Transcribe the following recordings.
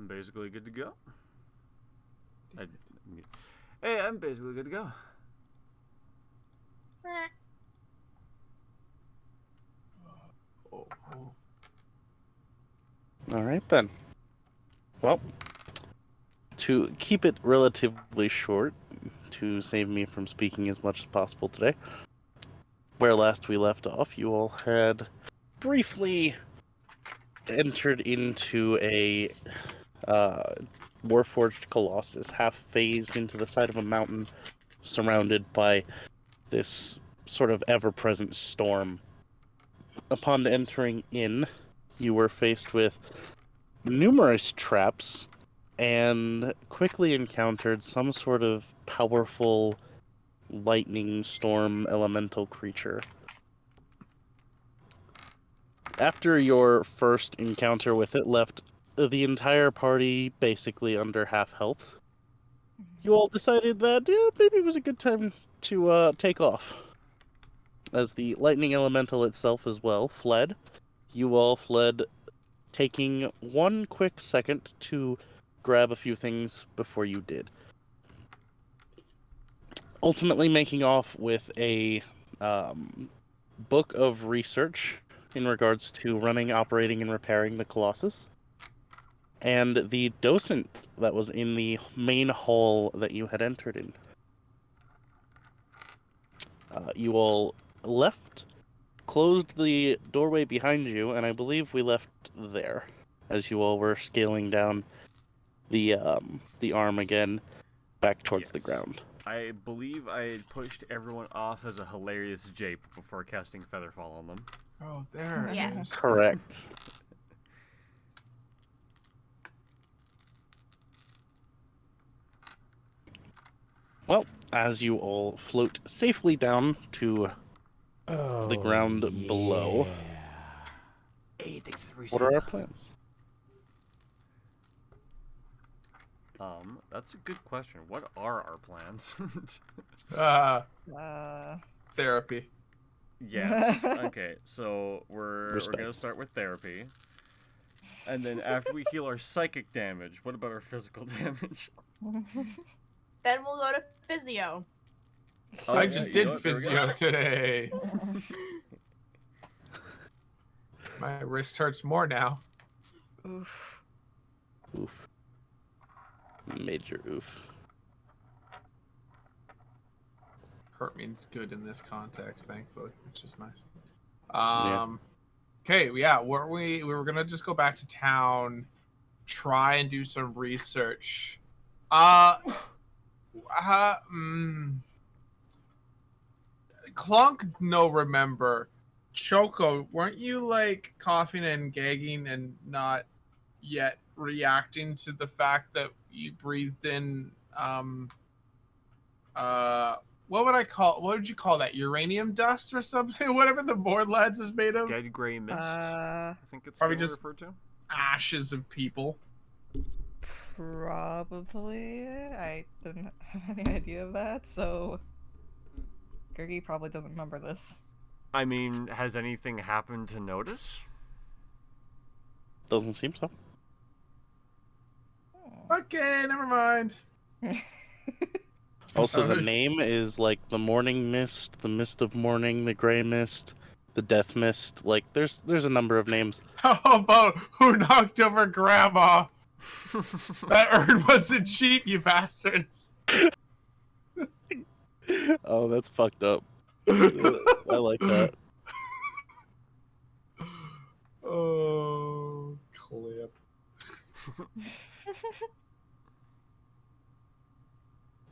I'm basically good to go. Hey, I'm basically good to go. Oh. All right, then. Well, to keep it relatively short, to save me from speaking as much as possible today, where last we left off, you all had briefly entered into a Warforged Colossus, half phased into the side of a mountain, surrounded by this sort of ever-present storm. Upon entering in, you were faced with numerous traps and quickly encountered some sort of powerful lightning storm elemental creature. After your first encounter with it left the entire party basically under half health, you all decided that maybe it was a good time to take off. As the lightning elemental itself as well fled, you all fled, taking one quick second to grab a few things before you did. Ultimately making off with a book of research in regards to running, operating, and repairing the Colossus, and the docent that was in the main hall that you had entered in. You all left, closed the doorway behind you, and I believe we left there as you all were scaling down the arm again back towards the ground. I believe I had pushed everyone off as a hilarious jape before casting Featherfall on them. Oh, there it is. Correct. Well, as you all float safely down to the ground below, Hey, thanks for the what are our plans? That's a good question. What are our plans? Therapy. Yes. Okay, so we're gonna start with therapy. And then after we heal our psychic damage, what about our physical damage? Then we'll go to physio. I just did physio today. My wrist hurts more now. Oof. Oof. Major oof. Hurt means good in this context, thankfully, which is nice. Yeah. Okay, yeah, we were gonna just go back to town, try and do some research. Clunk, no, remember. Choco, weren't you like coughing and gagging and not yet reacting to the fact that you breathed in what would you call that? Uranium dust or something? Whatever the Mournlands is made of? Dead gray mist. I think it's probably still just referred to. Ashes of people. Probably. I didn't have any idea of that, so Gergie probably doesn't remember this. I mean, has anything happened to notice? Doesn't seem so. Okay, never mind. Also, the name is like the morning mist, the mist of morning, the gray mist, the death mist. Like, there's a number of names. How about who knocked over Grandma? That urn wasn't cheap, you bastards. Oh, that's fucked up. I like that. Oh, clip.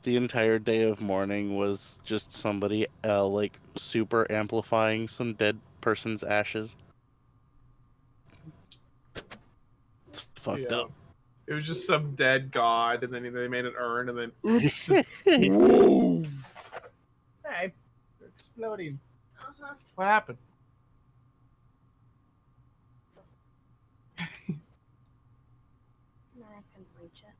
The entire day of mourning was just somebody like super amplifying some dead person's ashes. It's fucked up. It was just some dead god, and then they made an urn, and then oops. Whoa. Hey, you're exploding. What happened? No, I couldn't reach it.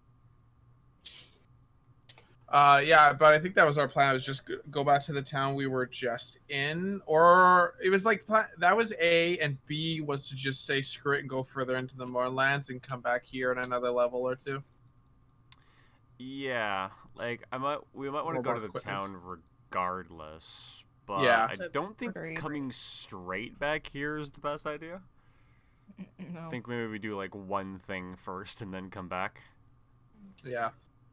Yeah, but I think that was our plan. Was just go back to the town we were just in, or it was like that was A, and B was to just say screw it and go further into the Mournlands and come back here in another level or two. Yeah, like we might want to More go to about the equipment. town regardless, but Yeah. I don't think Agreed. coming straight back here is the best idea. No. I think maybe we do like one thing first and then come back. Yeah,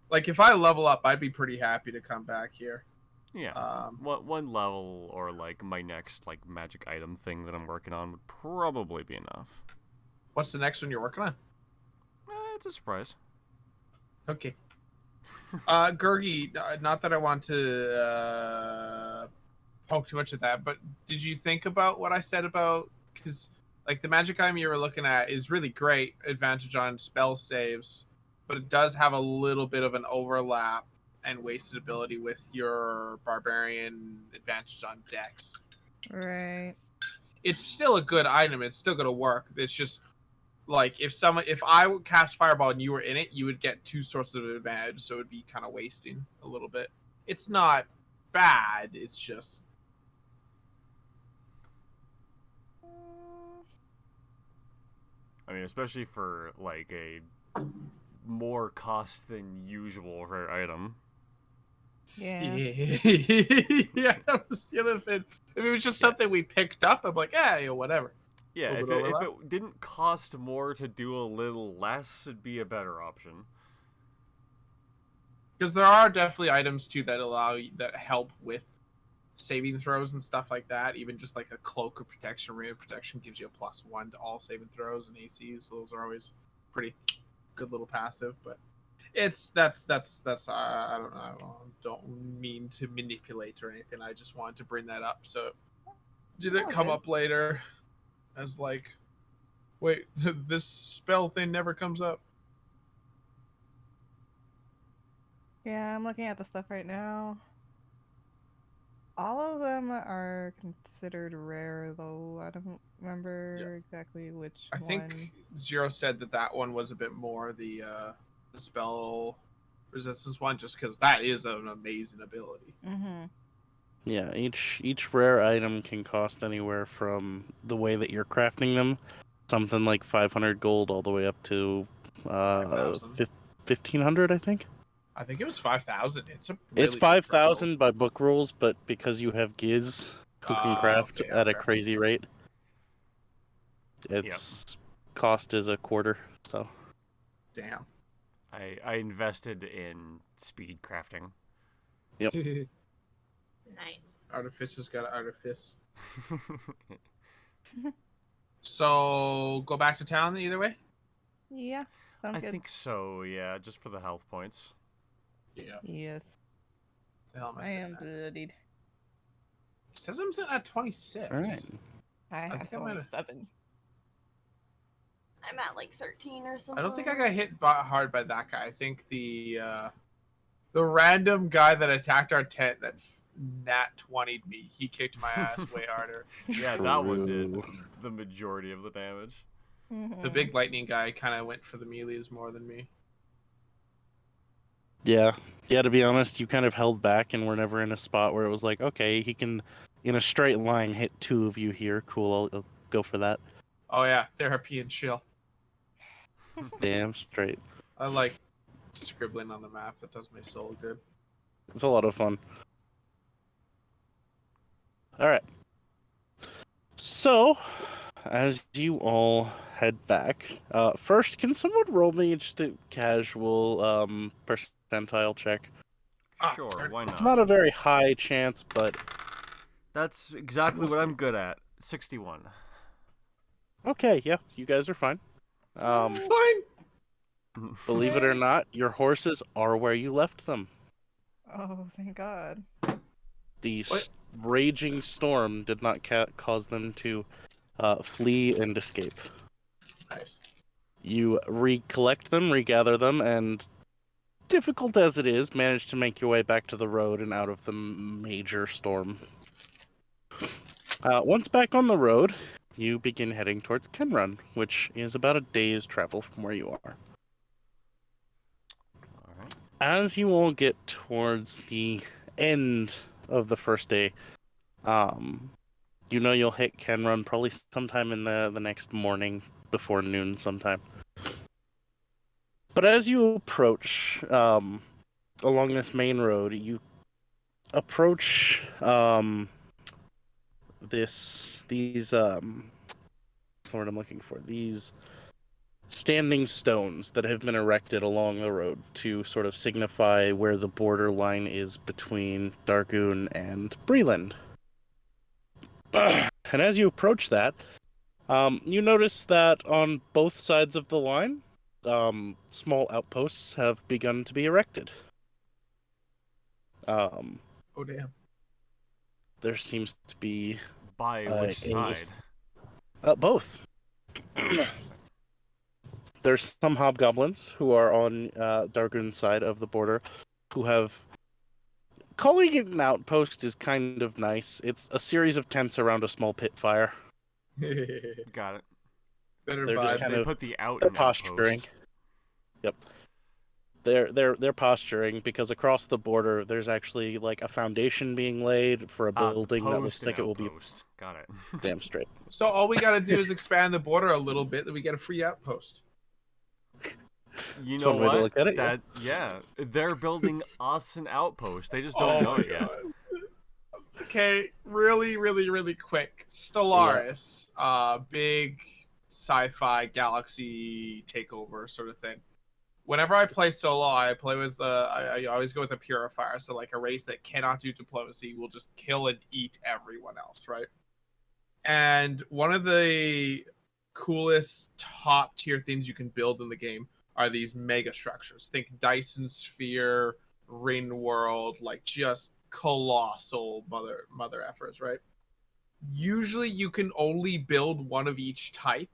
like if I level up, I'd be pretty happy to come back here. Yeah, Um, one level or like my next like magic item thing that I'm working on would probably be enough. what's the next one you're working on? It's a surprise. Okay. Gurgi, not that I want to poke too much at that, but did you think about what I said about, because like the magic item you were looking at is really great, advantage on spell saves, but it does have a little bit of an overlap and wasted ability with your barbarian advantage on dex. Right. It's still a good item, it's still going to work. It's just like if I would cast fireball and you were in it, you would get 2 sources of advantage, so it would be kind of wasting a little bit. It's not bad, it's just I mean, especially for like a more cost than usual rare item. Yeah. yeah, that was the other thing. If it was just something we picked up, I'm like, yeah, you know, whatever. Yeah, Little if bit it overlap. didn't cost more to do a little less, it'd be a better option. Because there are definitely items too that allow you, that help with saving throws and stuff like that. Even just like a cloak of protection, ring of protection gives you a +1 to all saving throws and ACs. So those are always pretty good little passive. But that's I don't know. I don't mean to manipulate or anything. I just wanted to bring that up. So did it Oh, come good. up later as like, wait, this spell thing never comes up? Yeah, I'm looking at the stuff right now. All of them are considered rare, though. I don't remember exactly which I one. think Zero said that one was a bit more the spell resistance one, just because that is an amazing ability. Mm-hmm. Yeah, each rare item can cost anywhere from the way that you're crafting them, something like 500 gold all the way up to 5,000. 1500, I think. I think it was 5,000. It's a It's really big 5,000 by book rules, but because you have Giz who can craft okay, yeah, at a fair. crazy rate, its cost is a quarter. So Damn. I invested in speed crafting. Nice. Artificer's got an artifice. So go back to town either way. Yeah, sounds I good. think so, yeah, just for the health points. Yeah. Yes, The hell am I I saying am that? bloodied. It says I'm sitting at 26. all right. I have think I might have- 27. I'm at like 13 or something. I don't think I got hit hard by that guy. I think the random guy that attacked our tent that nat 20'd me, he kicked my ass way harder. Yeah, that one did True. the majority of the damage. The big lightning guy kind of went for the melees more than me. Yeah, to be honest, you kind of held back and were never in a spot where it was like, okay, he can, in a straight line, hit 2 of you here. Cool, I'll go for that. Oh yeah, therapy and chill. Damn straight. I like scribbling on the map. That does my soul good. It's a lot of fun. All right. So, as you all head back, first, can someone roll me just a casual percentile check? Sure, turn- why It's not? not a very high chance, but That's exactly what I'm good at. 61. okay, yeah, you guys are fine. Fine. Believe it or not, your horses are where you left them. Oh, thank God. The What? raging storm did not cause them to flee and escape. Nice. You recollect them, regather them, and difficult as it is, manage to make your way back to the road and out of the major storm. Once back on the road, you begin heading towards Kenrun, which is about a day's travel from where you are. Alright. as you all get towards the end of the first day, you know you'll hit Ken Run probably sometime in the next morning before noon sometime. But as you approach along this main road, you approach these what's the word I'm looking for? These standing stones that have been erected along the road to sort of signify where the border line is between Dargoon and Breland. And as you approach that, you notice that on both sides of the line, small outposts have begun to be erected. Oh damn. There seems to be By which side? both. There's some hobgoblins who are on Dargoon's side of the border who have... Calling it an outpost is kind of nice. It's a series of tents around a small pit fire. Got it. Better They're just vibe. kind They of... put the out They're in posturing. outpost. Yep. They're posturing because across the border there's actually like a foundation being laid for a building that looks like it will be... Got it. Damn straight. So all we gotta do is expand the border a little bit, then we get a free outpost. You That's know one way to what? look at it, Yeah, they're building us an outpost. They just don't know it yet. Okay, really quick. Stellaris, big sci-fi galaxy takeover sort of thing. Whenever I play solo, I play with I always go with a purifier, so like a race that cannot do diplomacy will just kill and eat everyone else, right? And one of the coolest top tier things you can build in the game are these mega structures. Think Dyson Sphere, Ring World, like just colossal mother efforts, right? Usually you can only build one of each type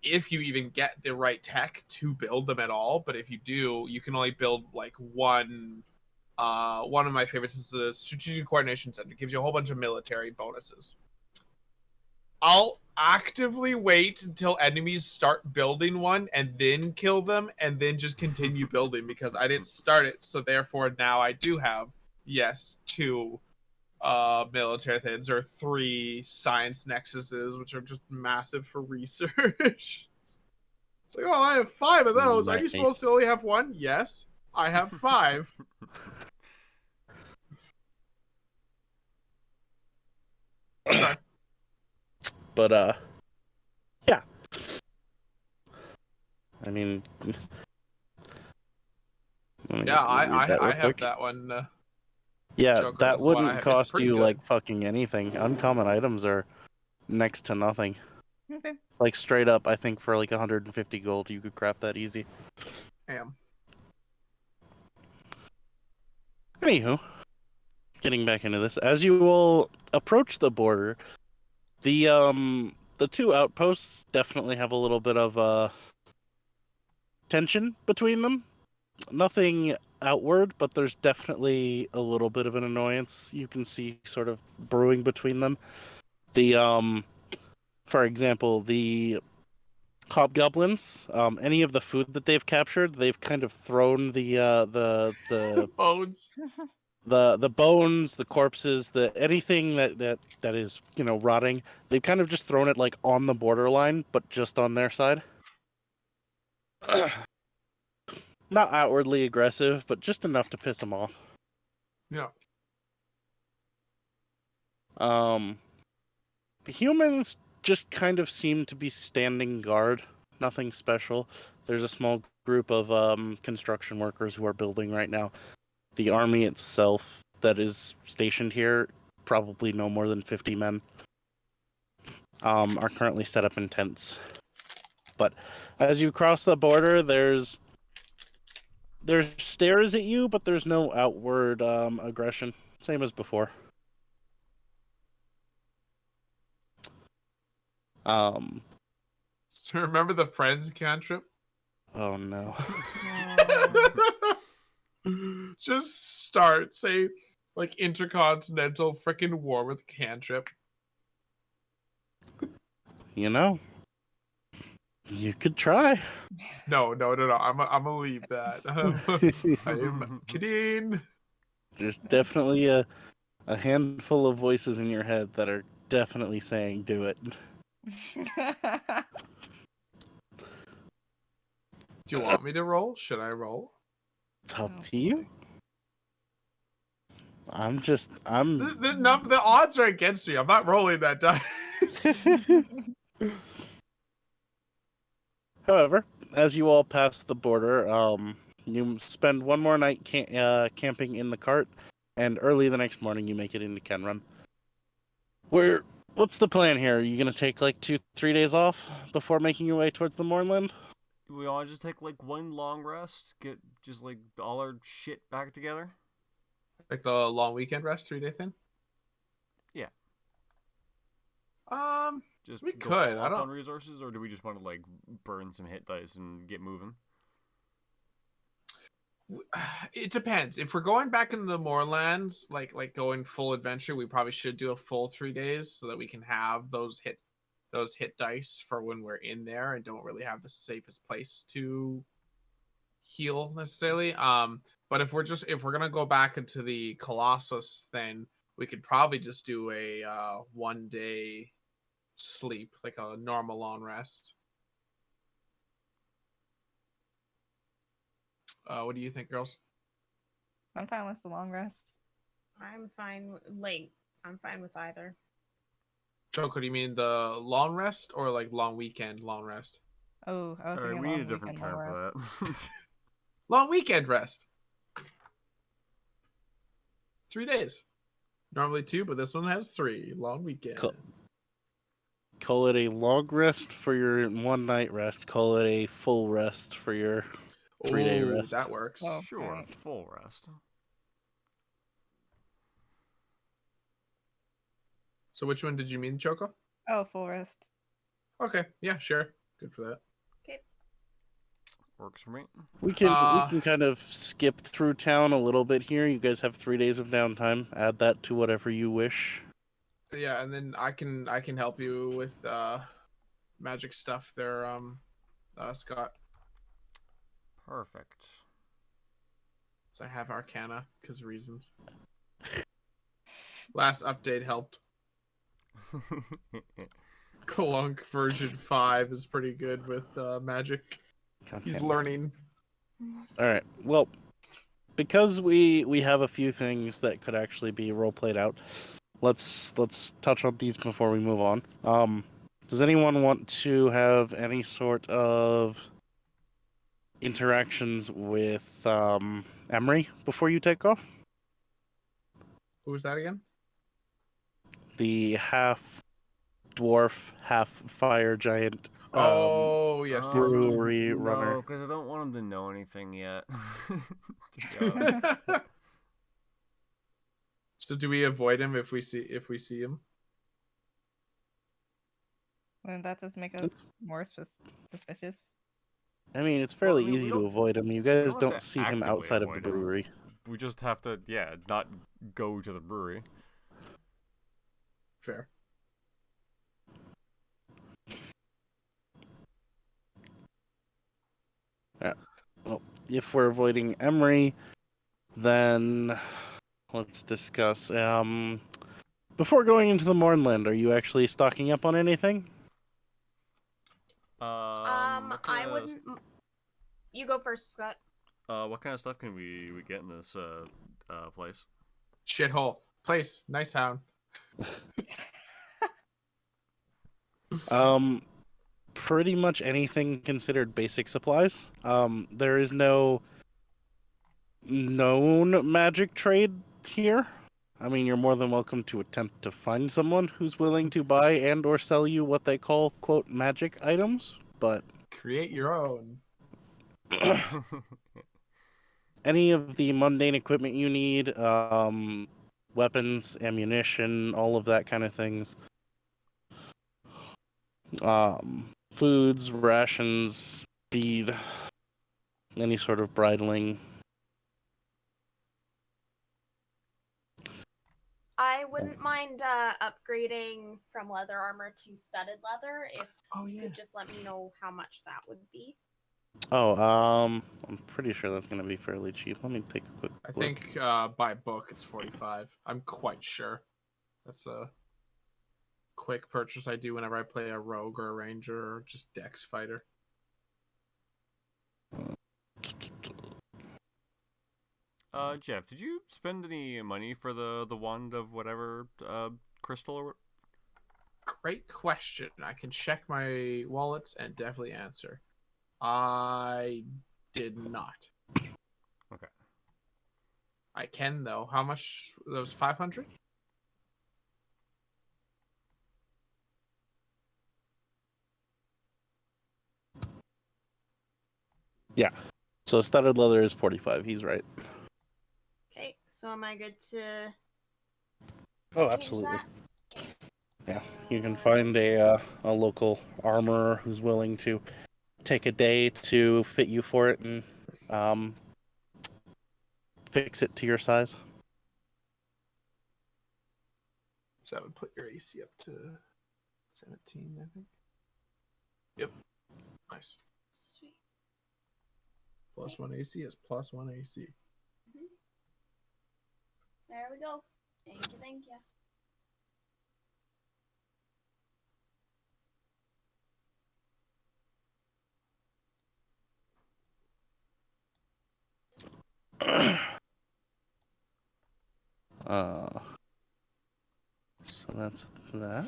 if you even get the right tech to build them at all. But if you do, you can only build like one. One of my favorites is the Strategic Coordination Center. It gives you a whole bunch of military bonuses. I'll actively wait until enemies start building one and then kill them and then just continue building because I didn't start it. So therefore now I do have, yes, 2 military things or 3 science nexuses, which are just massive for research. It's like, oh, I have 5 of those. Are you supposed to only have 1? Yes, I have 5. Sorry. But yeah. I mean, Yeah, I have quick. that one. Yeah, Joker, that that's the one I wouldn't have. It's cost pretty you good. like fucking anything. Uncommon items are next to nothing. Okay. Like straight up, I think for like 150 gold, you could craft that easy. Damn. Anywho, getting back into this, as you will approach the border, the 2 outposts definitely have a little bit of tension between them. Nothing outward, but there's definitely a little bit of an annoyance you can see sort of brewing between them. The for example, the hobgoblins, any of the food that they've captured, they've kind of thrown the Bones. the bones, the corpses, anything that is, you know, rotting. They've kind of just thrown it like on the borderline, but just on their side. Not outwardly aggressive, but just enough to piss them off. Yeah. The humans just kind of seem to be standing guard. Nothing special. There's a small group of construction workers who are building right now. The army itself that is stationed here, probably no more than 50 men, are currently set up in tents. But as you cross the border, there's stares at you, but there's no outward aggression. Same as before. So remember the Friends cantrip? Oh no. Just start, say, like intercontinental freaking war with cantrip. You know, You could try. No. I'm gonna leave that. I am kidding. There's definitely a handful of voices in your head that are definitely saying do it. Do you want me to roll? Should I roll? It's up Oh, to you. boy. I'm The odds are against me. I'm not rolling that dice. However, as you all pass the border, you spend one more night camping in the cart, and early the next morning you make it into Kenrun. What's the plan here? Are you gonna take like 2-3 days off before making your way towards the Mournland? We all just take like one long rest, get just like all our shit back together. Like the long weekend rest, 3-day thing. Yeah. Just We go could. full I up don't. on resources, or do we just want to like burn some hit dice and get moving? It depends. If we're going back into the Moorlands, like going full adventure, we probably should do a full 3 days so that we can have those hit dice for when we're in there and don't really have the safest place to heal necessarily. But if we're gonna go back into the Colossus, then we could probably just do a 1 day sleep, like a normal long rest. What do you think, girls? I'm fine with the long rest. I'm fine. I'm fine with either. Choco, do you mean the long rest or like long weekend long rest? Oh, I was Alright, thinking we need a long different weekend, long term rest. for that. Long weekend rest. 3 days. Normally 2, but this one has 3. Long weekend. Cool. Call it a long rest for your 1 night rest. Call it a full rest for your 3-day Ooh, rest. that works. Oh. Sure, Alright. full rest. So which one did you mean, Choco? Oh, full rest. Okay, yeah, sure. Good for that. Works for me. We can kind of skip through town a little bit here. You guys have 3 days of downtime. Add that to whatever you wish. Yeah, and then I can help you with magic stuff there, Scott. Perfect. So I have Arcana because reasons. Last update helped. Clunk version 5 is pretty good with magic. He's learning. All right. Well, because we have a few things that could actually be role played out, let's touch on these before we move on. Does anyone want to have any sort of interactions with Emery before you take off? Who was that again? The half dwarf, half fire giant. Oh, yes. brewery runner. No, because I don't want him to know anything yet. To be honest. So do we avoid him if we see him? Wouldn't that just make us more suspicious? I mean, it's fairly Well, I mean, we easy to don't- avoid him. You we guys don't have don't to see him actively outside of the avoid him. brewery. We just have to, not go to the brewery. Fair. Well, if we're avoiding Emery, then let's discuss. Before going into the Mournland, are you actually stocking up on anything? What I kind of, wouldn't. You go first, Scott. What kind of stuff can we get in this place? Shithole. Place. Nice sound. Pretty much anything considered basic supplies. There is no known magic trade here. I mean, you're more than welcome to attempt to find someone who's willing to buy and or sell you what they call, quote, magic items, but Create your own. any of the mundane equipment you need, weapons, ammunition, all of that kind of things. Foods, rations, feed, any sort of bridling. I wouldn't mind upgrading from leather armor to studded leather if you could just let me know how much that would be. Oh, I'm pretty sure that's gonna be fairly cheap. Let me take a quick I look. think by book it's 45. I'm quite sure. That's a quick purchase I do whenever I play a rogue or a ranger or just dex fighter. Jeff, did you spend any money for the wand of whatever crystal or what? Great question. I can check my wallets and definitely answer. I did not. Okay. I can though. How much? That was 500. Yeah. So studded leather is 45. He's right. Okay, so am I good to? Oh, change absolutely. that? Okay. Yeah, you can find a local armorer who's willing to take a day to fit you for it and fix it to your size. So that would put your AC up to 17, I think. Yep. Nice. Sweet. Plus 1 AC is plus 1 AC. There we go. Thank you, thank you. So that's that.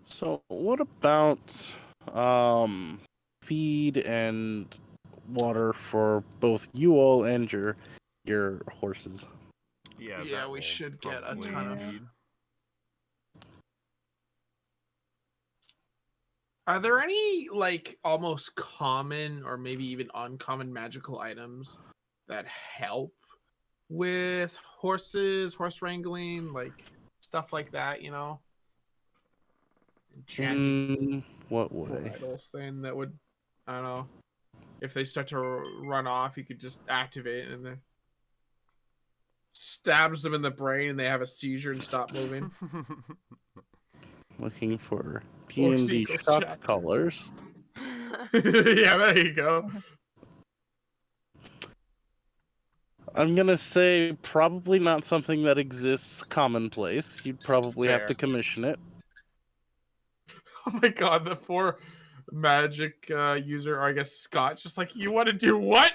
So what about feed and water for both you all and your horses? Yeah, Yeah, that we will should get a probably ton of. need. Are there any like almost common or maybe even uncommon magical items that help with horses, horse wrangling, like stuff like that, you know? Enchanted In what way? bridle thing that would, I don't know, if they start to run off, you could just activate it and then stabs them in the brain and they have a seizure and stop moving. Looking for Force D&D equals shock chapter. collars. Yeah, there you go. I'm gonna say probably not something that exists commonplace. You'd probably have to Fair. commission it. Oh my god, the poor magic user, or I guess Scott, just like, you want to do what?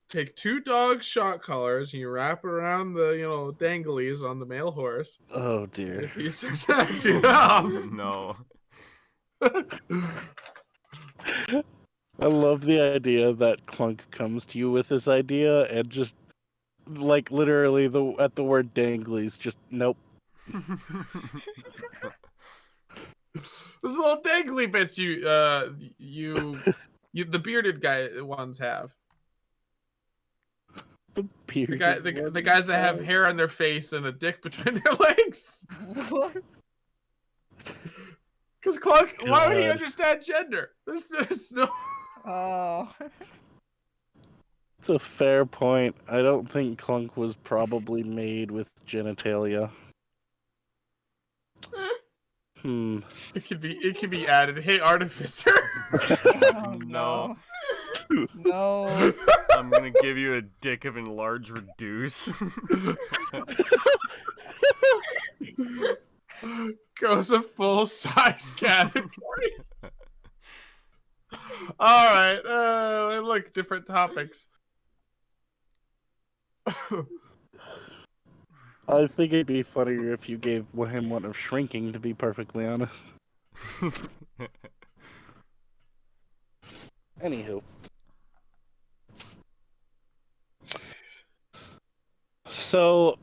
Take 2 dog shot collars and you wrap it around the, danglies on the male horse. Oh And dear. if he starts acting up, No. I love the idea that Clunk comes to you with this idea and just like literally at the word danglies, just nope. those little dangly bits you the bearded guy ones have. The bearded The guys that have hair on their face and a dick between their legs. What? Because Clunk, why would he God. understand gender? There's no. Oh. It's a fair point. I don't think Clunk was probably made with genitalia. It could be added. Hey, artificer. Oh, No. No. I'm gonna give you a dick of enlarge reduce. Goes a full size category. All right. Look, different topics. I think it'd be funnier if you gave him one of shrinking, to be perfectly honest. Anywho. So,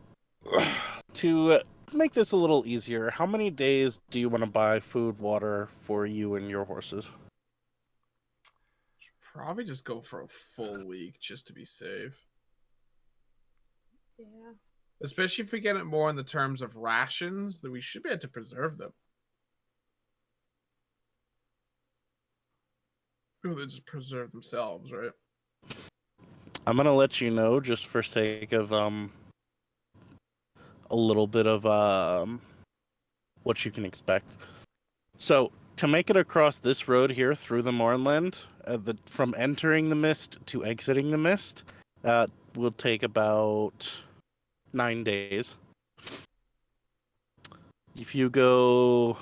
to make this a little easier, how many days do you want to buy food, water for you and your horses? probably just go for a full week just to be safe. Yeah. Especially if we get it more in the terms of rations, then we should be able to preserve them. Or they just preserve themselves, right? I'm gonna let you know, just for sake of a little bit of what you can expect. So to make it across this road here through the Mournland, from entering the mist to exiting the mist, will take about 9 days. If you go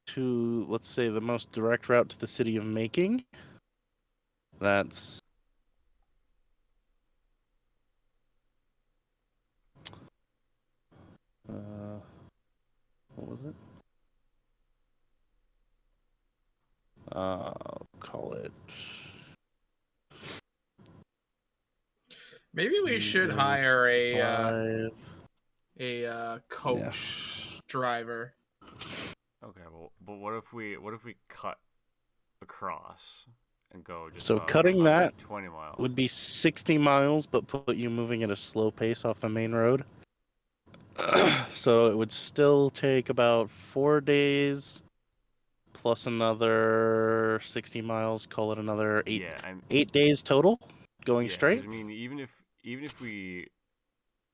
to, let's say, the most direct route to the city of Making, that's what was it? Call it. Maybe we should hire a coach driver. Okay, well, but what if we cut across and go just So about cutting that 20 miles? Would be 60 miles, but put you moving at a slow pace off the main road. So it would still take about 4 days plus another 60 miles. Call it another 8 days total going straight. I mean, even if we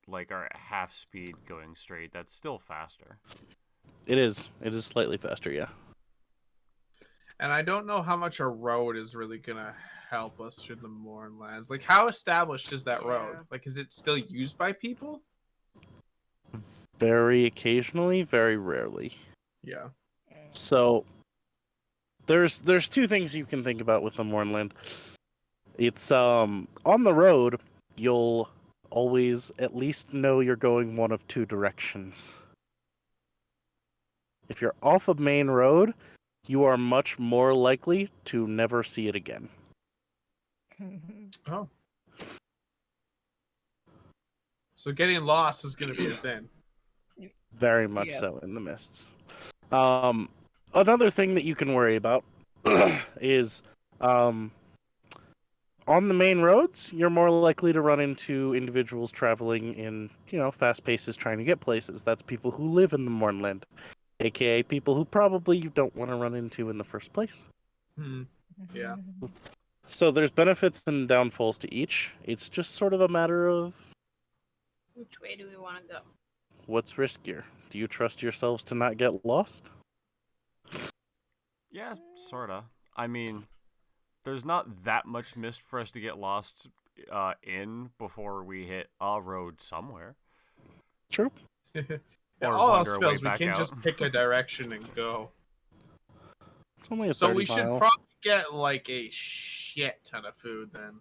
are at half speed going straight, that's still faster. It is slightly faster, yeah. And I don't know how much a road is really gonna help us through the Mournlands. Like, how established is that road? Like, is it still used by people? Very occasionally, very rarely. Yeah. So there's two things you can think about with the Mournland. It's on the road, you'll always at least know you're going one of two directions. If you're off a main road, you are much more likely to never see it again. Oh. So getting lost is going to be a thing. Very much so in the mists. Another thing that you can worry about is on the main roads, you're more likely to run into individuals traveling in, fast paces trying to get places. That's people who live in the Mournland, aka people who probably you don't want to run into in the first place. Yeah. So there's benefits and downfalls to each. It's just sort of a matter of which way do we want to go? What's riskier? Do you trust yourselves to not get lost? Yeah, sorta. I mean, there's not that much mist for us to get lost in before we hit a road somewhere. True. All else fails, we can just pick a direction and go. It's only a 30 So we should mile. probably get like a shit ton of food then.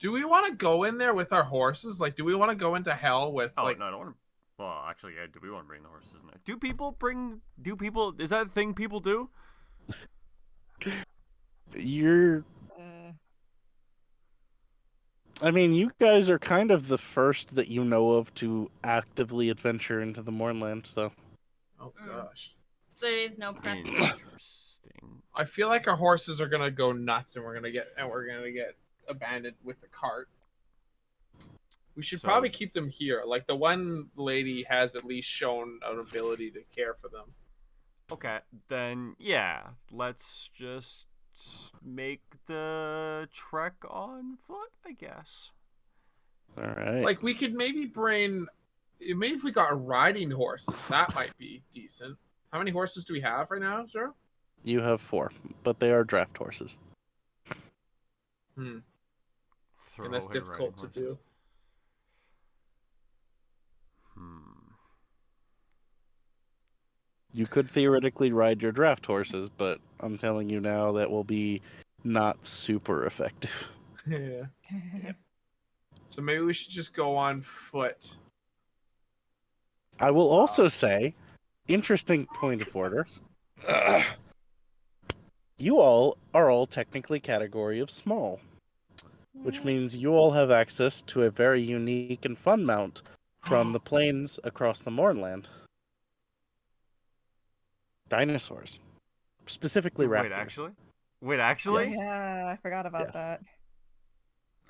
Do we want to go in there with our horses? Like, do we want to go into hell with no, I don't want to. Well, actually, yeah. Do we want to bring the horses in there? Do people? Is that a thing people do? I mean, you guys are kind of the first that you know of to actively adventure into the Mournland, so. Oh gosh. So there is no precedent. Interesting. I feel like our horses are gonna go nuts, and we're gonna get abandoned with the cart. We should probably keep them here. Like, the one lady has at least shown an ability to care for them. Okay, then yeah, let's just make the trek on foot, I guess. All right. Like, we could maybe if we got riding horses, that might be decent. How many horses do we have right now, sir? You have 4, but they are draft horses. And that's difficult to do. You could theoretically ride your draft horses, but I'm telling you now that will be not super effective. Yeah. So maybe we should just go on foot. I will also say, interesting point of order. You all are all technically category of small, which means you all have access to a very unique and fun mount from the plains across the Mournland. Dinosaurs. specifically raptors. Wait, actually? Yeah, I forgot about Yes. that.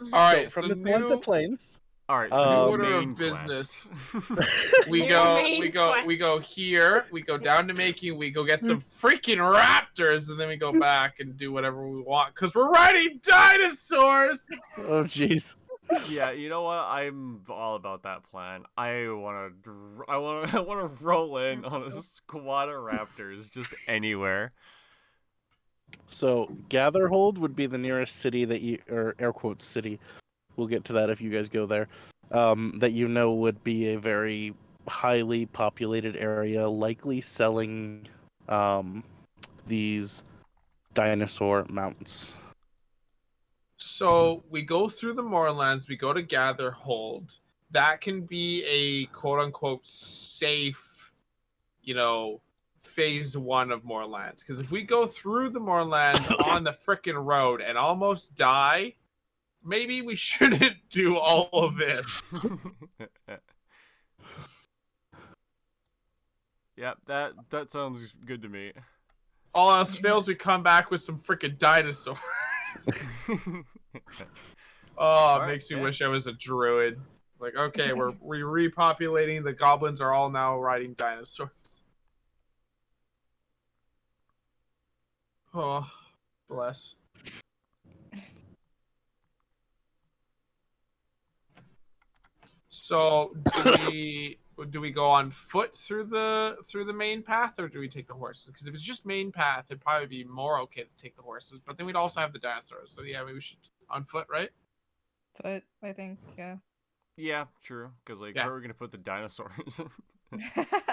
All right, so from so the Toronto new Plains. All right, so new order main of business. quest. we New go main quest. here, we go down to Making, we go get some freaking raptors, and then we go back and do whatever we want because we're riding dinosaurs. Oh jeez. Yeah, you know what? I'm all about that plan. I want to roll in on a squad of raptors just anywhere. So Gatherhold would be the nearest city that you, or air quotes city. We'll get to that if you guys go there. That you know would be a very highly populated area, likely selling these dinosaur mounts. So we go through the Mournlands, we go to Gatherhold. That can be a quote unquote safe, phase 1 of Mournlands. Because if we go through the Mournlands on the frickin' road and almost die, maybe we shouldn't do all of this. Yeah, that sounds good to me. All else fails, we come back with some freaking dinosaurs. Oh, it makes me wish I was a druid. Like, okay, we're repopulating. The goblins are all now riding dinosaurs. Oh, bless. So, do we go on foot through the main path, or do we take the horses? Because if it's just main path, it'd probably be more okay to take the horses. But then we'd also have the dinosaurs. So yeah, maybe we should on foot, right? But I think, yeah. Yeah, true. Because where are we gonna put the dinosaurs?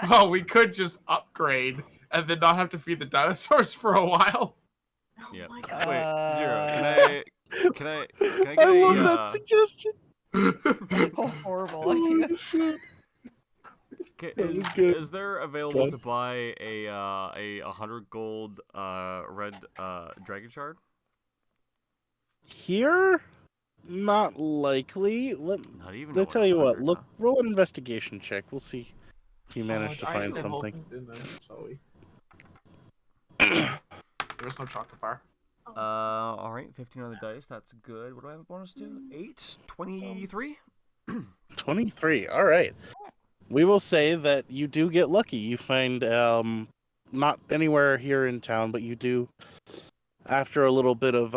Oh, we could just upgrade and then not have to feed the dinosaurs for a while. Yeah. Oh my God. Wait, Zero. Can I get I love that suggestion. That's a horrible idea. Is there available to buy a 100 gold red dragon shard? Here, not likely. Not even. Let's tell you what. Look, roll an investigation check. We'll see if you manage to find something. There's no chocolate bar. All right, 15 on the dice. That's good. What do I have a bonus to? 8, 23. 23. All right. We will say that you do get lucky. You find not anywhere here in town, but you do, after a little bit of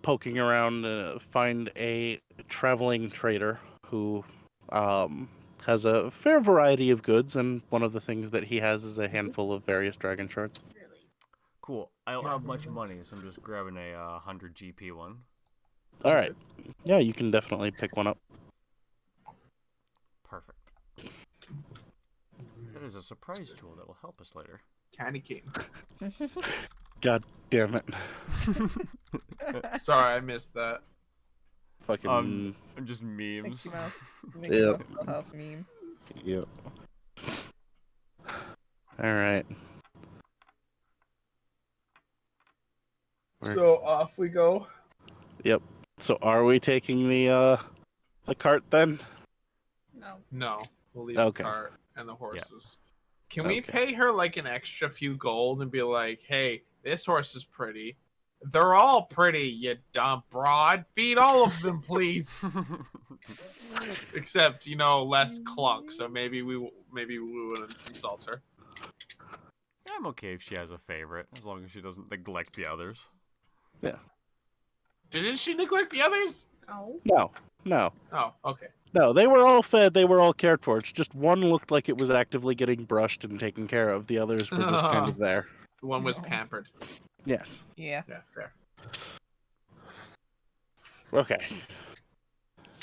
poking around, find a traveling trader who has a fair variety of goods, and one of the things that he has is a handful of various dragon shards. Cool. I don't have much money, so I'm just grabbing a 100 GP one. All right. Yeah, you can definitely pick one up. Perfect. That is a surprise tool that will help us later. Candy cane. God damn it. Sorry, I missed that. Fucking. I'm just memes. Mickey Mouse Clubhouse meme. Yep. All right. So off we go. Yep. So are we taking the cart then? No, we'll leave Okay. the cart and the horses. Can we pay her like an extra few gold and be like, hey, this horse is pretty. They're all pretty, you dumb broad. Feed all of them, please. Except, less clunk. So maybe we wouldn't insult her. I'm okay if she has a favorite, as long as she doesn't neglect the others. Yeah. Didn't she neglect the others? No. Oh, okay. No, they were all fed, they were all cared for. It's just one looked like it was actively getting brushed and taken care of. The others were just kind of there. The one was pampered. Yes. Yeah. Yeah, fair. Okay.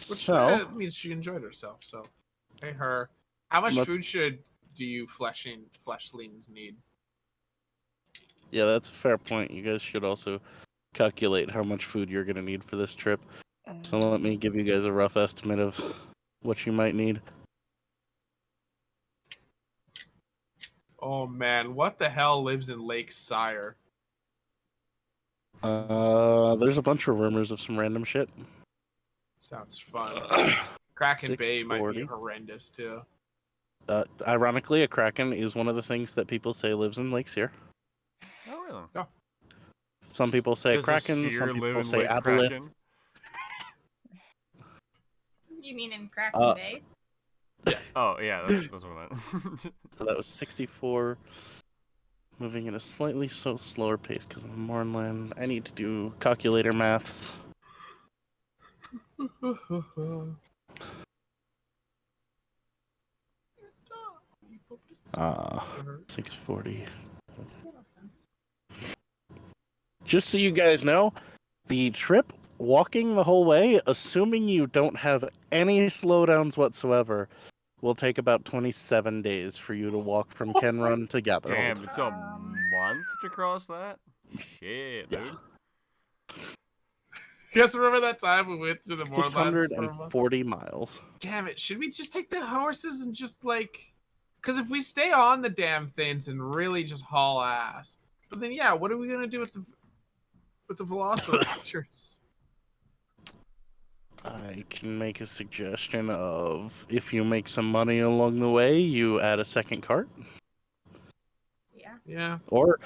Which So means she enjoyed herself, so pay her. How much food do you fleshlings need? Yeah, that's a fair point. You guys should also calculate how much food you're going to need for this trip. So let me give you guys a rough estimate of what you might need. Oh man, what the hell lives in Lake Sire? There's a bunch of rumors of some random shit. Sounds fun. Kraken Bay might be 640. horrendous too. Ironically, a kraken is one of the things that people say lives in Lake Sear. Oh, really? Yeah. Some people say Does a kraken. seer Some live people in say Lake aboleth. Kraken? You mean in Kraken Bay? Oh, yeah, that's what I meant. So that was 64. Moving at a slightly slower pace because of the Mournland. I need to do calculator maths. 640. Just so you guys know, the trip, walking the whole way, assuming you don't have any slowdowns whatsoever, will take about 27 days for you to walk from Kenrun to Gatherhold. Damn, it's a month to cross that? Shit, dude. You guys remember that time we went through the Mournlands for a month? 640 miles. Damn it, should we just take the horses and just like... Because if we stay on the damn things and really just haul ass, but then yeah, what are we gonna do with the velociraptors? I can make a suggestion of if you make some money along the way, you add a second cart. Yeah. Or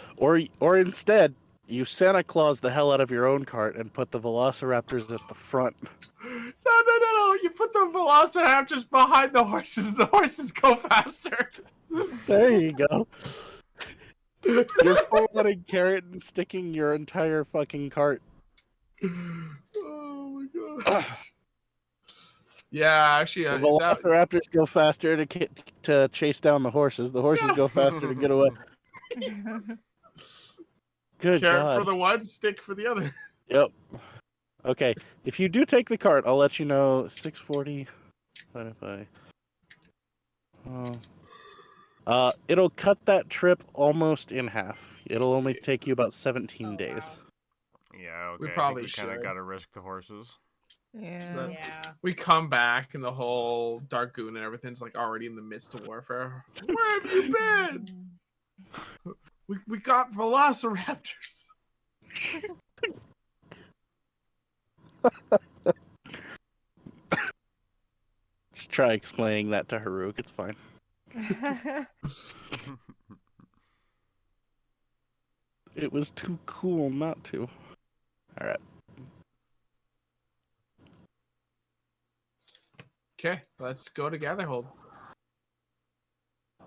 instead, you Santa Claus the hell out of your own cart and put the velociraptors at the front. No. You put the velociraptors behind the horses. The horses go faster. There you go. You're forwarding carrot and sticking your entire fucking cart. Oh my god. Yeah, actually, The velociraptors go faster to chase down the horses. The horses go faster to get away. Good carrot God. for the one, stick for the other. Yep. Okay, if you do take the cart, I'll let you know. 640 divided by... it'll cut that trip almost in half. It'll only take you about 17 days. Wow. Yeah, okay. We probably I think we kind should. of gotta risk the horses. Yeah. We come back and the whole Dargoon and everything's like already in the midst of warfare. Where have you been? We got velociraptors. Just try explaining that to Harouk. It's fine. It was too cool not to. All right. Okay, let's go to Gatherhold.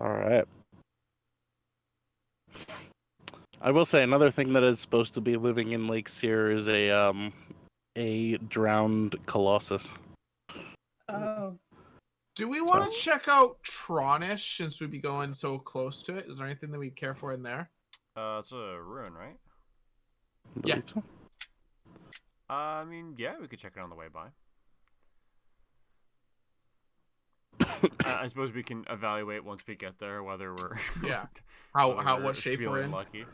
All right. I will say another thing that is supposed to be living in Lake Sear is a drowned colossus. Oh. Do we want to check out Tronish since we'd be going so close to it? Is there anything that we care for in there? It's a ruin, right? Yeah. So. I mean, yeah, we could check it on the way by. I suppose we can evaluate once we get there whether we're what shape we're in. Lucky.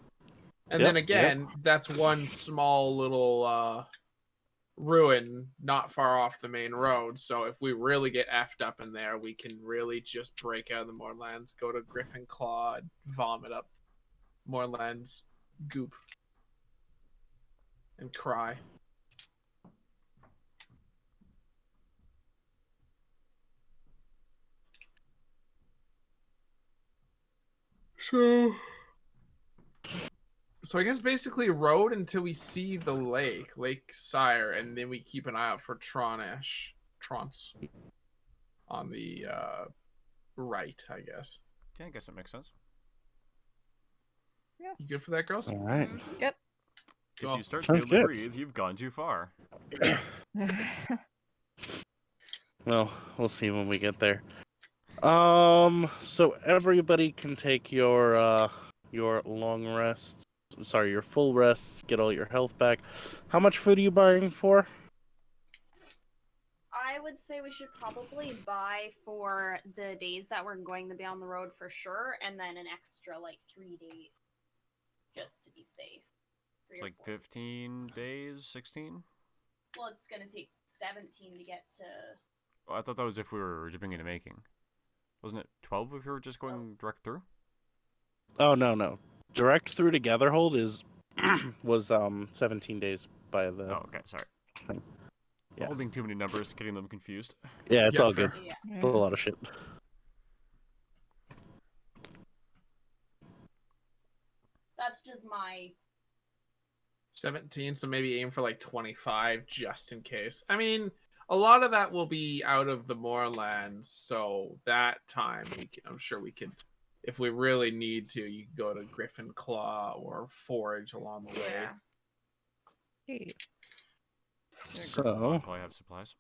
And then again, that's one small little ruin not far off the main road. So if we really get effed up in there, we can really just break out of the Mournlands, go to Griffin Claw, vomit up Mournlands goop, and cry. So I guess basically road until we see the Lake Sire, and then we keep an eye out for Trons on the right, I guess. Yeah, I guess it makes sense. Yeah. You good for that, girls? All right. Yep. If Cool. you start to Sounds be able to good. breathe, you've gone too far. Well, we'll see when we get there. So everybody can take your long rests. Sorry, your full rests. Get all your health back. How much food are you buying for? I would say we should probably buy for the days that we're going to be on the road for sure, and then an extra like 3 days just to be safe. It's like 15 days, 16? Well, it's gonna take 17 to get to. Oh, I thought that was if we were dipping into making. Wasn't it 12 if we were just going direct through? Oh no. Direct through to Gatherhold was 17 days by the. Oh, okay, sorry. Thing. Yeah. Holding too many numbers, getting them confused. Yeah, it's all fair. good. Yeah. It's a lot of shit. That's just my 17, so maybe aim for like 25 just in case. I mean, a lot of that will be out of the Mournland, so that time I'm sure we could, if we really need to, you can go to Griffin Claw or forage along the way. Yeah. Hey. So Probably have supplies.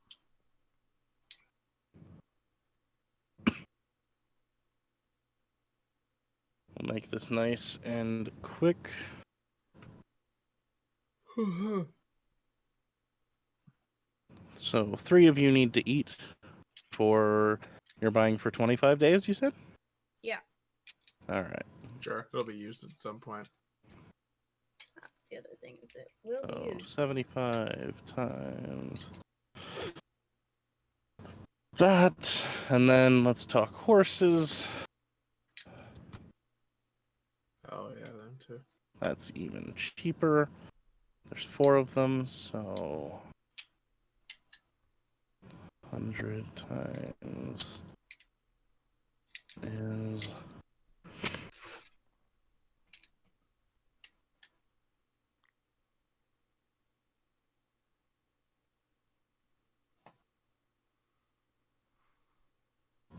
we'll make this nice and quick. So 3 of you need to eat for you're buying for 25 days, you said? Yeah. All right. Sure, it'll be used at some point. That's the other thing is it will So be used. 75 times that, and then let's talk horses. Oh yeah, them too. That's even cheaper. There's 4 of them, so 100 times is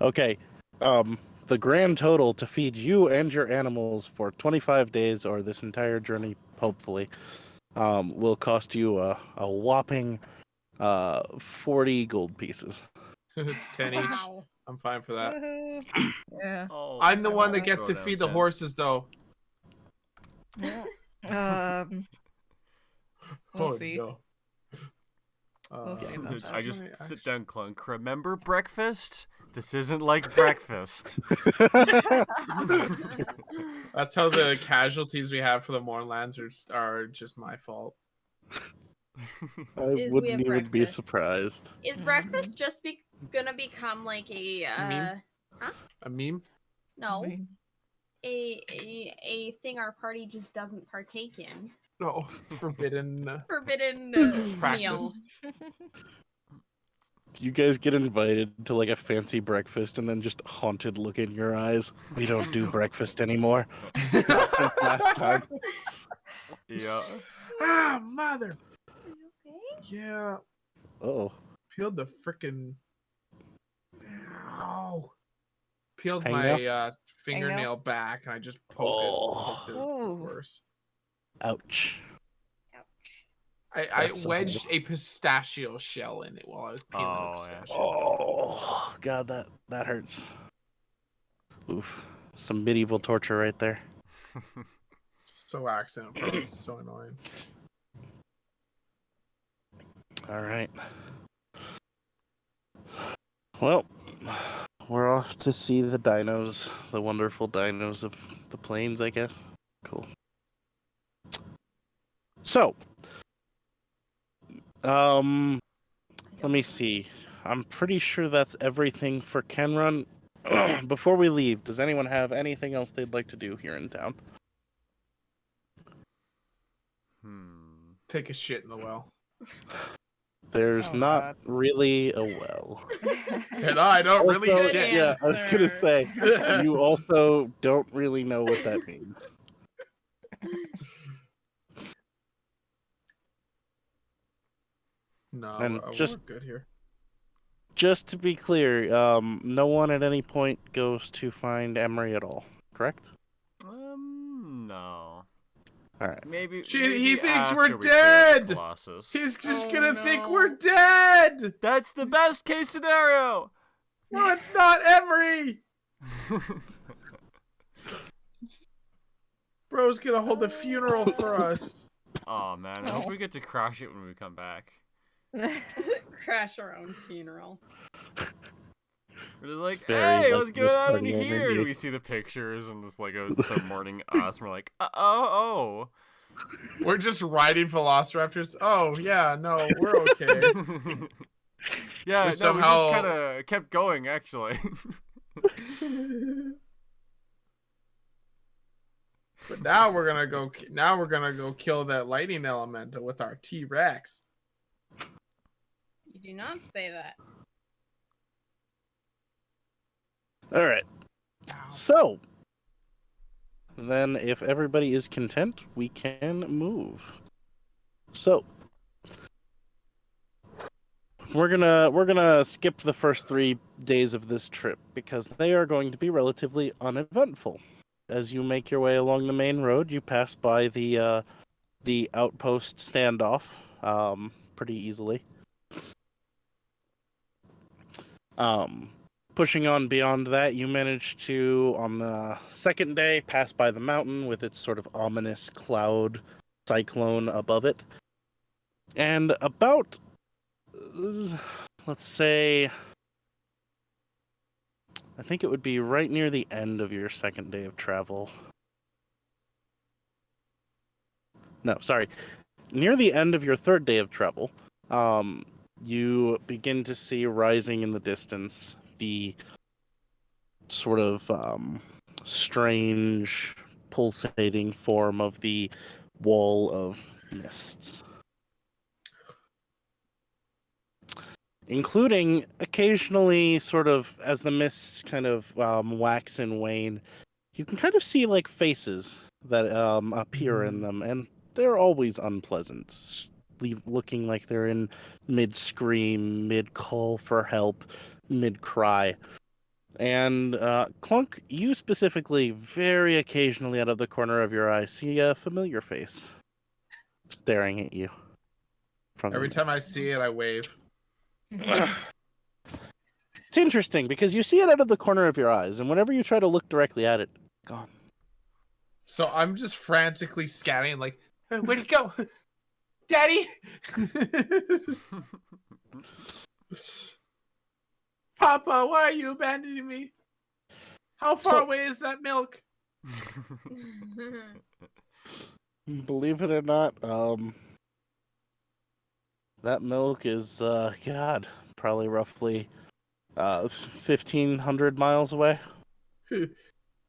okay. The grand total to feed you and your animals for 25 days, or this entire journey, hopefully, will cost you a whopping 40 gold pieces. 10 each. Wow. I'm fine for that. Woohoo. Yeah. Oh, I'm the I one won't that gets throw to down feed the 10. horses, though. Yeah. We'll Oh see. no. We'll see about that. I just my- sit down, Clunk. Remember breakfast? This isn't like breakfast. That's how the casualties we have for the Mournlands are just my fault. I Is we wouldn't have even be breakfast. surprised. Is Mhm. breakfast just gonna become like a Meme? A meme? no Wait. a thing our party just doesn't partake in? No, forbidden. Forbidden Practice. meal. You guys get invited to like a fancy breakfast and then just haunted look in your eyes. We don't do breakfast anymore. Not since last time. Yeah. Ah, mother. Okay. Yeah, Oh, peeled the frickin'. Ow. Peeled Hangnail? my fingernail back, and I just poked it Ooh. worse. ouch. Ouch. I That's a wedged hole. a pistachio shell in it while I was peeling Oh, a yeah. pistachio. Oh, God, that hurts. Oof. Some medieval torture right there. So accident prone, so annoying. All right. Well, we're off to see the dinos, the wonderful dinos of the plains, I guess. Cool. So, let me see. I'm pretty sure that's everything for Kenrun. Before we leave, does anyone have anything else they'd like to do here in town? Take a shit in the well. There's Oh, not God. really a well. And I don't really Also, shit. yeah, I was gonna say, you also don't really know what that means. No, And we're just- good here. Just to be clear, no one at any point goes to find Emery at all, correct? No. All right. Maybe. He maybe thinks after we're we clear out the dead! Colossus. He's just Oh, gonna think no. we're dead! That's the best case scenario. No, it's not Emery! Bro's gonna hold a funeral for us. Oh man, I hope we get to crash it when we come back. Crash our own funeral. We're just like, Very hey, like what's going this on in party here? energy. And we see the pictures and it's like they're mourning us. And we're like, oh. We're just riding velociraptors. Oh, yeah, no, we're okay. Yeah, We no, somehow- we just kind of kept going, actually. But now we're gonna go kill that lightning elemental with our T-Rex. You do not say that. All right. So, then if everybody is content, we can move. So we're gonna skip the first 3 days of this trip because they are going to be relatively uneventful. As you make your way along the main road, you pass by the outpost standoff pretty easily. Pushing on beyond that, you manage to, on the second day, pass by the mountain with its sort of ominous cloud cyclone above it. And about, let's say, I think it would be right near the end of your second day of travel. No, sorry. Near the end of your third day of travel, you begin to see rising in the distance the sort of strange pulsating form of the wall of mists, including occasionally, sort of as the mists kind of wax and wane, you can kind of see like faces that appear in them, and they're always unpleasant, looking like they're in mid-scream, mid-call for help, mid-cry. And Clunk, you specifically, very occasionally out of the corner of your eye, see a familiar face staring at you. Every time I see it, I wave. It's interesting because you see it out of the corner of your eyes, and whenever you try to look directly at it, gone. So I'm just frantically scanning, like, where'd he go? Daddy! Papa, why are you abandoning me? How far away is that milk? Believe it or not, that milk is, God, probably roughly 1,500 miles away.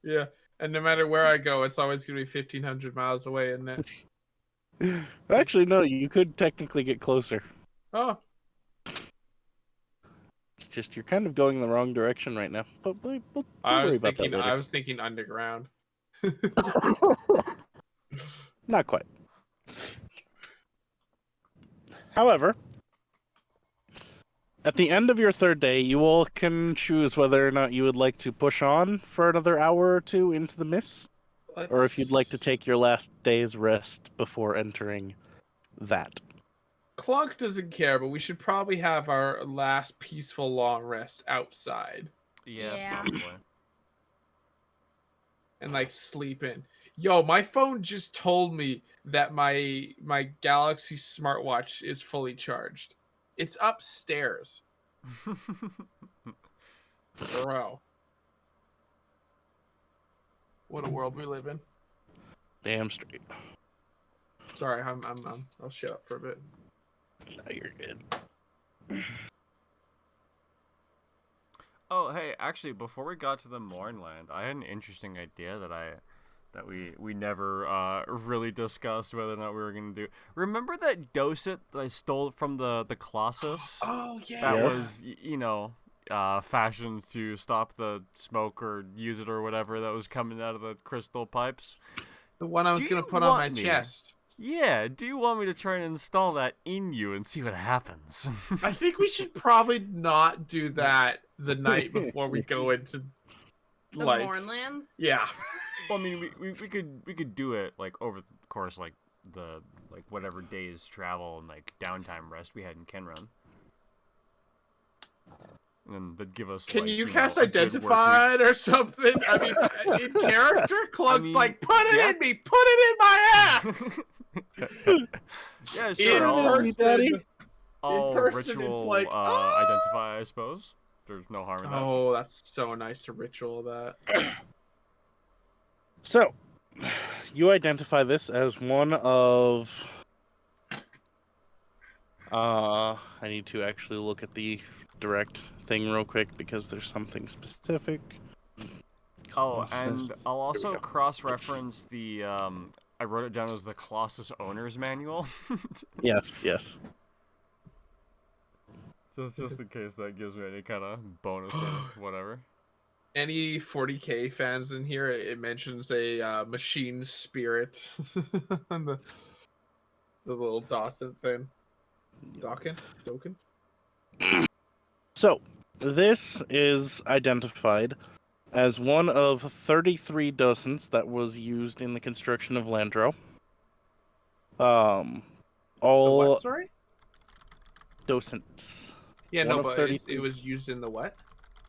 Yeah, and no matter where I go, it's always going to be 1,500 miles away, isn't it? Actually, no, you could technically get closer. Oh. It's just you're kind of going the wrong direction right now. But we'll worry about that later. I was thinking underground. Not quite. However, at the end of your third day, you all can choose whether or not you would like to push on for another hour or two into the mist, or if you'd like to take your last day's rest before entering that. Clunk doesn't care, but we should probably have our last peaceful long rest outside. Yeah, probably. And like sleep in. Yo, my phone just told me that my Galaxy smartwatch is fully charged. It's upstairs. Bro. What a world we live in. Damn straight. Sorry, I'll shut up for a bit. No, you're good. Oh, hey, actually, before we got to the Mournland, I had an interesting idea that we never really discussed whether or not we were gonna do. Remember that docet that I stole from the Colossus? Oh yeah. That was, you know, fashioned to stop the smoke or use it or whatever that was coming out of the crystal pipes. The one I was gonna put on my chest. Yeah, do you want me to try and install that in you and see what happens? I think we should probably not do that the night before we go into The like Mournlands? yeah. Well, I mean, we could do it like over the course like whatever days travel and like downtime rest we had in Kenrun. And that'd give us. Can like, you know, cast a good work Identified or something? I mean, in character, Clunk's mean, like, put it yeah. in me, put it in my ass. Yeah, sure. In I'll, person, I'll in person, it's ritual like, ah! identify, I suppose. There's no harm in that. Oh, that's so nice to ritual that. So, you identify this as one of... I need to actually look at the direct thing real quick because there's something specific. Oh, and I'll also go. cross-reference the, I wrote it down as the Colossus Owner's Manual. Yes. Just in case that gives me any kind of bonus or whatever. Any 40k fans in here? It mentions a machine spirit. The little Dawson thing. Dokken? So, this is identified as one of 33 docents that was used in the construction of Landro. The All what, sorry? docents. Yeah, One no, of but 33 it was used in the what?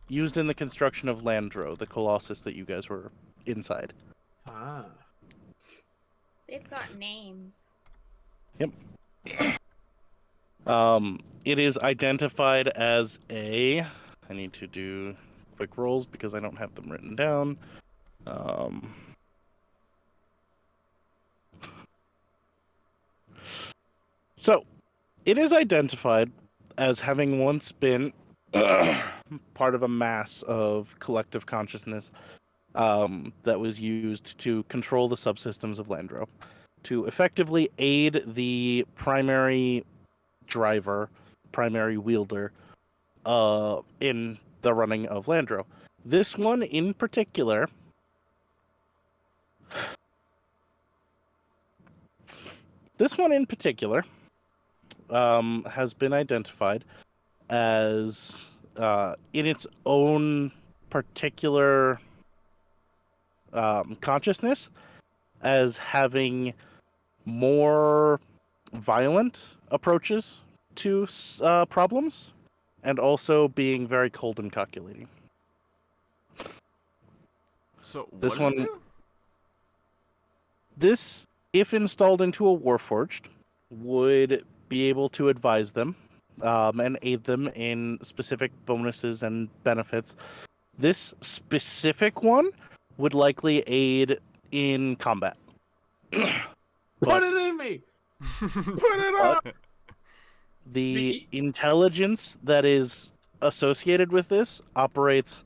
used in the construction of Landro, the Colossus that you guys were inside. Ah. They've got names. It is identified as a... I need to do quick rolls because I don't have them written down. So, it is identified as having once been part of a mass of collective consciousness that was used to control the subsystems of Landro, to effectively aid the primary driver, primary wielder, in the running of Landro. This one in particular has been identified as in its own particular consciousness as having more violent approaches to problems, and also being very cold and calculating. So what This does one, it do? this, if installed into a Warforged, would be able to advise them and aid them in specific bonuses and benefits. This specific one would likely aid in combat. Put But it in me! Put it on! the intelligence that is associated with this operates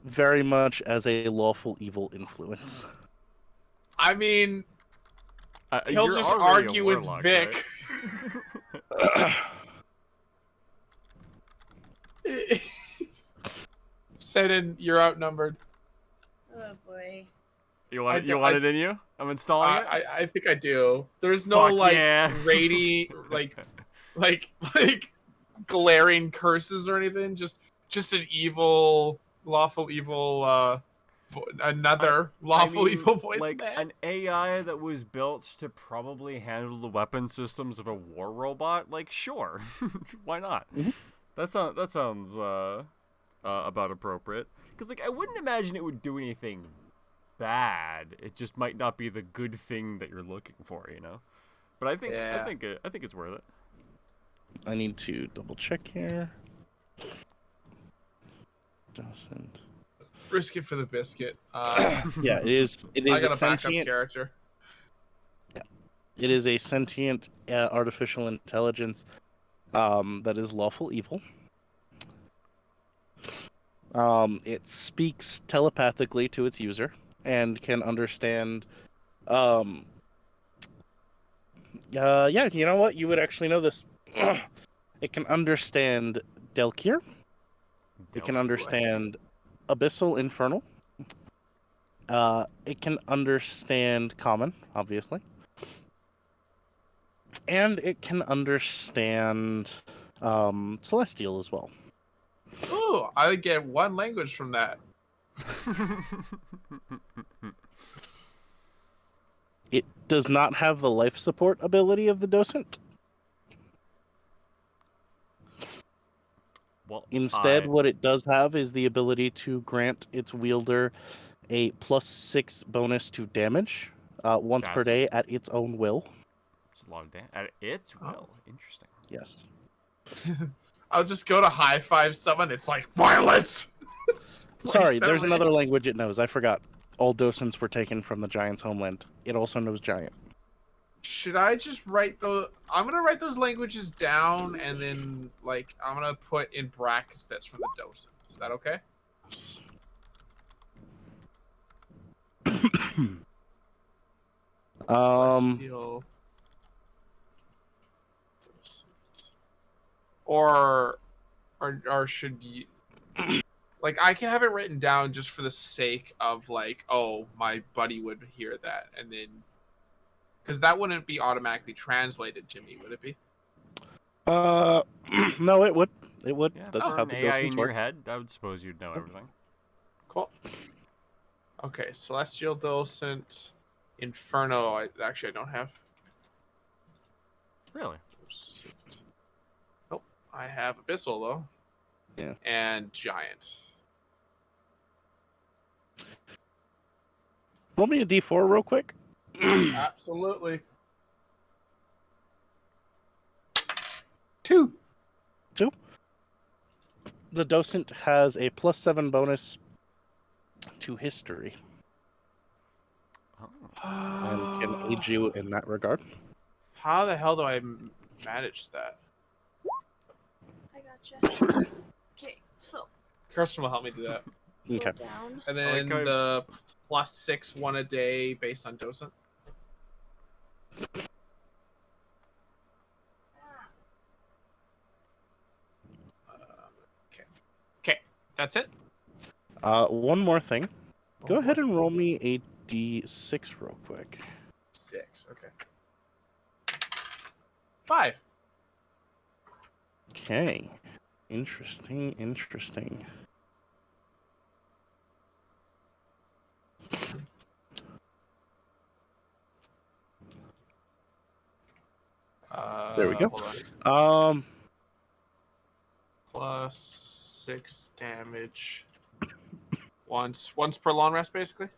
very much as a lawful evil influence. I mean, he'll You're just already a argue with warlock, Vic. right? Senin, you're outnumbered. Oh boy. You want I it? do- You want I it do- in you? I'm installing it. I think I do. There's no Fuck like yeah. like glaring curses or anything. Just an evil, lawful evil. Another lawful mean, evil voice like man. an AI that was built to probably handle the weapon systems of a war robot. Like, sure, why not? Mhm. That sounds about appropriate. Because like I wouldn't imagine it would do anything bad. It just might not be the good thing that you're looking for, you know. But I think Yeah. I think it's worth it. I need to double check here. Doesn't. Risk it for the biscuit. Yeah, it is. It I is a got a backup sentient. character. It is a sentient artificial intelligence that is lawful evil. It speaks telepathically to its user and can understand. Yeah, you know what? You would actually know this. It can understand Delkir. It can understand Abyssal Infernal. It can understand Common, obviously. And it can understand Celestial as well. Ooh, I get one language from that. It does not have the life support ability of the docent. Well, Instead, what it does have is the ability to grant its wielder a +6 bonus to damage once per That's- day at its own will. it's a lot of damage. At its Oh. will. Interesting. Yes. I'll just go to high five someone. It's like violence. Sorry, Like, there's that another is- language it knows. I forgot. All docents were taken from the Giant's homeland. It also knows Giant. Should I just write the? I'm gonna write those languages down, and then like I'm gonna put in brackets that's from the docent. Is that okay? Celestial. Or should you? Like I can have it written down just for the sake of like, oh, my buddy would hear that, and then Because that wouldn't be automatically translated to me, would it be? No, it would. It would. Yeah, That's for how an the AI docents in your work. head, I would suppose you'd know everything. Cool. Okay, Celestial Docent, Inferno. I don't have. Really? Nope. I have Abyssal though. Yeah. And Giant. Roll me a d4 real quick. Absolutely. 2. 2. The docent has a +7 bonus to history Oh. and can aid you in that regard. How the hell do I manage that? I gotcha. Okay, so Kirsten will help me do that. go Okay. down. And I like then how- the +6 one a day based on docent. Okay, that's it. One more thing. Go Oh, ahead boy. and roll me a d6 real quick. 6. Okay. 5. Okay. Interesting. Interesting. There we go. Hold on. +6 damage. Once per long rest, basically.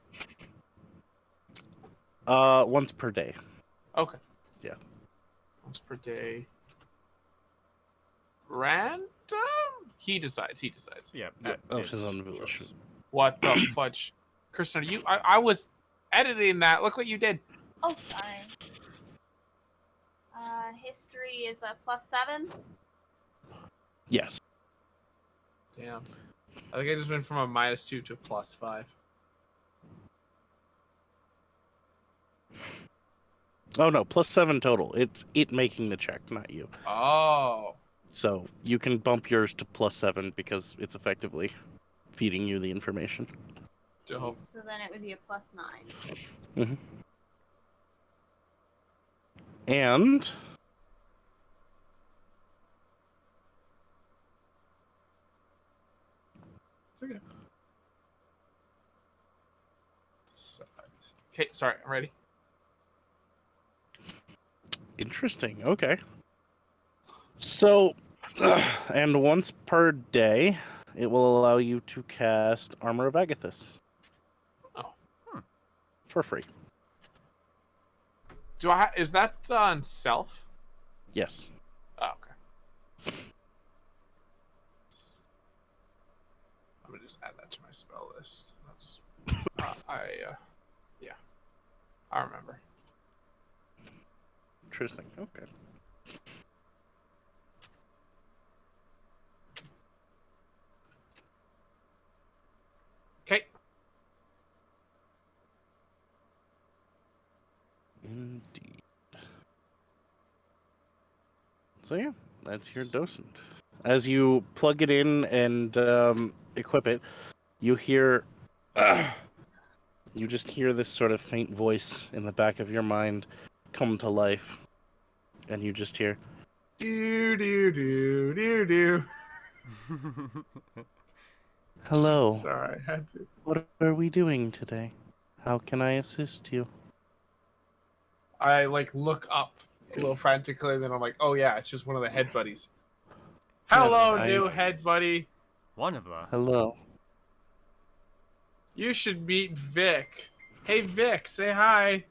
Once per day. Okay. Yeah. Once per day. Random? He decides. Yeah. Of his it's own volition. choice. What the fudge? Kristen, are you? I was editing that. Look what you did. Oh, sorry. History is a +7. Yes. Damn. I think I just went from a -2 to a +5. Oh no, +7 total. It's it making the check, not you. Oh. So you can bump yours to +7 because it's effectively feeding you the information. Dope. So then it would be a +9. Mm-hmm. And It's okay. Okay, sorry, I'm ready. interesting. Okay. So, and once per day, it will allow you to cast Armor of Agathis. Oh. For free. Is that on self? Yes. Oh, okay. I'm gonna just add that to my spell list. I'll just, yeah, I remember. Interesting. Okay. Okay. Indeed. So yeah, that's your docent. As you plug it in and equip it, you hear, you just hear this sort of faint voice in the back of your mind come to life, and you just hear, Do do do do do. "Hello, Sorry, I had to. what are we doing today? How can I assist you?" I look up a little frantically, and then I'm like, oh yeah, it's just one of the head buddies. Hello, I- new head buddy. One of the. Hello. You should meet Vic. Hey Vic, say hi.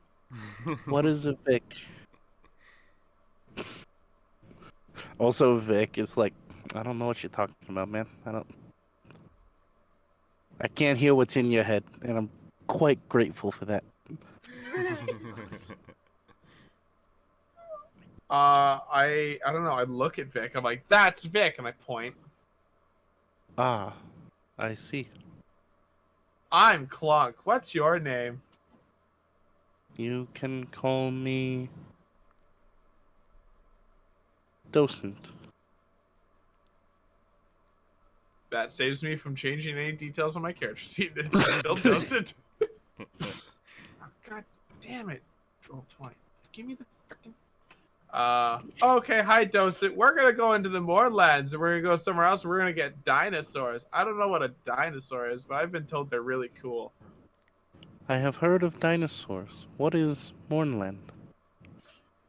What is a Vic? Also, Vic is like, I don't know what you're talking about, man. I can't hear what's in your head, and I'm quite grateful for that. I don't know. I look at Vic. I'm like, that's Vic, and I point. Ah, I see. I'm Clunk. What's your name? You can call me Docent. That saves me from changing any details on my character sheet. It still doesn't. Oh, God damn it. Roll 20. give me the freaking. Okay, hi, Docent. We're gonna go into the Mournlands, and we're gonna go somewhere else. We're gonna get dinosaurs. I don't know what a dinosaur is, but I've been told they're really cool. I have heard of dinosaurs. What is Mournland?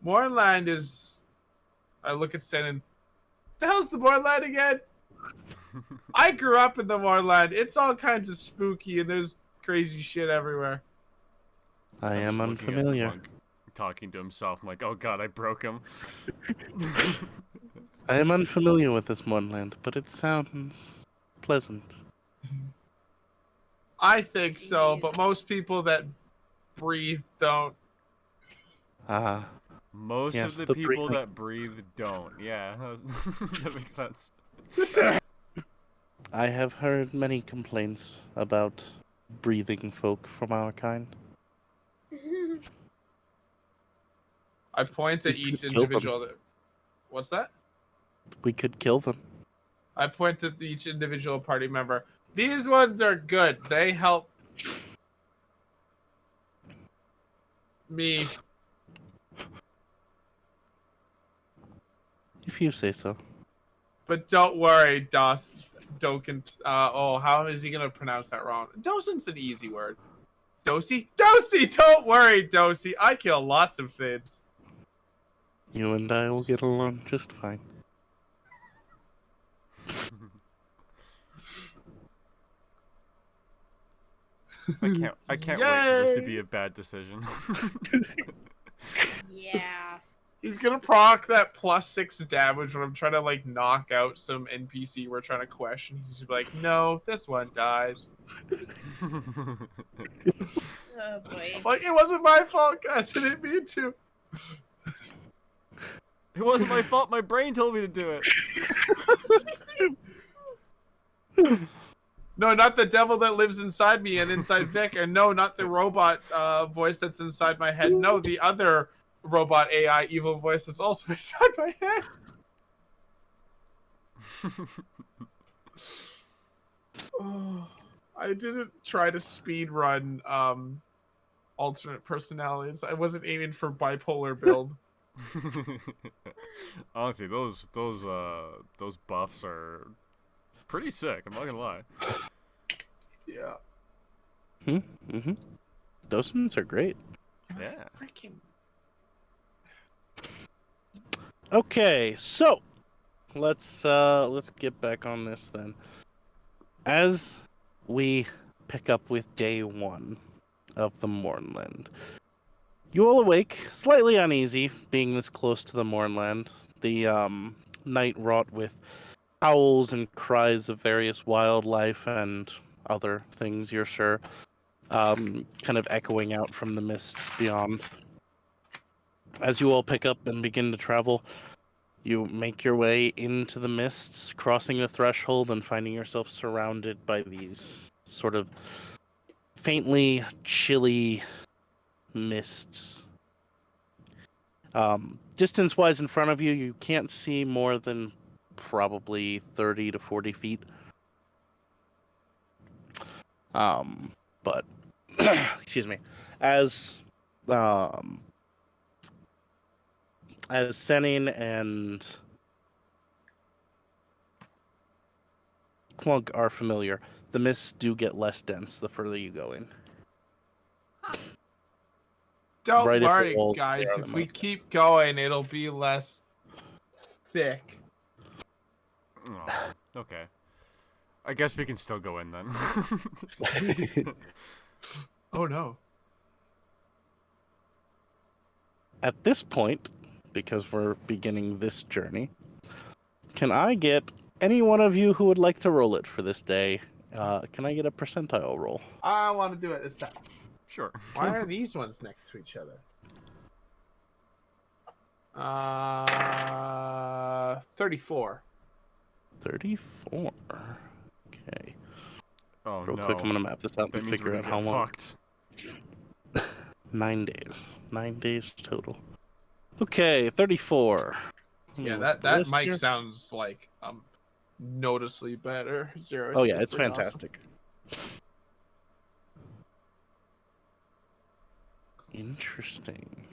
Mournland is. I look at Stan. The hell's the Mournland again? I grew up in the Mournland. It's all kinds of spooky, and there's crazy shit everywhere. I I'm am just looking at unfamiliar. Clunk talking to himself. I'm like, oh god, I broke him. I am unfamiliar with this Mournland, but it sounds pleasant. I think so, but Jeez. most people that breathe don't. Ah, Most Yes, of the the people breathing. that breathe don't. Yeah, that makes sense. I have heard many complaints about breathing folk from our kind. I point at We each could kill them. individual. What's that? We could kill them. I point at each individual party member. These ones are good. They help me. If you say so. But don't worry, Dokent. How is he gonna pronounce that wrong? Docent's an easy word. Dosey? Dosey! Don't worry, Dosey. I kill lots of things. You and I will get along just fine. I can't wait for this to be Yay! a bad decision. Yeah. He's gonna proc that +6 damage when I'm trying to like knock out some NPC we're trying to question. He's just like, no, this one dies. Oh boy. I'm like, it wasn't my fault, guys. I didn't mean to. It wasn't my fault. My brain told me to do it. No, not the devil that lives inside me and inside Vic, and no, not the robot voice that's inside my head. No, the other robot AI evil voice that's also inside my head. Oh, I didn't try to speed run alternate personalities. I wasn't aiming for bipolar build. Honestly, those buffs are pretty sick. I'm not gonna lie. Yeah. Mm-hmm. Docents are great. Yeah. Freaking. Okay, so let's get back on this then. As we pick up with day 1 of the Mournland, you all awake, slightly uneasy, being this close to the Mournland. The night wrought with howls and cries of various wildlife and other things, you're sure, kind of echoing out from the mists beyond. As you all pick up and begin to travel, you make your way into the mists, crossing the threshold and finding yourself surrounded by these sort of faintly chilly mists. Distance-wise in front of you, you can't see more than probably 30 to 40 feet. But, excuse me, as Senin and Clunk are familiar, the mists do get less dense the further you go in. Don't Right at the worry, wall, guys. there are If the we most keep going, it'll be less thick. Oh, okay. I guess we can still go in then. Oh no. At this point, because we're beginning this journey, can I get any one of you who would like to roll it for this day? Can I get a percentile roll? I want to do it this time. Sure. Why are these ones next to each other? 34. 34. Okay. Oh Real no. quick, I'm gonna map this out That and means figure we're out gonna how get long. fucked. 9 days. 9 days total. Okay, 34. Yeah, Look that at the that list mic here. sounds like noticeably better. Zero. Oh yeah, just it's pretty awesome. fantastic. Interesting.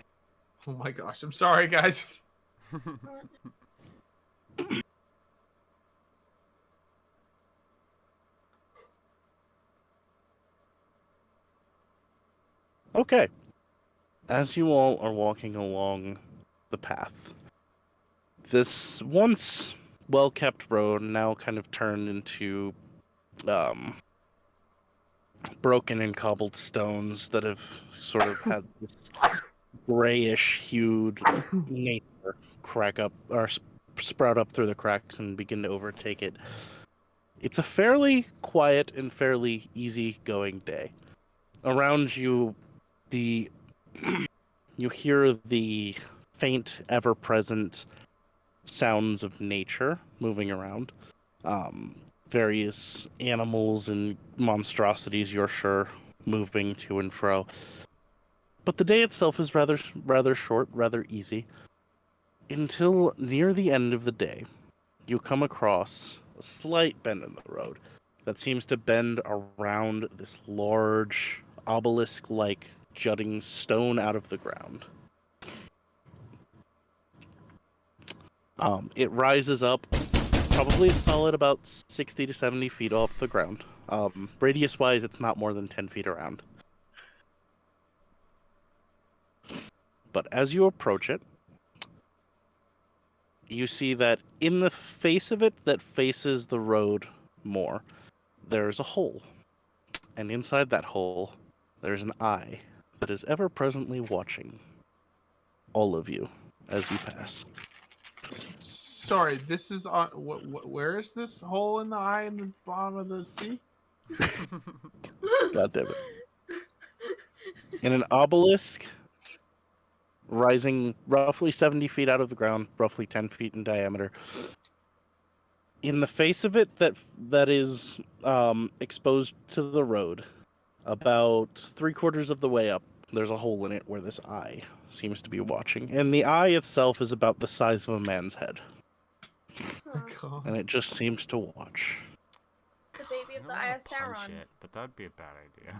Oh my gosh, I'm sorry, guys. Okay. As you all are walking along the path, this once well-kept road now kind of turned into um, broken and cobbled stones that have sort of had this grayish hued nature crack up or sprout up through the cracks and begin to overtake it. It's a fairly quiet and fairly easy-going day. Around you, the you hear the faint, ever-present sounds of nature moving around. Various animals and monstrosities, you're sure, moving to and fro. But the day itself is rather short, rather easy. Until near the end of the day, you come across a slight bend in the road that seems to bend around this large obelisk-like jutting stone out of the ground. It rises up probably a solid about 60 to 70 feet off the ground. Radius-wise, it's not more than 10 feet around. But as you approach it, you see that in the face of it that faces the road more, there's a hole. And inside that hole, there's an eye that is ever presently watching all of you as you pass. Sorry, this is on. Where is this hole in the eye in the bottom of the sea? God damn it. In an obelisk rising roughly 70 feet out of the ground, roughly 10 feet in diameter. In the face of it that is exposed to the road, about 3/4 of the way up, there's a hole in it where this eye seems to be watching. And the eye itself is about the size of a man's head. God. And it just seems to watch. It's the baby I of don't the Eye wanna of punch Sauron. it, but that'd be a bad idea.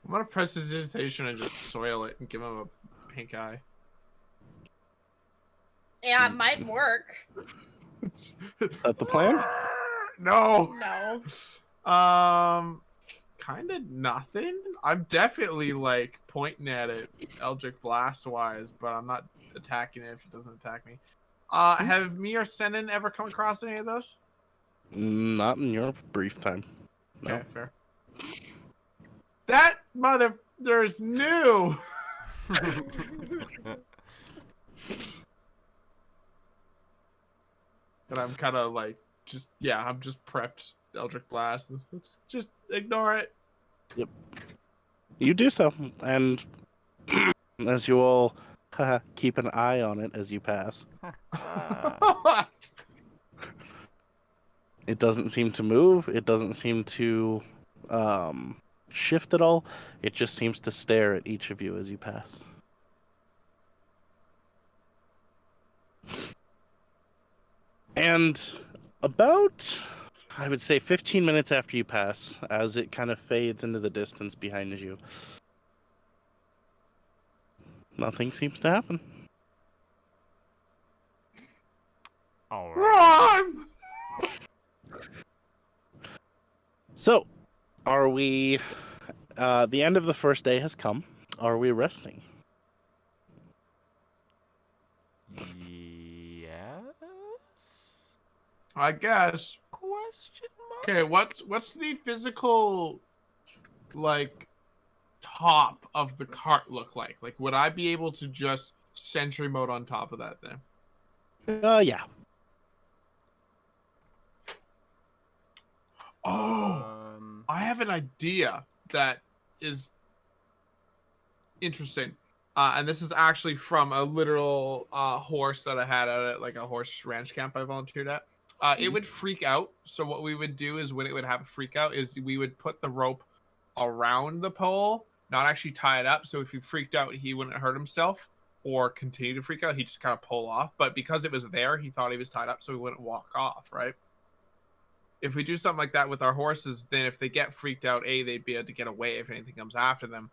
I'm gonna press his hesitation and just soil it and give him a pink eye. Yeah, it might work. Is that the plan? No. No. Kind of nothing. I'm definitely like pointing at it, Eldritch Blast wise, but I'm not attacking it if it doesn't attack me. Have me or Senin ever come across any of those? Not in your brief time. No. Okay, fair. That there's new. And I'm kind of like, I'm just prepped Eldritch Blast. Let's just ignore it. Yep. You do so, and as you all keep an eye on it as you pass, it doesn't seem to move. It doesn't seem to shift at all. It just seems to stare at each of you as you pass. And about, I would say, 15 minutes after you pass, as it kind of fades into the distance behind you, nothing seems to happen. All right. Run! So, are we... the end of the first day has come. Are we resting? Yes? I guess. Question mark? Okay, what's the physical like top of the cart look like? Like, would I be able to just sentry mode on top of that thing? Yeah. Oh, I have an idea that is interesting. And this is actually from a literal horse that I had at like a horse ranch camp I volunteered at. It would freak out. So what we would do is when it would have a freak out is we would put the rope around the pole, not actually tie it up. So if he freaked out, he wouldn't hurt himself or continue to freak out. He'd just kind of pull off. But because it was there, he thought he was tied up, so he wouldn't walk off, right? If we do something like that with our horses, then if they get freaked out, they'd be able to get away if anything comes after them.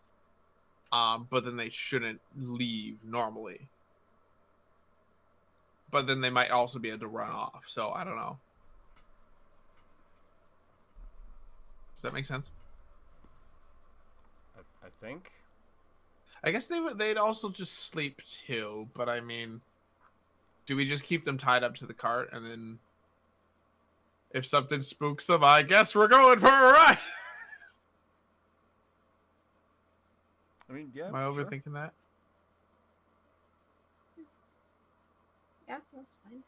but then they shouldn't leave normally. But then they might also be able to run off. So I don't know. Does that make sense? I think. I guess they'd also just sleep too. But I mean, do we just keep them tied up to the cart and then if something spooks them, I guess we're going for a ride. I mean, yeah. Am I sure. overthinking that? Yeah, that's fine.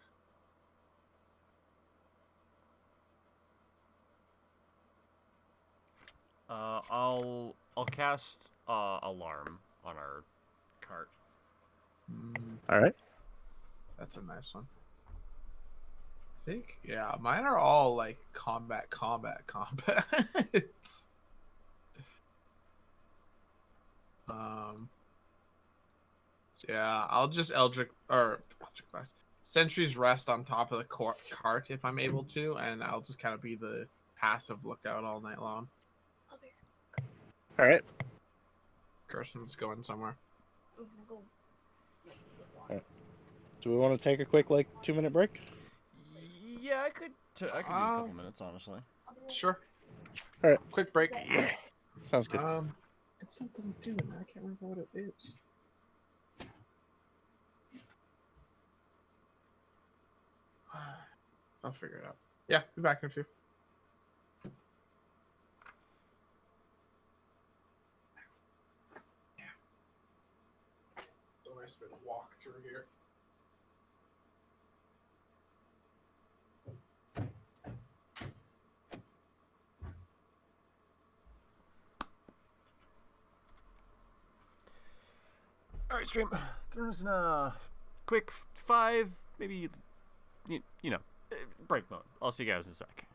I'll cast alarm on our cart. All right. That's a nice one. I think, yeah, mine are all like combat. So yeah, I'll just Eldritch Blast. Sentries rest on top of the cart if I'm able to, and I'll just kind of be the passive lookout all night long. All right. Carson's going somewhere. I'm gonna go. Alright. Do we want to take a quick 2-minute break? Yeah, I could use a couple minutes, honestly. Sure. All right. Quick break. Sounds good. It's something I'm doing. I can't remember what it is. I'll figure it out. Yeah, be back in a few. So nice to walk through here. All right, stream. Throw us in a quick 5, maybe, you know, break mode. I'll see you guys in a sec.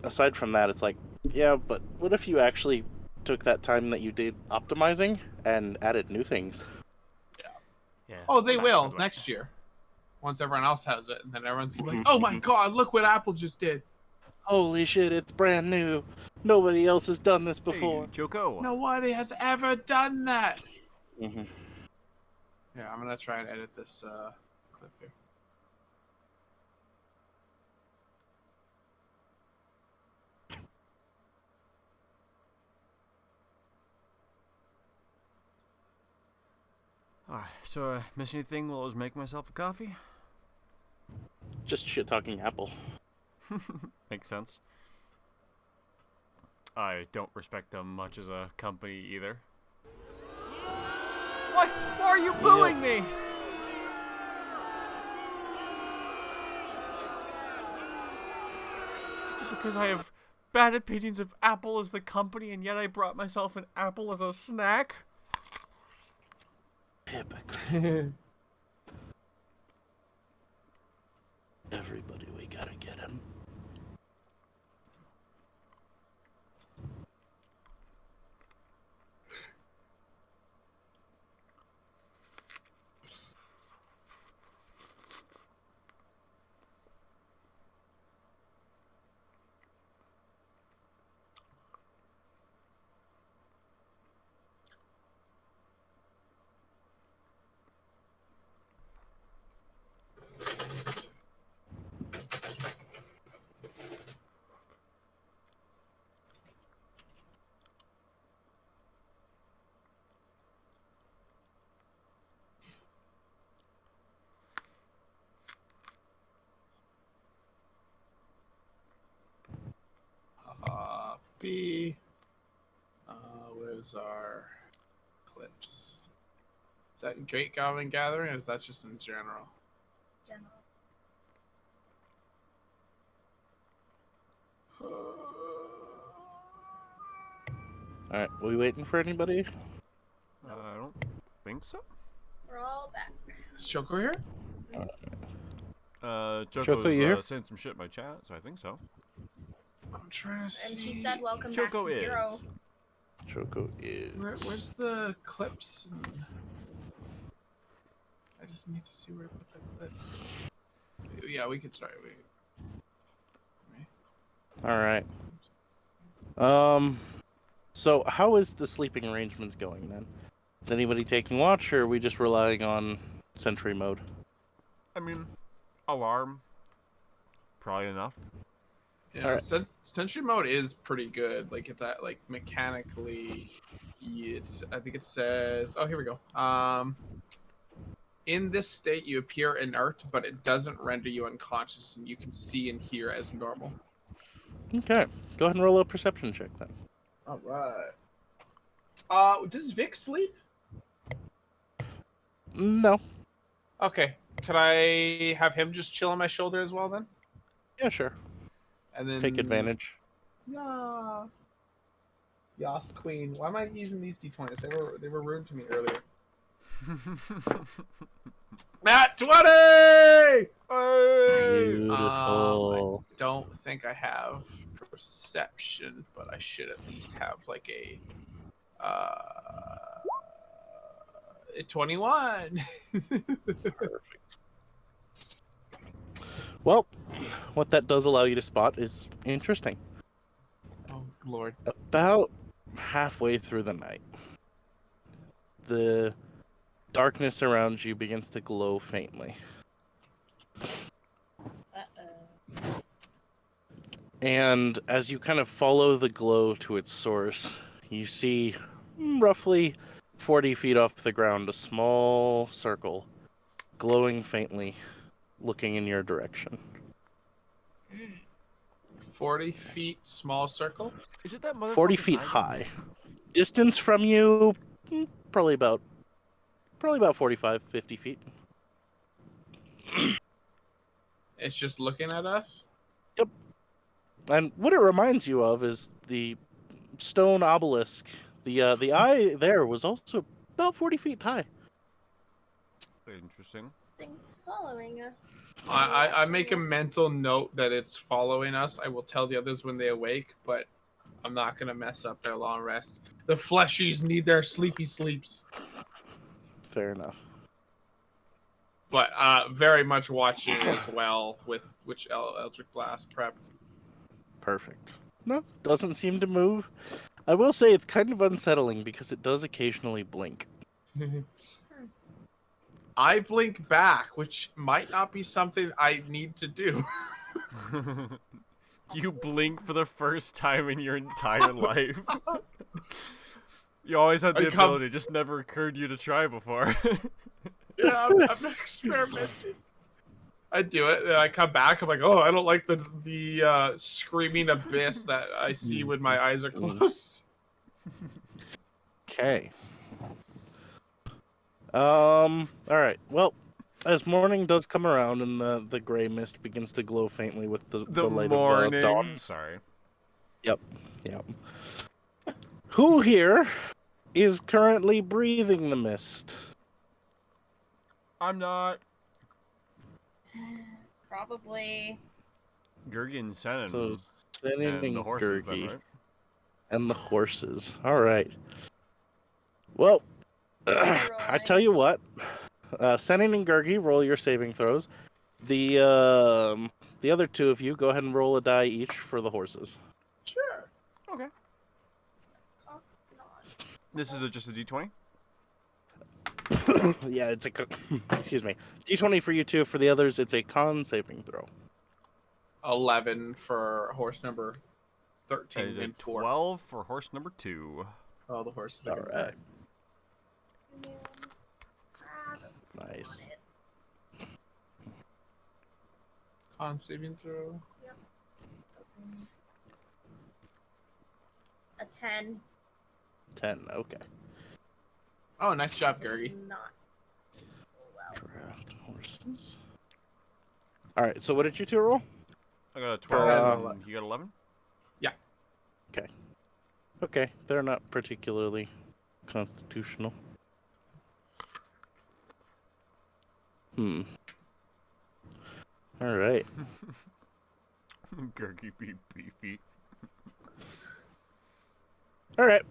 aside from that, it's like, yeah, but what if you actually took that time that you did optimizing and added new things? Yeah. Oh, they that's will good way. next year, once everyone else has it, and then everyone's gonna be like, Mhm, "Oh my mhm. god, look what Apple just did!" Holy shit, it's brand new. Nobody else has done this Hey, before. Joko. Nobody has ever done that. Hmm. Yeah, I'm gonna try and edit this clip here. Alright, so miss anything while I was making myself a coffee? Just shit talking Apple. Makes sense. I don't respect them much as a company either. Why are you booing me? Because I have bad opinions of Apple as the company, and yet I brought myself an apple as a snack? Hypocrite. Everybody, we gotta get him. B. Where's our clips? Is that in Great Goblin Gathering, or is that just in general? General. Alright, we waiting for anybody? I don't think so. We're all back. Is Choco here? Choco's you here? saying some shit in my chat, so I think so. I'm trying to see. And she said, "Welcome Choco back to is. Zero." Choco is. Where's the clips? I just need to see where to put the clip. Yeah, we could start. Alright. So how is the sleeping arrangements going then? Is anybody taking watch, or are we just relying on sentry mode? I mean, alarm. Probably enough. Yeah, Alright. Sentry mode is pretty good. Like that, like mechanically, it's. I think it says. Oh, here we go. In this state, you appear inert, but it doesn't render you unconscious, and you can see and hear as normal. Okay. Go ahead and roll a perception check then. All right. Does Vic sleep? No. Okay. Could I have him just chill on my shoulder as well then? Yeah, sure. And then Take advantage. Yas. Yas Queen. Why am I using these d20s? They were rude to me earlier. Nat 20! Hey! Beautiful. I don't think I have perception, but I should at least have like a 21. Perfect. Well, what that does allow you to spot is interesting. Oh Lord. About halfway through the night, the darkness around you begins to glow faintly. And as you kind of follow the glow to its source, you see roughly 40 feet off the ground a small circle glowing faintly, looking in your direction. 40 feet, small circle. Is it that motherfucker? 40 feet high. Distance from you, probably about 45, 50 feet. It's just looking at us. And what it reminds you of is the stone obelisk. The eye there was also about 40 feet high. Interesting. Something's following us. I make a Actually, mental note that it's following us. I will tell the others when they awake, but I'm not gonna mess up their long rest. The fleshies need their sleepy sleeps. Fair enough. But very much watching as well with which Eldritch Blast prepped. Perfect. No, doesn't seem to move. I will say it's kind of unsettling because it does occasionally blink. I blink back, which might not be something I need to do. You blink for the first time in your entire life. You always had the ability, it just never occurred to you to try before. Yeah, I'm experimenting. I do it, and I come back. I'm like, oh, I don't like the screaming abyss that I see when my eyes are closed. Okay. All right. Well, as morning does come around and the gray mist begins to glow faintly with the light morning. of dawn. Sorry. Yep. Who here is currently breathing the mist? I'm not. Probably. Gergi and Senin. So Senin and the horses, then, Gergi. right? And the horses. All right. Well, I tell you what. Senin and Gergi, roll your saving throws. The other two of you, go ahead and roll a die each for the horses. Sure. Okay. This is just a D20? Yeah, it's a excuse me. D20 for you two. For the others, it's a con saving throw. 11 for horse number 13 and 4. 12 for horse number 2. Oh, the horses All are right. Nice. Nice. Con saving throw. Yep. A 10. 10. Okay. Oh, nice job, Gergi. Not well. Draft horses. All right. So what did you two roll? I got a 12. Uh, You got 11? Yeah. Okay. They're not particularly constitutional. All right. Gergi be beefy. All right.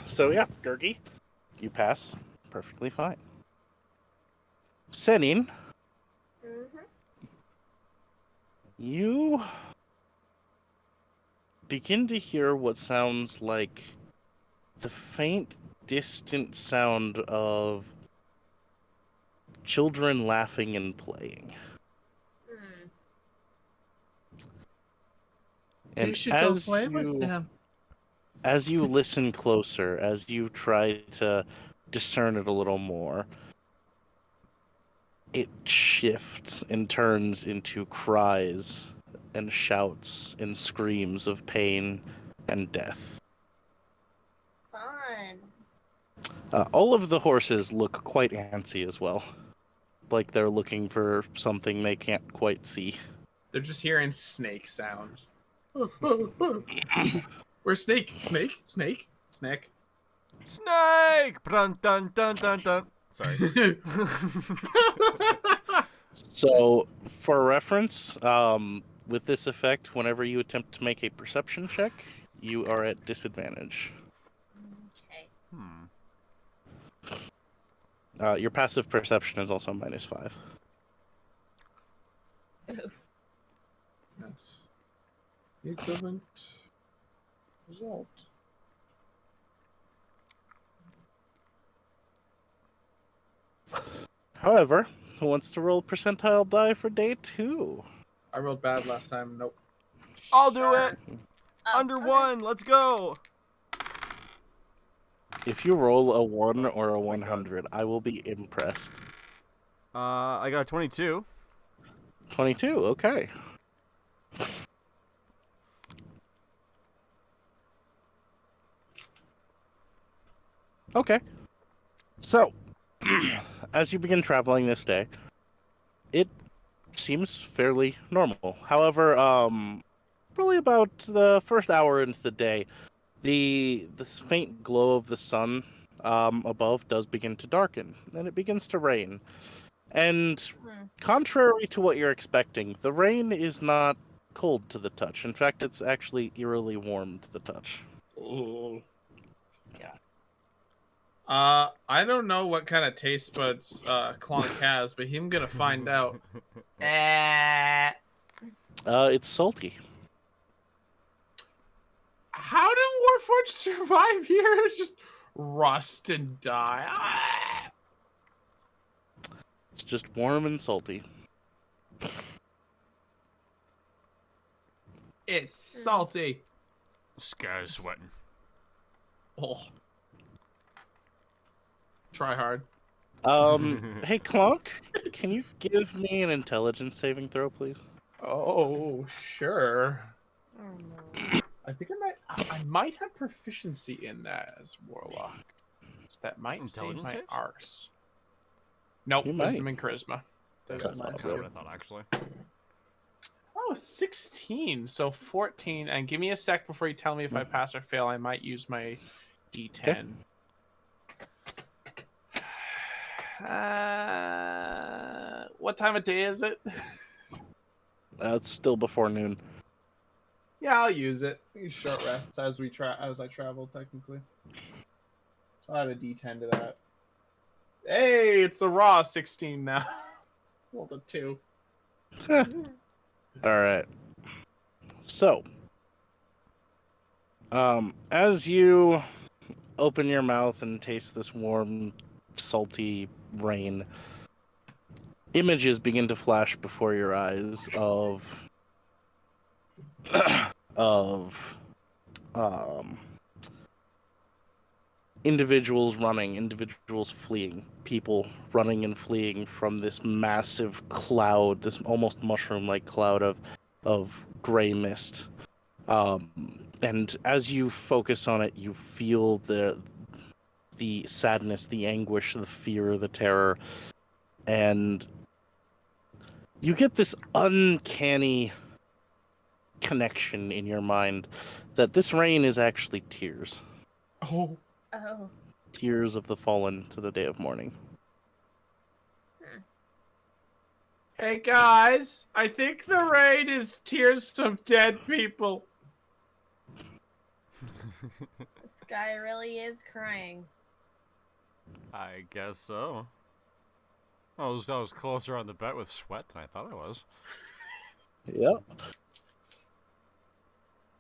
So yeah, Gergi, you pass perfectly fine. Senin, Mm-hmm. you begin to hear what sounds like the faint, distant sound of children laughing and playing. And you should go play with you, them. as you listen closer, as you try to discern it a little more, it shifts and turns into cries and shouts and screams of pain and death. Fun. All of the horses look quite antsy as well, like they're looking for something they can't quite see. They're just hearing snake sounds. Where's Snake? Snake? Snake? Snake? Snake! Dun, dun, dun, dun, dun. Sorry. So, for reference, with this effect, whenever you attempt to make a perception check, you are at disadvantage. Okay. Your passive perception is also -5. Oof. That's the equivalent result. However, who wants to roll a percentile die for day 2? I rolled bad last time. Nope. I'll do it! Oh, Under okay. 1, let's go! If you roll a 1 or a 100, I will be impressed. I got 22. 22, okay. Okay. So, as you begin traveling this day, it seems fairly normal. However, probably about the first hour into the day, the faint glow of the sun above does begin to darken, and it begins to rain. And contrary to what you're expecting, the rain is not cold to the touch. In fact, it's actually eerily warm to the touch. Ooh. Yeah. I don't know what kind of taste buds Clonk has, but I'm gonna find out. It's salty. How did Warforged survive here? Just rust and die. Ah! It's just warm and salty. It's salty. This guy's sweating. Oh. Try hard. Hey, Clonk, can you give me an intelligence saving throw, please? Oh, sure. Oh no. I think I might have proficiency in that as Warlock. So that might save Intelligence my saves? arse. Nope, You might. wisdom and charisma. That's That's my That's awesome. what I thought, actually. Oh, 16. So 14. And give me a sec before you tell me if I pass or fail. I might use my D10. What time of day is it? It's still before noon. Yeah, I'll use it. Short rests as I travel, technically. So I add a D10 to that. Hey, it's a raw 16 now. Rolled a 2. All right. So, as you open your mouth and taste this warm, salty rain, images begin to flash before your eyes of individuals running, individuals fleeing, people running and fleeing from this massive cloud, this almost mushroom-like cloud of gray mist. And as you focus on it, you feel the sadness, the anguish, the fear, the terror, and you get this uncanny connection in your mind that this rain is actually tears. Oh. Oh. Tears of the fallen to the day of mourning. Hey guys, I think the rain is tears of dead people. This guy really is crying. I guess so. I was closer on the bet with sweat than I thought I was. Yep.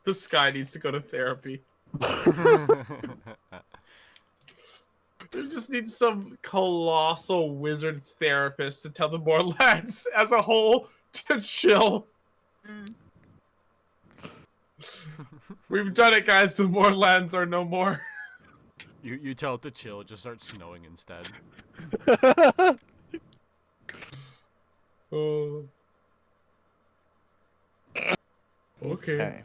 This guy needs to go to therapy. We just need some colossal wizard therapist to tell the Mournlands as a whole to chill. We've done it, guys. The Mournlands are no more. You tell it to chill, it just starts snowing instead. Oh. Okay.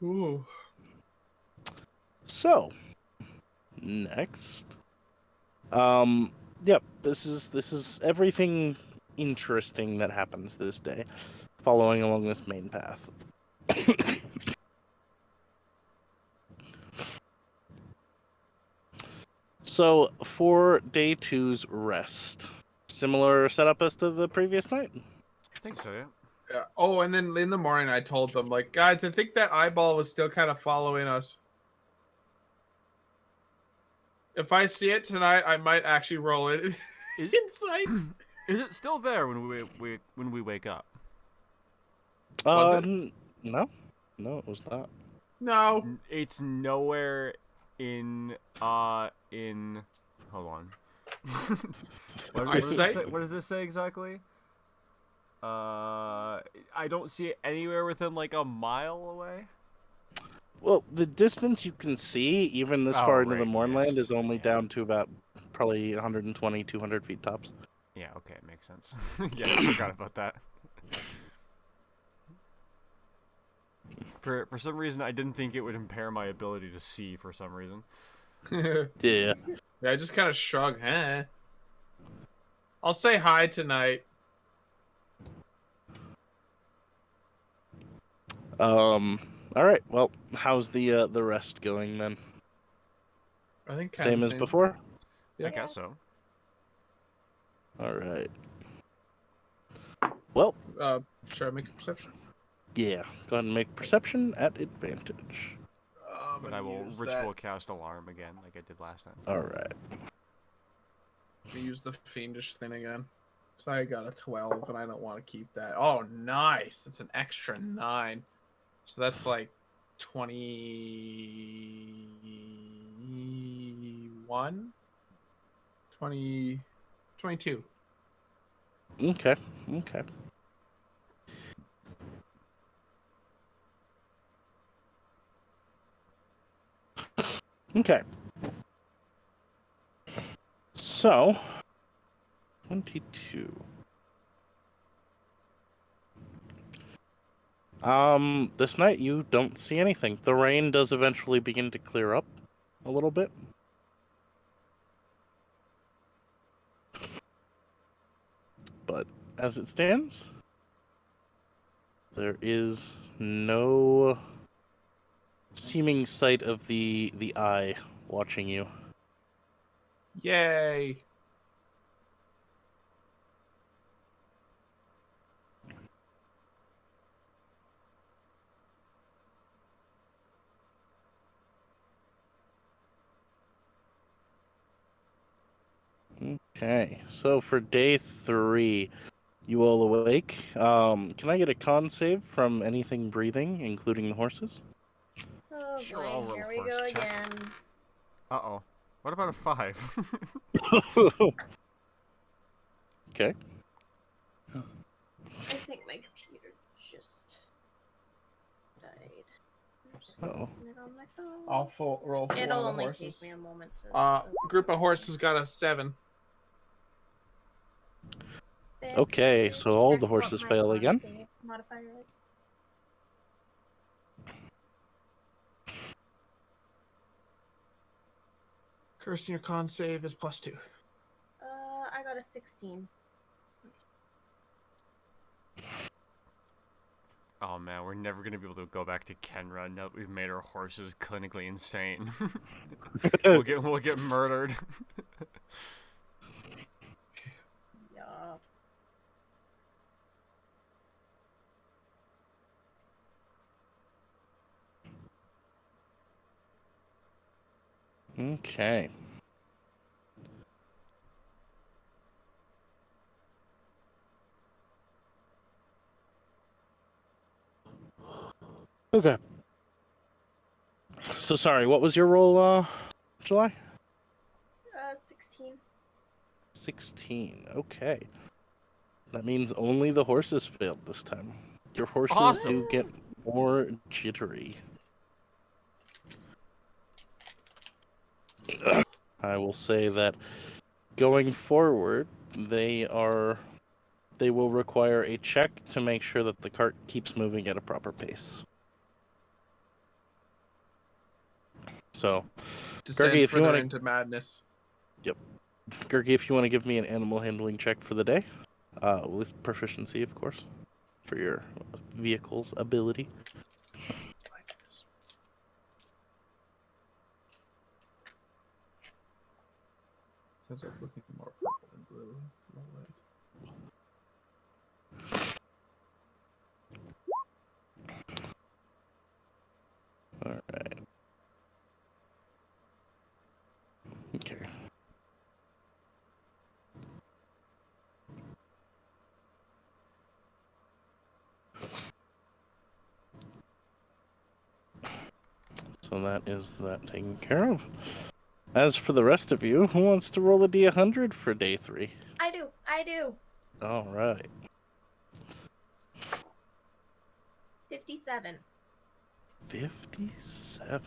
Ooh. So, next. Yep, this is everything interesting that happens this day, following along this main path. So, for day 2's rest, similar setup as to the previous night? I think so, yeah. Yeah. Oh, and then in the morning I told them, like, guys, I think that eyeball was still kind of following us. If I see it tonight, I might actually roll it insight. Is it still there when we wake up? Was it? No, it was not. No. It's nowhere in hold on. What does this say exactly? I don't see it anywhere within like a mile away. Well, the distance you can see, even this far into the Mournland, is only down to about probably 120, 200 feet tops. Yeah, okay, it makes sense. Yeah, I forgot about that. For some reason, I didn't think it would impair my ability to see for some reason. Yeah. Yeah, I just kind of shrug. Huh? I'll say hi tonight. All right. Well, how's the rest going then? I think Same as before. Yeah. I guess so. All right. Well, Should I make a perception? yeah. Go ahead and make perception at advantage. But I will ritual cast alarm again, like I did last time. All right. Use the fiendish thing again. So I got a 12, and I don't want to keep that. Oh, nice! It's an extra 9. So that's like 21? 20... 22. Okay. Okay. Okay. So, 22. This night you don't see anything. The rain does eventually begin to clear up a little bit. But as it stands, there is no seeming sight of the eye watching you. Yay! Okay, so for day 3, you all awake. Can I get a con save from anything breathing, including the horses? Oh Sure, boy, I'll roll here we force go check. again. Uh-oh. What about a 5? Okay. I think my computer just died. I'm just Uh-oh. open it on my phone. I'll roll for It'll one of the only horses. take me a moment to. Group of horses got a 7. Okay, so all Check the what horses my fail con again. save modifier is. Cursing your con save is +2. I got a 16. Oh man, we're never gonna be able to go back to Kenra now that we've made our horses clinically insane. we'll get murdered. Yeah. Okay. Okay. So sorry, what was your roll, July? 16. 16. Okay. That means only the horses failed this time. Your horses Awesome. do get more jittery. I will say that going forward, they will require a check to make sure that the cart keeps moving at a proper pace. So, Descend Gergie, if you further wanna- into madness. Gergie, if you want to give me an animal handling check for the day, with proficiency, of course, for your vehicle's ability. Like this. Sounds like looking more purple than blue. All right. Okay. So that is that taken care of. As for the rest of you, who wants to roll a d100 for day 3? I do. All right. 57. 57.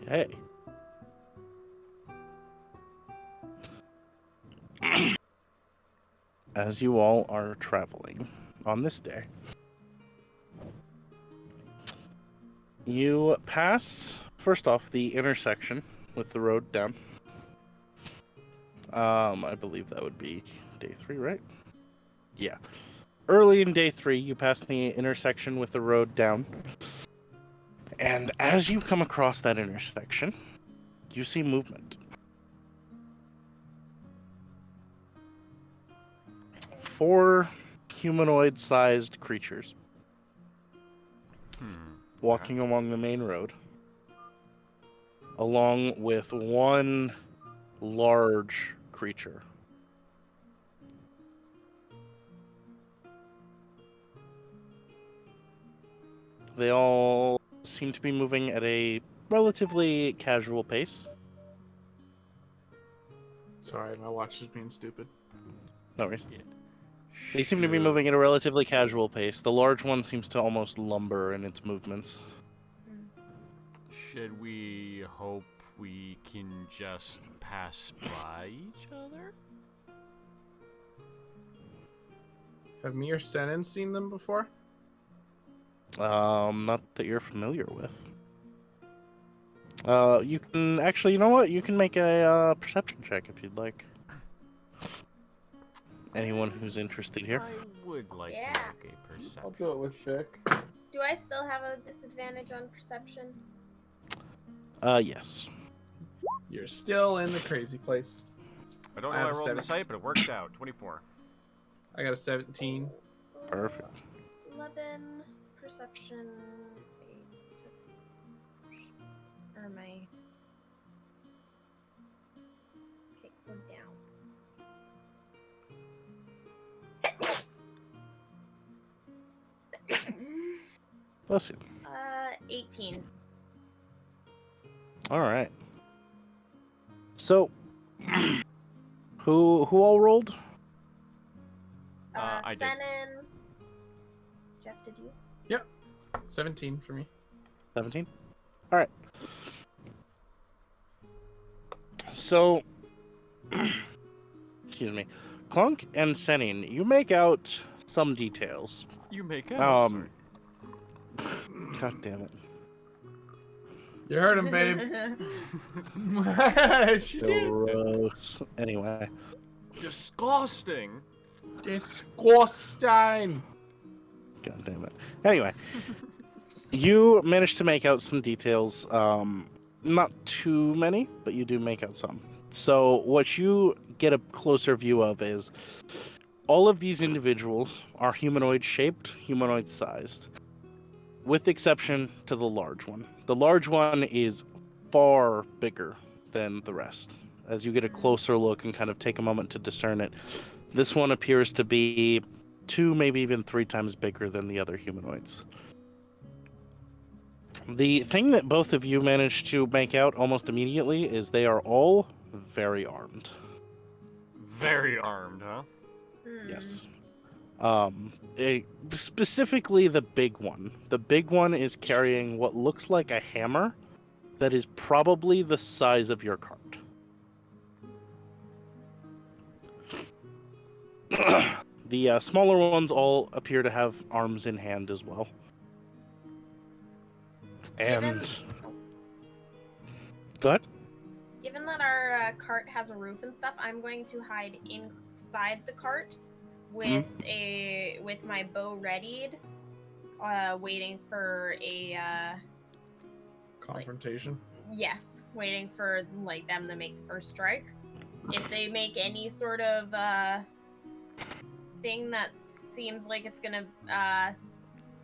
Okay. As you all are traveling on this day, you pass, first off, the intersection with the road down. I believe that would be day 3, right? Yeah. Early in day 3, you pass the intersection with the road down. And as you come across that intersection, you see movement. 4 humanoid-sized creatures walking along the main road, along with 1 large creature. They all seem to be moving at a relatively casual pace. Sorry, my watch is being stupid. No worries. Yeah. They seem to be moving at a relatively casual pace. The large one seems to almost lumber in its movements. Should we hope we can just pass by each other? Have me or Senin seen them before? Not that you're familiar with. You can actually, you know what? You can make a perception check if you'd like. Anyone who's interested here. I would like Yeah. to make a perception. I'll do it with Vic. Do I still have a disadvantage on perception? Yes. You're still in the crazy place. I don't I know how I have rolled the 17. site, but it worked out. 24. I got a 17. Perfect. 11 perception. Or my. Okay, go down. Bless you. 18. All right. So, who all rolled? I did. Senin. Jeff, did you? 17 for me. 17? All right. So, excuse me. Clunk and Senin, you make out some details. You make out. God damn it. You heard him, babe. She did. Gross. Anyway. Disgusting. Disgusting. God damn it. Anyway. You managed to make out some details. Not too many, but you do make out some. So what you get a closer view of is all of these individuals are humanoid-shaped, humanoid-sized, with the exception to the large one. The large one is far bigger than the rest. As you get a closer look and kind of take a moment to discern it, this one appears to be 2, maybe even 3 times bigger than the other humanoids. The thing that both of you managed to make out almost immediately is they are all very armed. Very armed, huh? Yes. Specifically the big one. The big one is carrying what looks like a hammer that is probably the size of your cart. The smaller ones all appear to have arms in hand as well. And go ahead. Given that our cart has a roof and stuff, I'm going to hide inside the cart with my bow readied, waiting for a Confrontation. yes, waiting for like them to make the first strike. If they make any sort of thing that seems like it's gonna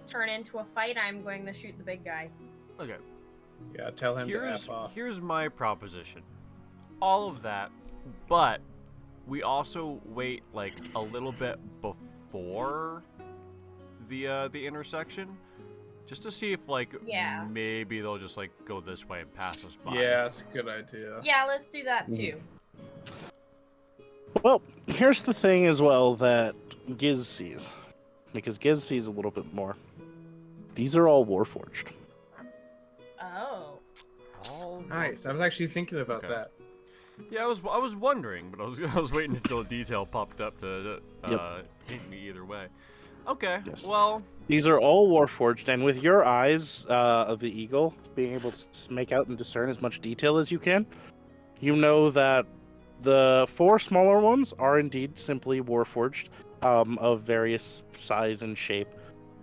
turn into a fight, I'm going to shoot the big guy. Okay. Yeah, tell him to F off. Here's my proposition. All of that, but we also wait like a little bit before the intersection, just to see if like maybe they'll just like go this way and pass us by. Yeah, that's a good idea. Yeah, let's do that too. Well, here's the thing as well that Giz sees, because Giz sees a little bit more. These are all Warforged. Oh. All Nice. I was actually thinking about Okay. that. Yeah, I was wondering, but I was waiting until a detail popped up to Yep. hit me either way. Okay. Yes. Well, These are all Warforged, and with your eyes of the eagle, being able to make out and discern as much detail as you can, you know that the 4 smaller ones are indeed simply Warforged, of various size and shape,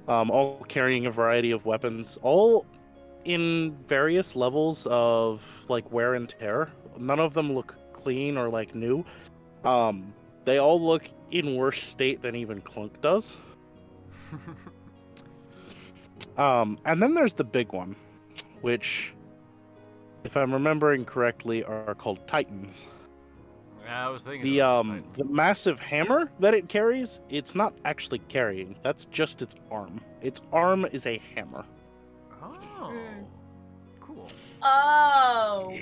all carrying a variety of weapons, all in various levels of like wear and tear. None of them look clean or like new. They all look in worse state than even Clunk does. And then there's the big one, which, if I'm remembering correctly, are called Titans. Yeah, I was thinking The massive hammer that it carries, it's not actually carrying. That's just its arm. Its arm is a hammer. Oh, cool. Oh.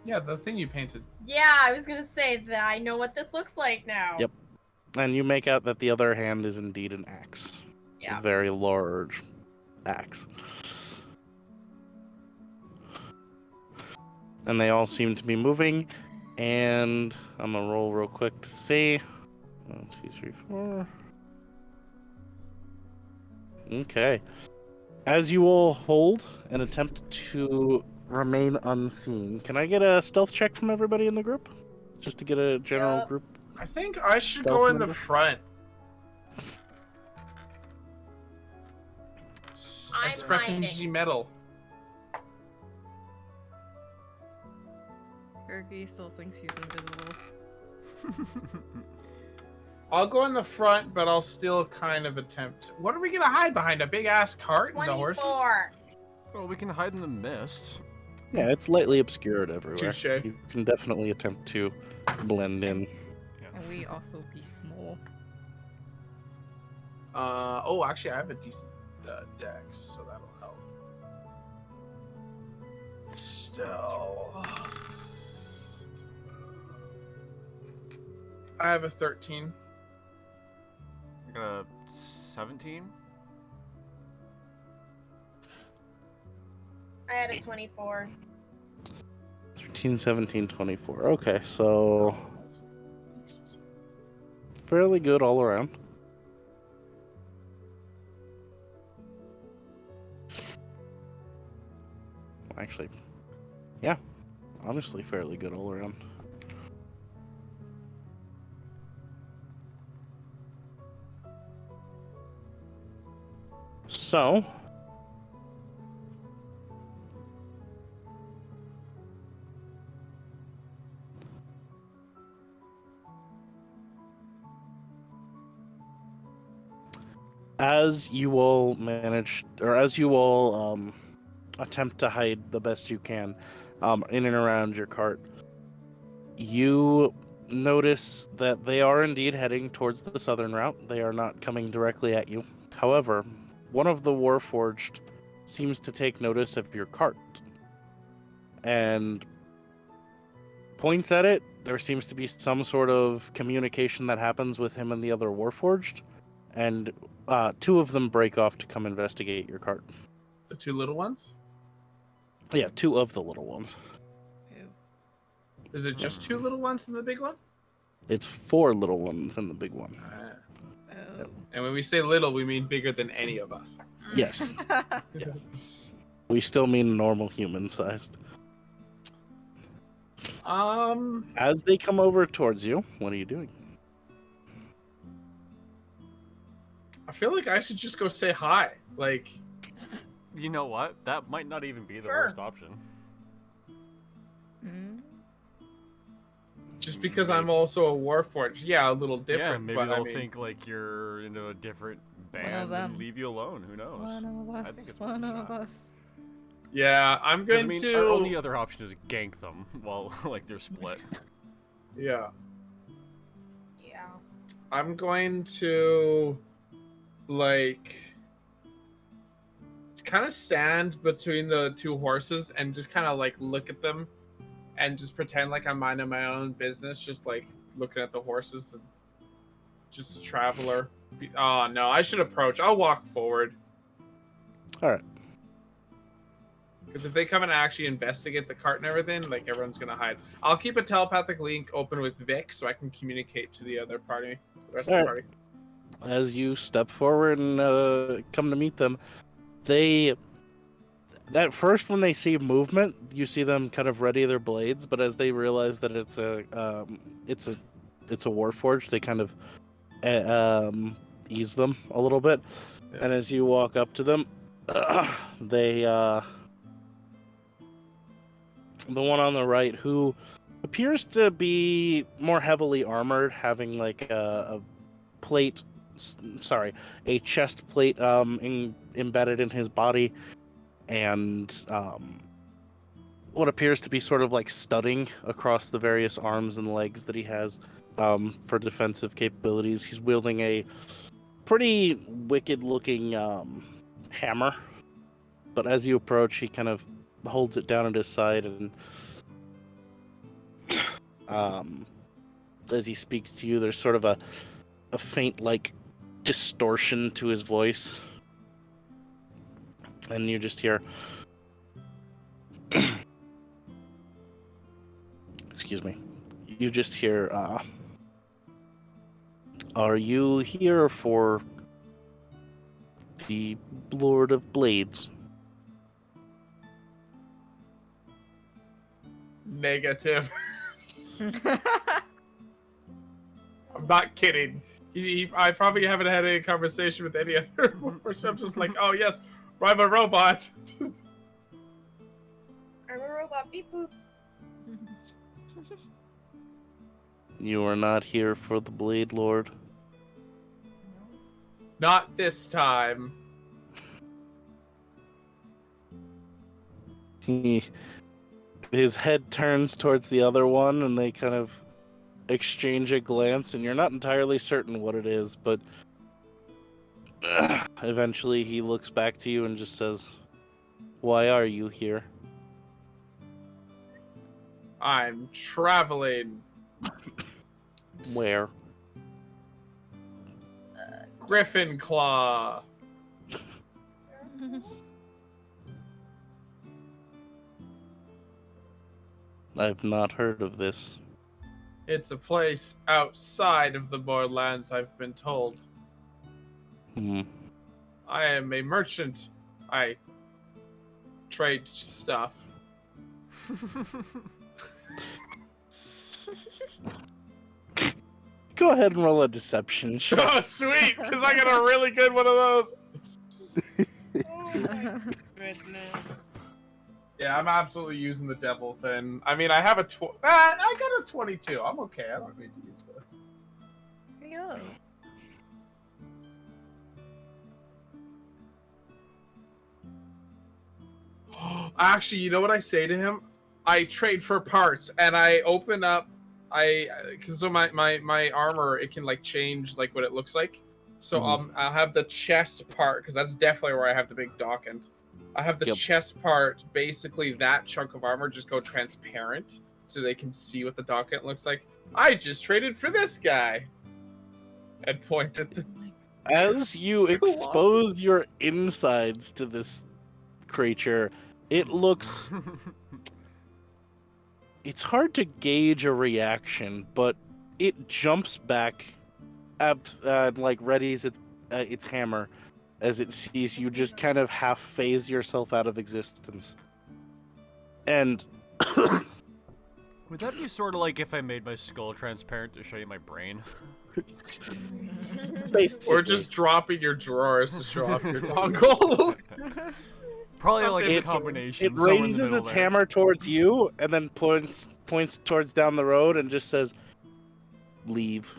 Yeah, the thing you painted. Yeah, I was gonna say that I know what this looks like now. Yep. And you make out that the other hand is indeed an axe. Yeah. A very large axe. And they all seem to be moving. And I'm gonna roll real quick to see. 1, 2, 3, 4. Okay. As you all hold and attempt to remain unseen, can I get a stealth check from everybody in the group? Just to get a general Yep. group. I think I should Stealth go in the number? front. I'm hiding. G metal. Ergy still thinks he's invisible. I'll go in the front, but I'll still kind of attempt. What are we gonna hide behind? A big ass cart and the horses? 24. Well, we can hide in the mist. Yeah, it's lightly obscured everywhere. Touche. You can definitely attempt to blend in. And we also be small. Oh, actually, I have a decent dex, so that'll help. Still, I have a 13. I got a 17. I had a 24. 13, 17, 24. Okay, so fairly good all around. Actually, yeah, honestly, fairly good all around. So, as you all manage, or as you all attempt to hide the best you can in and around your cart, you notice that they are indeed heading towards the southern route. They are not coming directly at you. However, one of the Warforged seems to take notice of your cart and points at it. There seems to be some sort of communication that happens with him and the other Warforged, and two of them break off to come investigate your cart. The two little ones? Yeah, two of the little ones. Ew. Is it just two little ones in the big one? It's 4 little ones in the big one. Oh. And when we say little, we mean bigger than any of us. Yes, we still mean normal human-sized. As they come over towards you, what are you doing? I feel like I should just go say hi. Like, You know what? That might not even be the Sure. worst option. Mm. just because I'm also a Warforged. Yeah, a little Yeah, different. maybe but they'll I mean, think like you're into a different band them. and leave you alone. Who knows? One of I us. think it's One worth a of shot. us. yeah, I'm 'Cause, going I mean, to. our only other option is gank them while like they're split. Yeah, Yeah. I'm going to like kind of stand between the two horses and just kind of like look at them and just pretend like I'm minding my own business, just like looking at the horses and just a traveler. Oh no, I should approach. I'll walk forward. All right. Because if they come and actually investigate the cart and everything, like everyone's gonna hide. I'll keep a telepathic link open with Vic so I can communicate to the other party, the rest of the Alright. party. As you step forward and come to meet them, at first when they see movement, you see them kind of ready their blades, but as they realize that it's a Warforged, they kind of ease them a little bit. Yeah. And as you walk up to them, they, the one on the right, who appears to be more heavily armored, having like a chest plate embedded in his body, and what appears to be sort of like studding across the various arms and legs that he has for defensive capabilities. He's wielding a pretty wicked-looking hammer, but as you approach, he kind of holds it down at his side, and as he speaks to you, there's sort of a faint, like, distortion to his voice, and you just hear... Excuse me. You just hear, are you here for the Lord of Blades? Negative. I'm not kidding. I probably haven't had any conversation with any other person. I'm just like, oh yes, I'm a robot. I'm a robot. Beep boop. You are not here for the Blade Lord. Not this time. His head turns towards the other one, and they kind of exchange a glance, and you're not entirely certain what it is, but eventually he looks back to you and just says, "Why are you here?" I'm traveling. Where? Griffin Claw. I've not heard of this. It's a place outside of the Mournlands, I've been told. I am a merchant. I trade stuff. Go ahead and roll a deception. Sure. Oh, sweet, because I got a really good one of those. Oh my goodness. Yeah, I'm absolutely using the devil thing. I mean, I have a I got a 22. I'm okay. I don't need to use that. Yeah. Actually, you know what I say to him? I trade for parts, and I open up. Because so my armor, it can like change like what it looks like. So I'll have the chest part, because that's definitely where I have the big dock end. I have the chest part, basically that chunk of armor just go transparent, so they can see what the dock end looks like. I just traded for this guy, and point at the. As you expose your insides to this creature, it looks... It's hard to gauge a reaction, but it jumps back, like readies its hammer as it sees you just kind of half phase yourself out of existence. And would that be sort of like if I made my skull transparent to show you my brain? basically, or just dropping your drawers to show off your dongle. Probably like a It combination. raises its hammer towards you, and then points towards down the road, and just says, "Leave."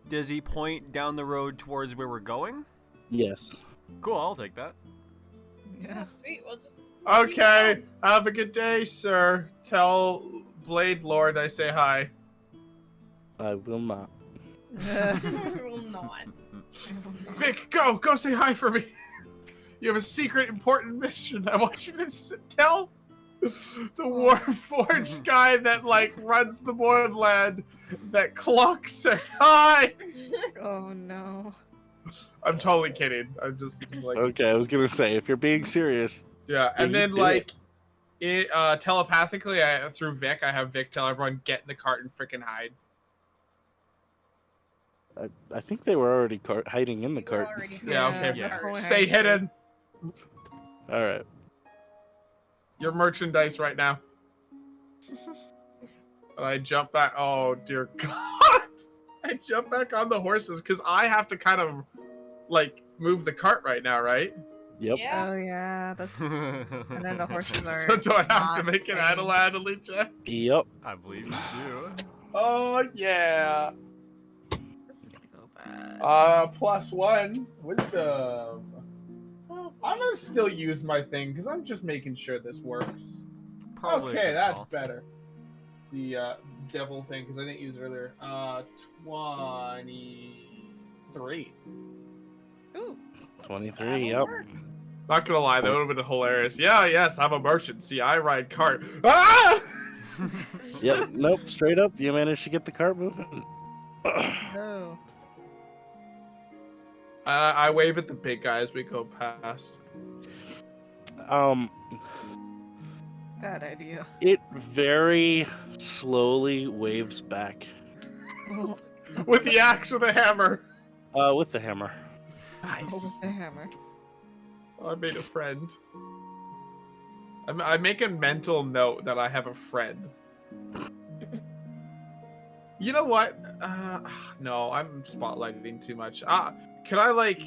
Does he point down the road towards where we're going? Yes. Cool, I'll take that. Yeah. Sweet. We'll just. Okay, have a good day, sir. Tell Blade Lord I say hi. I will not. Will not. Vic, go say hi for me. You have a secret, important mission. I want you to tell the Warforged guy that like runs the Mournland that Clock says hi. Oh no. I'm totally kidding. I'm just like Okay, I was gonna say, if you're being serious, yeah. And you then do like it telepathically, through Vic, I have Vic tell everyone get in the cart and freaking hide. I think they were already hiding in the cart. Yeah, okay. Yeah. Stay hidden. All right. Your merchandise right now. And I jump back. Oh dear God! I jump back on the horses because I have to kind of like move the cart right now, right? Yep. Yeah. Oh yeah, that's. And then the horses are. So do I have to not make an trained. Adelaide check? Yep. I believe you do. Oh yeah. This is gonna go bad. +1 wisdom. I'm gonna still use my thing because I'm just making sure this works. Probably a Okay, good that's call. better. The devil thing because I didn't use it earlier. 23. Ooh. 23. Yep. Not gonna lie, that would have been hilarious. Yeah, yes, I'm a merchant. See, I ride cart. Ah! Yep. Nope. Straight up, you managed to get the cart moving. No. I wave at the big guy as we go past. Bad idea. It very slowly waves back. With the axe or the hammer. With the hammer. Nice. With the hammer. I made a friend. I make a mental note that I have a friend. You know what? No, I'm spotlighting too much. Can I like?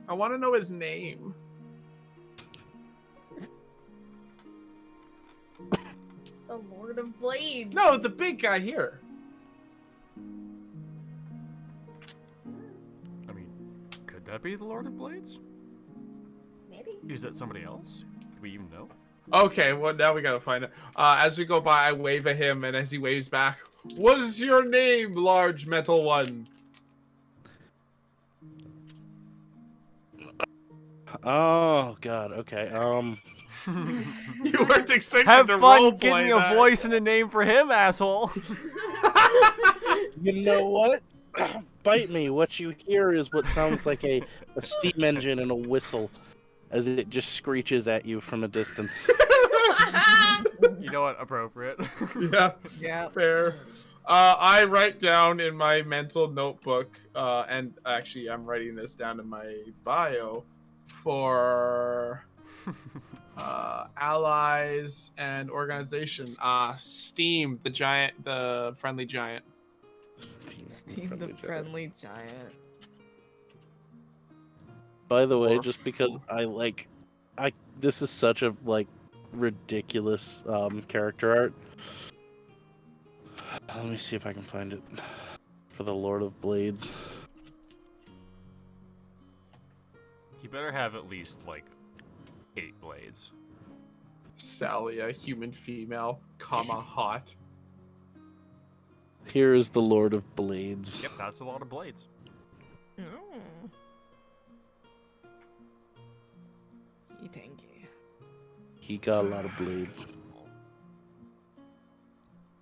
I want to know his name. The Lord of Blades. No, the big guy here. I mean, could that be the Lord of Blades? Maybe. Is that somebody else? Do we even know? Okay, well now we gotta find it. As we go by, I wave at him, and as he waves back, "What is your name, large metal one?" Oh God. Okay. You weren't expecting Have to fun roleplay getting a that. voice and a name for him, asshole. You know what? Bite me. What you hear is what sounds like a steam engine and a whistle, as it just screeches at you from a distance. You know what? Appropriate. Yeah, Yeah. fair. I write down in my mental notebook, and actually I'm writing this down in my bio for allies and organization. Steam, the friendly giant. Steam the friendly giant. By the way, Or just because this is such a ridiculous character art. Let me see if I can find it for the Lord of Blades. He better have at least 8 blades. Sally, a human female, hot. Here is the Lord of Blades. Yep, that's a lot of blades. Mm. Thank you. He got a lot of blades.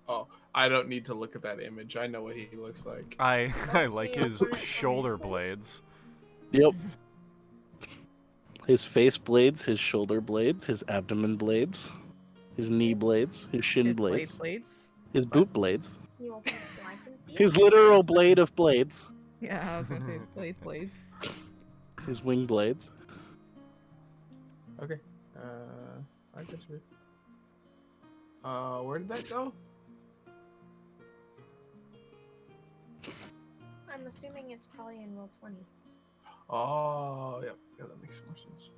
Oh, I don't need to look at that image. I know what he looks like. I like his shoulder blades. Yep. His face blades, his shoulder blades, his abdomen blades, his knee blades, his shin His blades, blades. his boot blades, You open it so I can see his it? literal blade of blades, Yeah, I was gonna say blade. his wing blades. Okay. I get you. Where did that go? I'm assuming it's probably in roll 20. Oh, yep. Yeah, that makes more sense.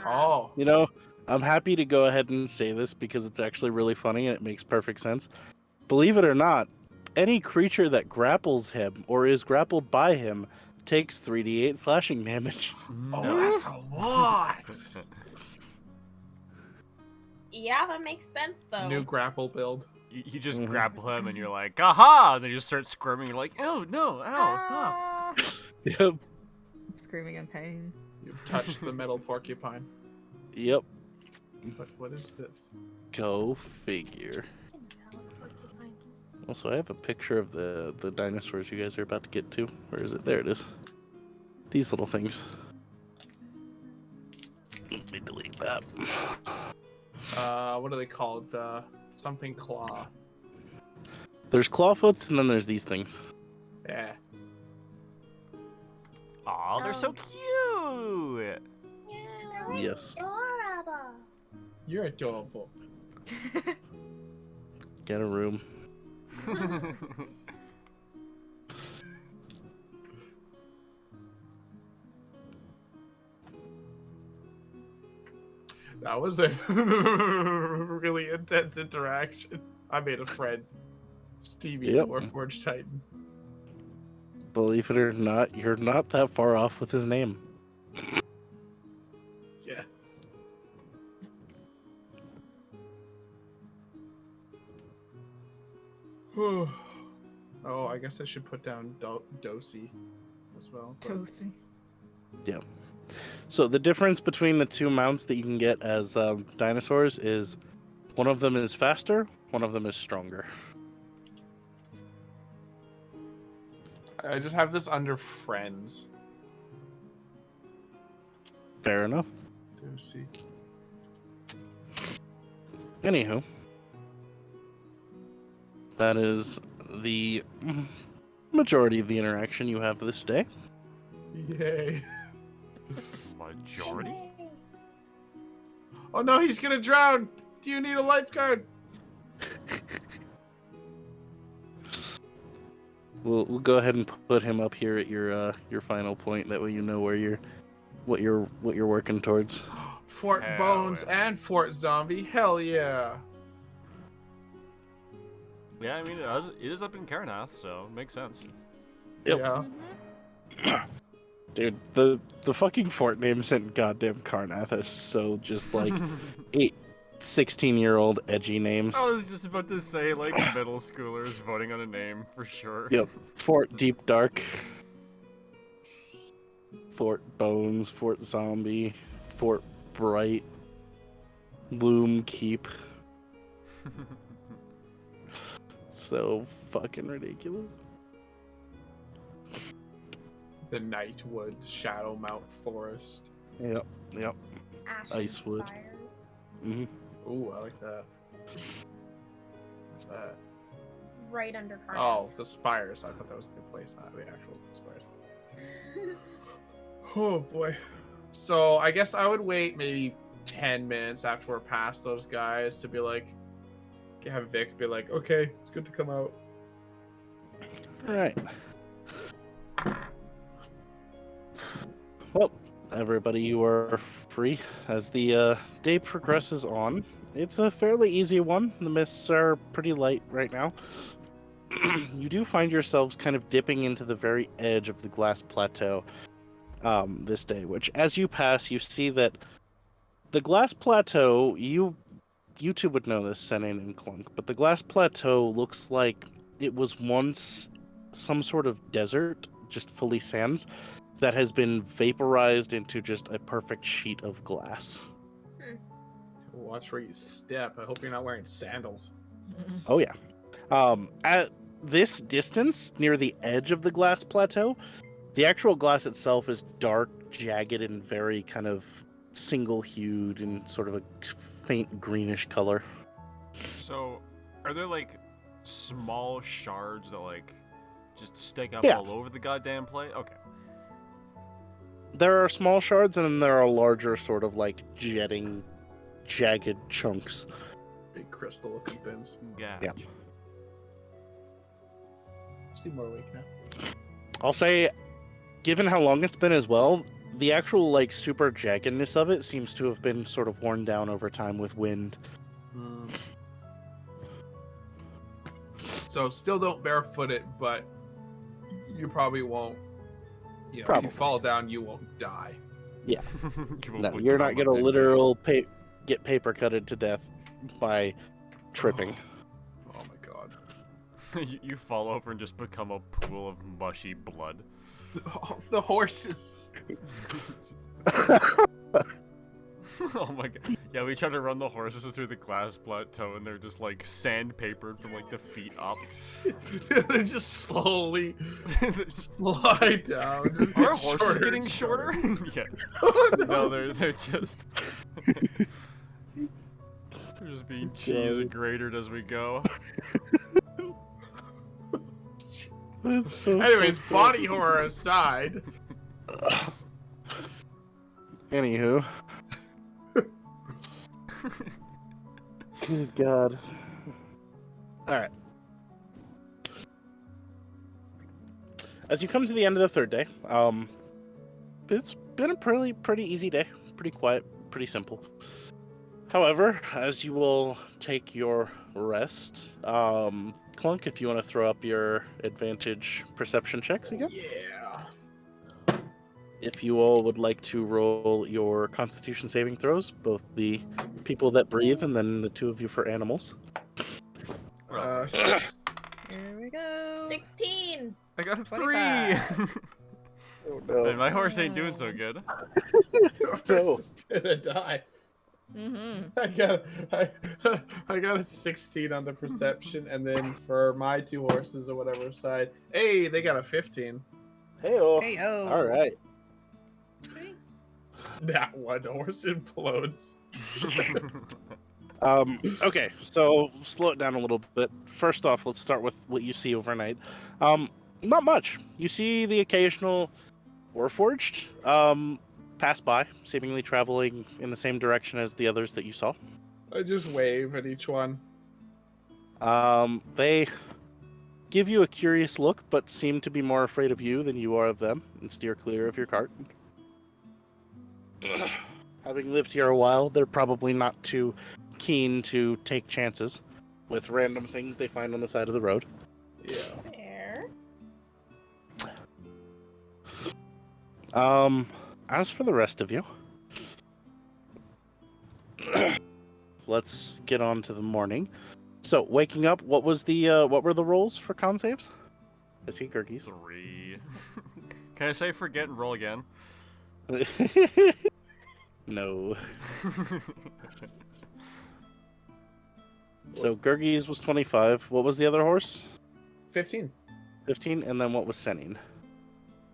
Oh. You know, I'm happy to go ahead and say this because it's actually really funny and it makes perfect sense. Believe it or not, any creature that grapples him or is grappled by him takes 3d8 slashing damage. Oh, that's a lot. Yeah, that makes sense though. New grapple build. You just Mhm. grapple him and you're like, aha! And then you just start squirming. You're like, oh no, ow, stop. Ah! Yep. Screaming in pain. You've touched the metal porcupine. Yep. But what is this? Go figure. It's a metallic porcupine. Also, I have a picture of the dinosaurs you guys are about to get to. Where is it? There it is. These little things. Let me delete that. What are they called? Something claw. There's clawfoots, and then there's these things. Yeah. Aw, they're so cute! Yeah, Yes. adorable. You're adorable. Get a room. That was a really intense interaction. I made a friend. Stevie, Yep. Warforged Titan. Believe it or not, you're not that far off with his name. Yes. Oh, I guess I should put down Dosey as well. but- Toasty. So the difference between the two mounts that you can get as dinosaurs is one of them is faster, one of them is stronger. I just have this under friends. Fair enough. Dosey. Anywho, that is the majority of the interaction you have this day. Yay. Majority? Oh no, he's gonna drown! Do you need a lifeguard? We'll go ahead and put him up here at your final point. That way you know where what you're working towards. Fort Hell Bones yeah. and Fort Zombie, hell yeah. Yeah, I mean, it is up in Karanath, so it makes sense. Yep. Yeah. Dude, the fucking fort names in goddamn Karnath are so just like 16-year-old edgy names. I was just about to say, like, middle schoolers voting on a name, for sure. Yep. Fort Deep Dark. Fort Bones, Fort Zombie, Fort Bright, Loom Keep. So fucking ridiculous. The Nightwood Shadow Mount Forest. Yep. Ashen Icewood. Spires. Hmm. Ooh, I like that. What's that? Right under Cardiff. Oh, the spires. I thought that was the place, not the actual spires. Oh boy. So I guess I would wait maybe 10 minutes after we're past those guys to be like, have Vic be like, okay, it's good to come out. All right. Well, everybody, you are free as the day progresses on. It's a fairly easy one. The mists are pretty light right now. You do find yourselves kind of dipping into the very edge of the glass plateau this day, which as you pass, you see that the glass plateau, you two would know this, Senin and Clunk, but the glass plateau looks like it was once some sort of desert, just fully sands, that has been vaporized into just a perfect sheet of glass. Watch where you step. I hope you're not wearing sandals. Oh yeah. At this distance, near the edge of the glass plateau, the actual glass itself is dark, jagged, and very kind of single-hued in sort of a faint greenish color. So, are there, like, small shards that, like, just stick up Yeah. all over the goddamn place? Okay. There are small shards, and then there are larger, sort of like jetting, jagged chunks. Big crystal looking things. Gotcha. Yeah. See more awake now. I'll say, given how long it's been as well, the actual like super jaggedness of it seems to have been sort of worn down over time with wind. So still don't barefoot it, but you probably won't. You know, Probably. if you fall down, you won't die. You will No, become you're not a gonna big literal get paper cutted to death by tripping. Oh my god. you fall over and just become a pool of mushy blood. Oh, the horses. Oh my god. Yeah, we try to run the horses through the glass plateau and they're just like sandpapered from like the feet up. They just slowly slide down. Just Are get our horses shorter getting and shorter? Yeah. Oh, no. No, they're just they're just being cheese grated as we go. Anyways, body horror aside. Anywho. Good God. Alright. As you come to the end of the third day, it's been a pretty easy day. Pretty quiet, pretty simple. However, as you will take your rest, Clunk, if you want to throw up your advantage perception checks again. Yeah. If you all would like to roll your Constitution saving throws, both the people that breathe and then the two of you for animals. Here we go. 16. I got a 25. 3. Oh Man, my horse ain't doing so good. No. Gonna die. Mm-hmm. I got a 16 on the perception, and then for my two horses or whatever side, hey, they got a 15. Hey-oh. Hey, yo. All right. That one horse implodes. Okay, so slow it down a little bit. First off, let's start with what you see overnight. Not much. You see the occasional Warforged pass by, seemingly traveling in the same direction as the others that you saw. I just wave at each one. They give you a curious look, but seem to be more afraid of you than you are of them, and steer clear of your cart. Having lived here a while, they're probably not too keen to take chances with random things they find on the side of the road. Yeah. Fair. As for the rest of you, let's get on to the morning. So, waking up, what were the rolls for con saves? I see Gurgies. 3. Can I say forget and roll again? No. So Gurgies was 25. What was the other horse? 15. 15. And then what was Senin?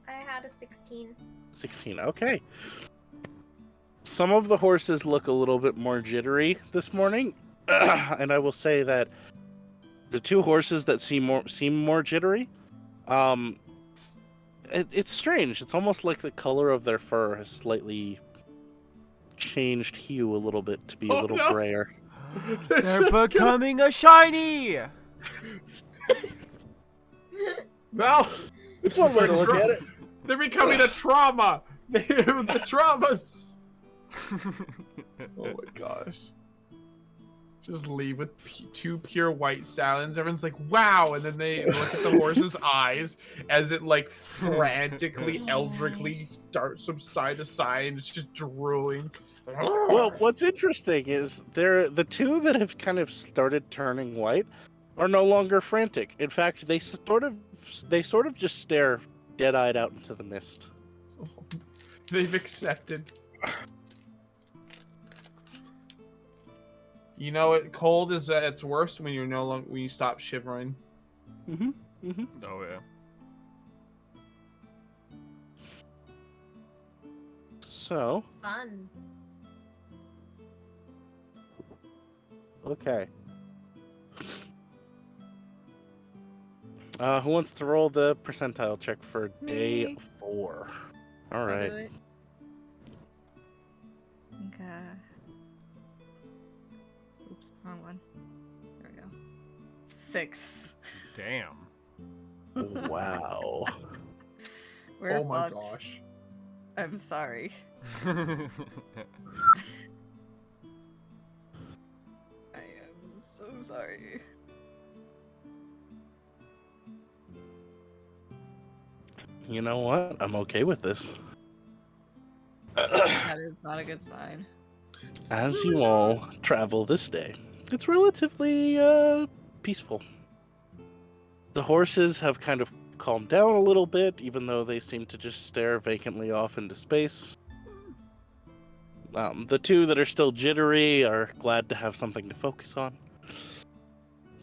I had a 16. 16. Okay. Some of the horses look a little bit more jittery this morning, and I will say that the two horses that seem more jittery, it's strange. It's almost like the color of their fur has slightly changed hue a little bit to be a little grayer. They're becoming a shiny! No! It's one way to look at it. They're becoming a trauma! The traumas! Oh my gosh. Just leave with two pure white stallions. Everyone's like, wow! And then they look at the horse's eyes as it, like, frantically, eldrickly darts from side to side and it's just drooling. Well, what's interesting is the two that have kind of started turning white are no longer frantic. In fact, they sort of just stare dead-eyed out into the mist. They've accepted. You know, cold is at its worst when you're when you stop shivering. Mm-hmm. Mm-hmm. Oh, yeah. So, Fun. okay. Who wants to roll the percentile check for day Me. 4? All I'll right. do it. Okay. Oops, wrong one. There we go. 6. Damn. Wow. We're Oh my fucked. gosh. I'm sorry. I am so sorry. You know what? I'm okay with this. That is not a good sign. As you all travel this day, it's relatively peaceful. The horses have kind of calmed down a little bit, even though they seem to just stare vacantly off into space. The two that are still jittery are glad to have something to focus on.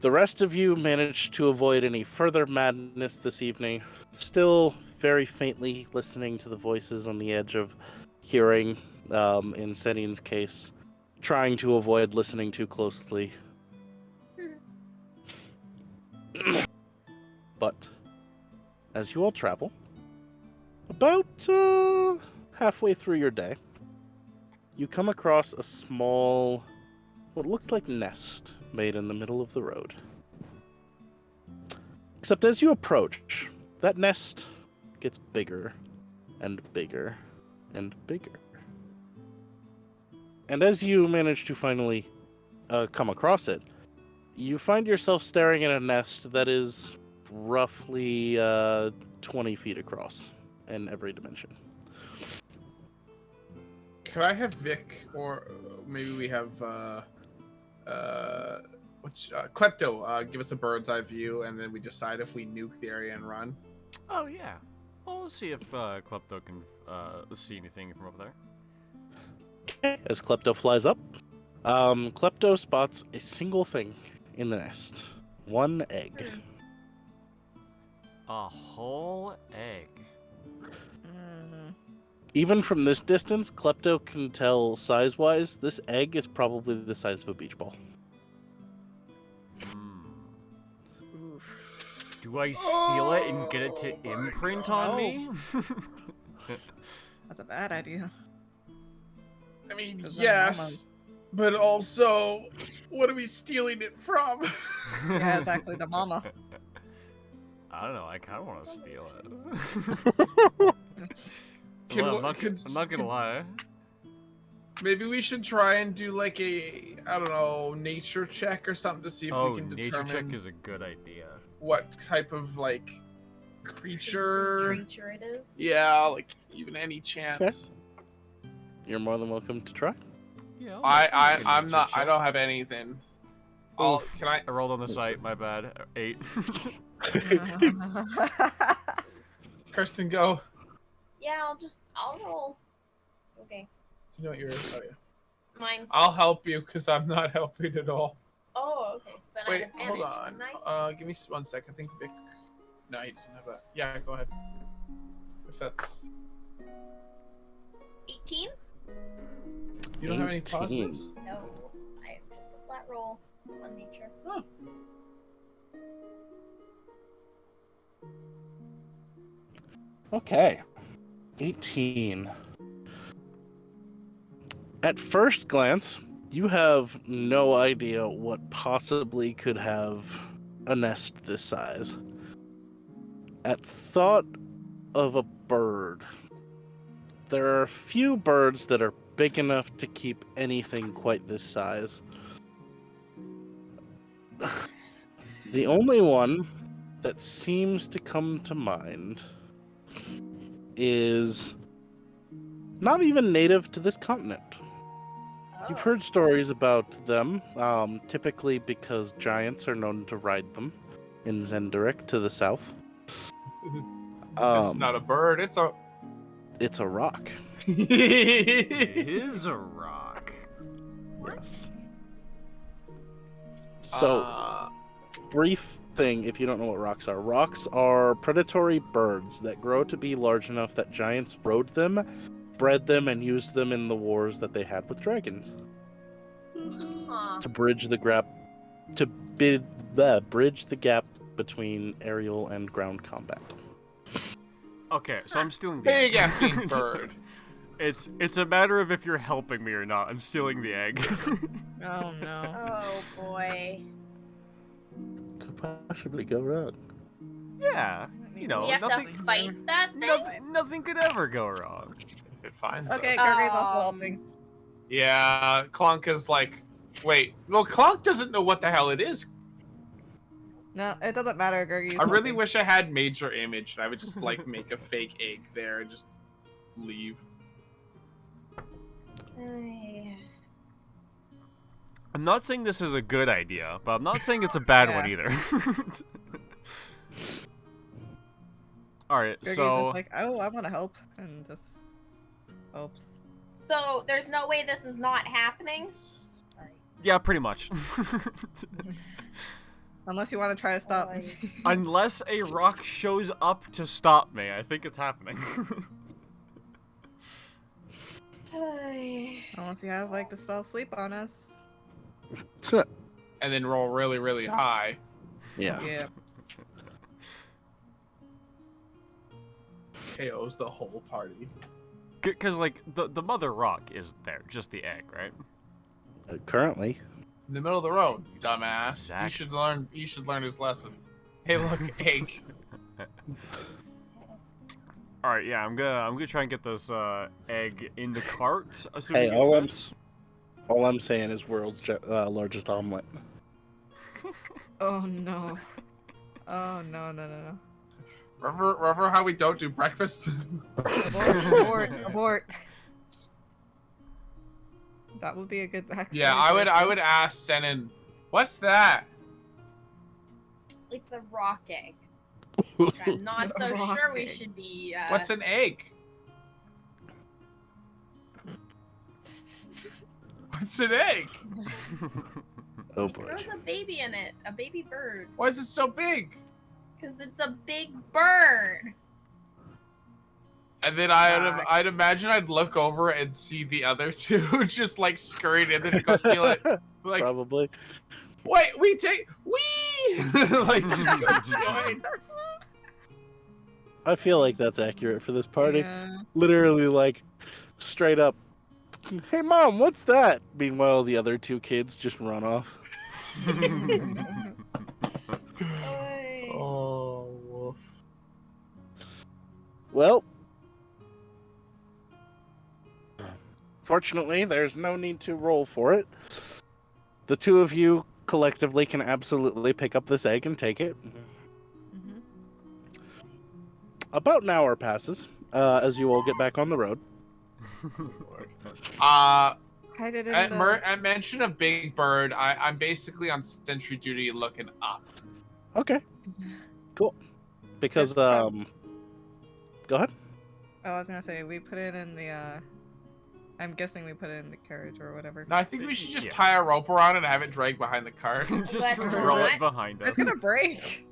The rest of you managed to avoid any further madness this evening, still very faintly listening to the voices on the edge of hearing, in Senin's case, trying to avoid listening too closely. But, as you all travel, about halfway through your day, you come across a small, what looks like nest made in the middle of the road. Except as you approach, that nest gets bigger and bigger and bigger. And as you manage to finally come across it, you find yourself staring at a nest that is roughly 20 feet across in every dimension. Could I have Vic, or maybe we have Klepto give us a bird's eye view, and then we decide if we nuke the area and run. Oh yeah. Well, let's see if Klepto can see anything from up there. Okay. As Klepto flies up, Klepto spots a single thing in the nest. One egg. A whole egg. Even from this distance, Klepto can tell size-wise, this egg is probably the size of a beach ball. Do I steal it and get it to imprint on me? That's a bad idea. I mean, 'Cause then yes, but also, what are we stealing it from? Yeah, exactly, the mama. I don't know. I kind of want to steal it. I'm not gonna lie. Maybe we should try and do like a, I don't know, nature check or something to see if we can nature determine check is a good idea. what type of like creature. Creature it is. Yeah, like even any chance. You're more than welcome to try. Yeah. I'm not. I don't have anything. Can I? I rolled on the site. My bad. 8. Kirsten, go. Yeah, I'll roll. Okay. Do you know what yours? Oh yeah. Mine's. I'll help you because I'm not helping at all. Oh, okay. So then Wait, I have hold advantage, on. wouldn't I? Give me 1 sec. I think Vic. No, he doesn't have that. Yeah, go ahead. If that's. 18? You don't have any 18. positives? No, I have just a flat roll on nature. Oh. Okay. 18. At first glance, you have no idea what possibly could have a nest this size. At thought of a bird, there are a few birds that are big enough to keep anything quite this size. The only one that seems to come to mind is not even native to this continent. You've Oh. heard stories about them, typically because giants are known to ride them in Zenderic to the south. It's not a bird. It's a. It's a rock. It is a rock. Yes. So, brief thing, if you don't know what rocks are predatory birds that grow to be large enough that giants rode them, bred them, and used them in the wars that they had with dragons Huh. to bridge the gap between aerial and ground combat. Okay, so I'm stealing the Big egg. effing bird. It's a matter of if you're helping me or not. I'm stealing the egg. Oh no. Oh boy. Could possibly go wrong. Yeah, you know, We have nothing, to fight that thing? nothing could ever go wrong. If it finds Okay, us. Gurgly's also helping. Yeah, Clunk is like, wait. Well, Clunk doesn't know what the hell it is. No, it doesn't matter, Gurgly's I really helping. wish I had major image, and I would just like make a fake egg there and just leave. Ay. I'm not saying this is a good idea, but I'm not saying it's a bad one Yeah. either. Alright, Gurgly's so just like, oh, I want to help, and just helps. So there's no way this is not happening? Sorry. yeah, pretty much. Unless you want to try to stop Oh, me. Unless a rock shows up to stop me, I think it's happening. Ay. Unless you have like the spell sleep on us. And then roll really, really high. Yeah. Yeah. KOs the whole party. Because, like, the mother rock is there, just the egg, right? Currently. In the middle of the road, dumbass. Exactly. You should learn his lesson. Hey, look, egg. Alright, yeah, I'm gonna try and get this egg in the cart, assuming Hey, it all I'm fits. All I'm saying is world's largest omelet. Oh no. Oh no. Remember how we don't do breakfast? Abort. That would be a good backstory. Yeah, I would ask Senin, what's that? It's a rock egg. Which I'm not so Rock sure we egg. should be. What's an egg? What's an egg? Oh It boy. grows a baby in it, a baby bird, Why is it so big? because it's a big bird. And then I'd imagine I'd look over and see the other two just like scurried in there to go steal it. Like, Probably. wait, we like just go join. I feel like that's accurate for this party. Yeah. Literally, like, straight up. Hey, Mom, what's that? Meanwhile, the other two kids just run off. Oh, woof. Well, fortunately, there's no need to roll for it. The two of you collectively can absolutely pick up this egg and take it. Mhm. About an hour passes as you all get back on the road. Hide it in At the... mention of Big Bird, I'm basically on sentry duty looking up. Okay, cool. Because, It's, um, go ahead. Oh, I was gonna say, we put it in the, I'm guessing we put it in the carriage or whatever. No, I think we should just Yeah. tie a rope around it and have it drag behind the cart. Just Let's roll not. it behind us. It's gonna break!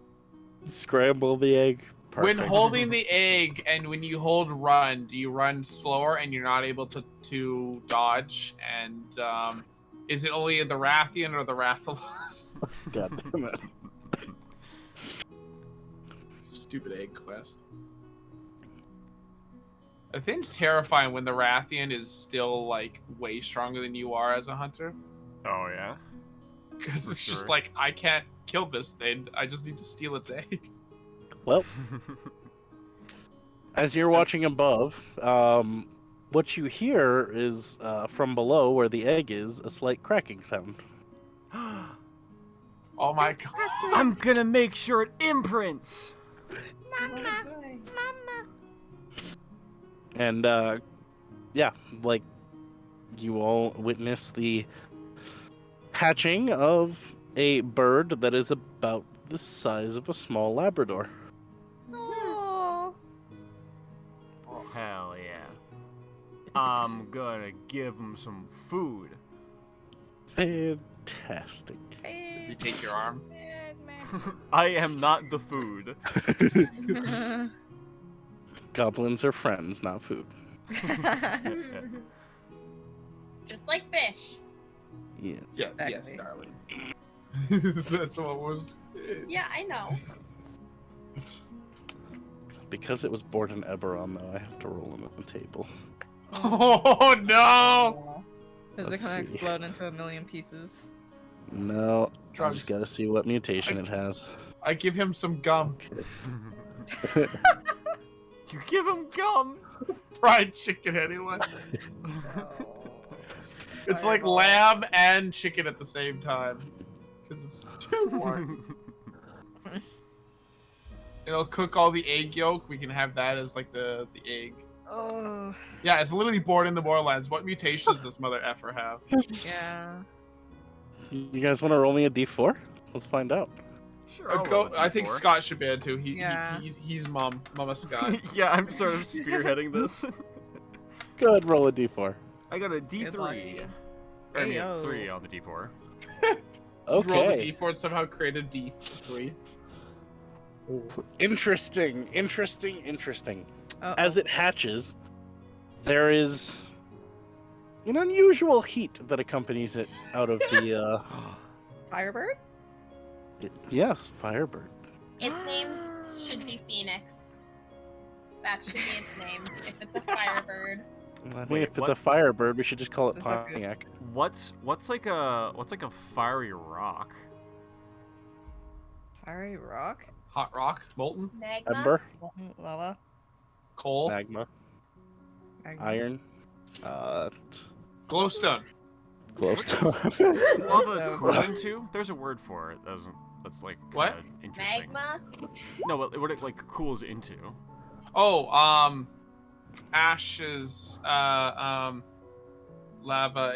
Scramble the egg. When Perfect. holding the egg and when you hold run, do you run slower and you're not able to dodge? And is it only the Rathian or the Rathalos? God damn it. Stupid egg quest. I think it's terrifying when the Rathian is still like way stronger than you are as a hunter. Oh yeah. Because For it's just sure. like, I can't kill this thing. I just need to steal its egg. Well, as you're watching above, what you hear is from below where the egg is a slight cracking sound. Oh my god. I'm gonna make sure it imprints. Mama. And yeah, like you all witness the hatching of a bird that is about the size of a small Labrador. Oh. Hell yeah. I'm gonna give him some food. Fantastic. Does he take your arm? I am not the food. Goblins are friends, not food. Just like fish. Yeah. Yeah, Exactly. yes, darling. That's what was. Yeah, I know. Because it was born in Eberron, though, I have to roll him at the table. Oh no! Is it Let's gonna see. explode into a million pieces? No, I Drugs. just gotta see what mutation it has. I give him some gum. You give him gum. Fried chicken, anyway. It's like Fireball. lamb and chicken at the same time. Because it's too warm. It'll cook all the egg yolk. We can have that as like the egg. Oh, Yeah, it's literally born in the Mournlands. What mutation does this mother effer have? yeah. You guys want to roll me a d4? Let's find out. Sure. I'll roll a I think D4. Scott should be able to. Yeah. He's Mama Scott. Yeah, I'm sort of spearheading this. Go ahead, roll a d4. I got a Good luck. D3. I mean, Ayo. 3 on the D4. You rolled a Okay. D4 and somehow created D3. Interesting. Uh-oh. As it hatches, there is an unusual heat that accompanies it out of the, Firebird? yes, Firebird. Its name should be Phoenix. That should be its name. If it's a firebird. I mean, Wait, if it's what? a Firebird, we should just call it This is so good. Pontiac. What's like a fiery rock? Fiery rock? Hot rock, molten, Magma. Ember, Molten lava? coal, magma, Magma. iron, glowstone. close to Is lava So- cool into? There's a word for it. That's like What? kinda interesting. Magma? No, what it like cools into? Oh, ashes, lava.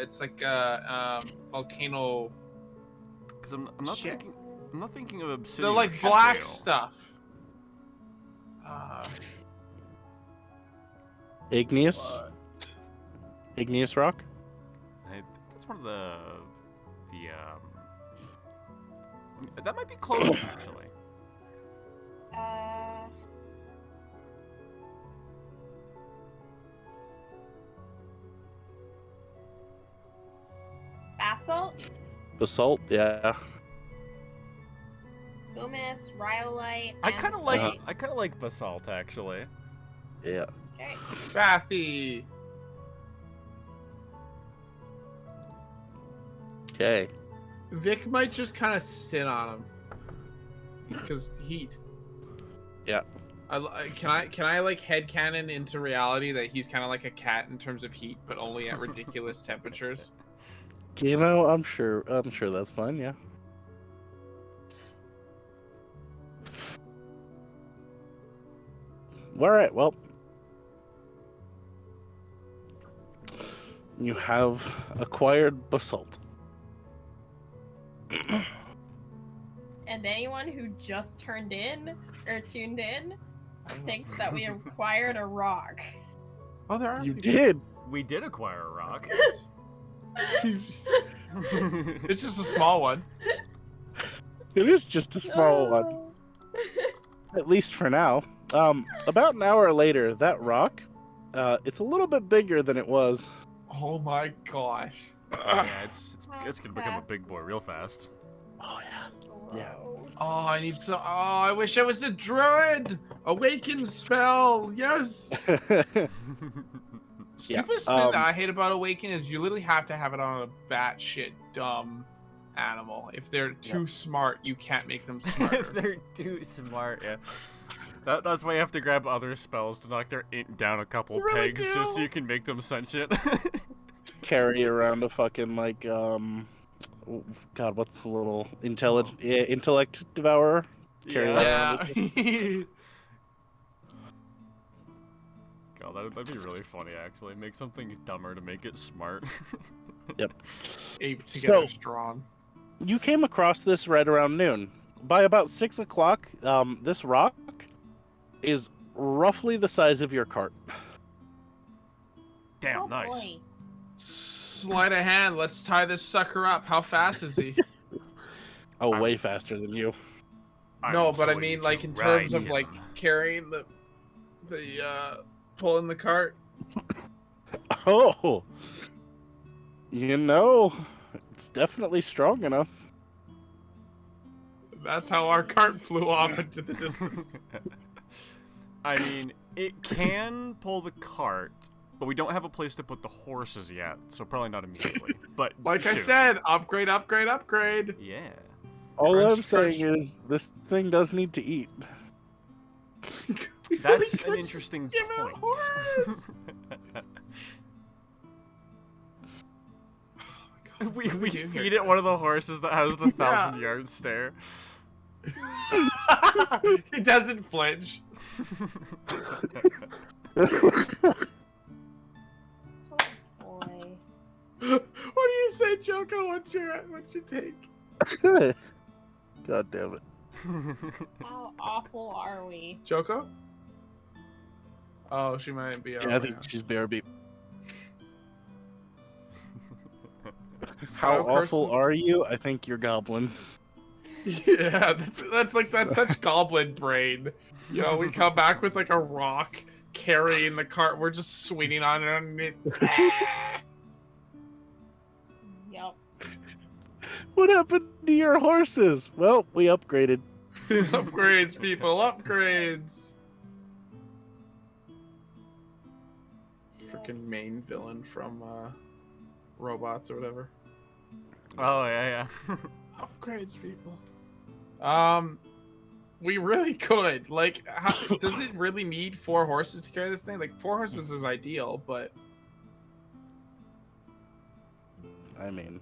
It's like a volcano. Because I'm not Shit. thinking. I'm not thinking of The obsidian. like or black shale. stuff. igneous What? igneous rock. I think that's one of the that might be close actually. Uh, basalt, Basalt, yeah. humus, rhyolite. I kind of like andesite. basalt actually. Yeah. Okay. Bathy. Okay. Vic might just kind of sit on him because heat. Yeah. Can I like headcanon into reality that he's kind of like a cat in terms of heat, but only at ridiculous temperatures? You know, I'm sure that's fine, yeah. Alright, well. You have acquired basalt. And anyone who just turned in or tuned in thinks that we acquired a rock. Oh, there are. You people. did! We did acquire a rock. It's just a small one. It is just a small one. At least for now. About an hour later, that rock, it's a little bit bigger than it was. Oh my gosh. Yeah, it's gonna become a big boy real fast. Oh yeah. Yeah. Oh, I need some. Oh, I wish I was a druid. Awaken spell. Yes. Stupidest thing that I hate about Awaken is you literally have to have it on a batshit dumb animal. If they're too smart, you can't make them smarter. If they're too smart, yeah. That's why you have to grab other spells to knock their int down a couple You really pegs just so do. you can make them sentient. Carry around a fucking like God, what's the little intellect devourer? Carry that Yeah. Yeah. God, that'd be really funny actually. Make something dumber to make it smart. Ape together So- strong. You came across this right around noon. By about 6 o'clock, this rock is roughly the size of your cart. Damn, Oh, nice. boy. Sleight of hand. Let's tie this sucker up. How fast is he? Oh, I'm- way faster than you. No, I'm but I going mean, to like in terms of ride like him. carrying the pulling the cart. Oh, you know, it's definitely strong enough. That's how our cart flew off into the distance. I mean, it can pull the cart, but we don't have a place to put the horses yet, so probably not immediately. But Like I soon. said, upgrade, upgrade, upgrade. Yeah. All Crunch, I'm saying crunch. is this thing does need to eat. We That's really an could interesting just give it a point. horse. we do here, feed it one of guys? the horses that has the 1,000-yard stare. He doesn't flinch. Oh, boy. What do you say, Joko? What's your take? God damn it. How awful are we? Joko? Oh, she might be. Yeah, I think she's bear beat. How Hello, awful Kirsten. are you? I think you're goblins. Yeah, that's such goblin brain. You know, we come back with like a rock carrying the cart. We're just swinging on it underneath. Yep. What happened to your horses? Well, we upgraded. Upgrades, people, upgrades. Freaking main villain from Robots or whatever. Oh, yeah. Upgrades, people. We really could. Like, how, does it really need 4 horses to carry this thing? Like, 4 horses is ideal, but I mean,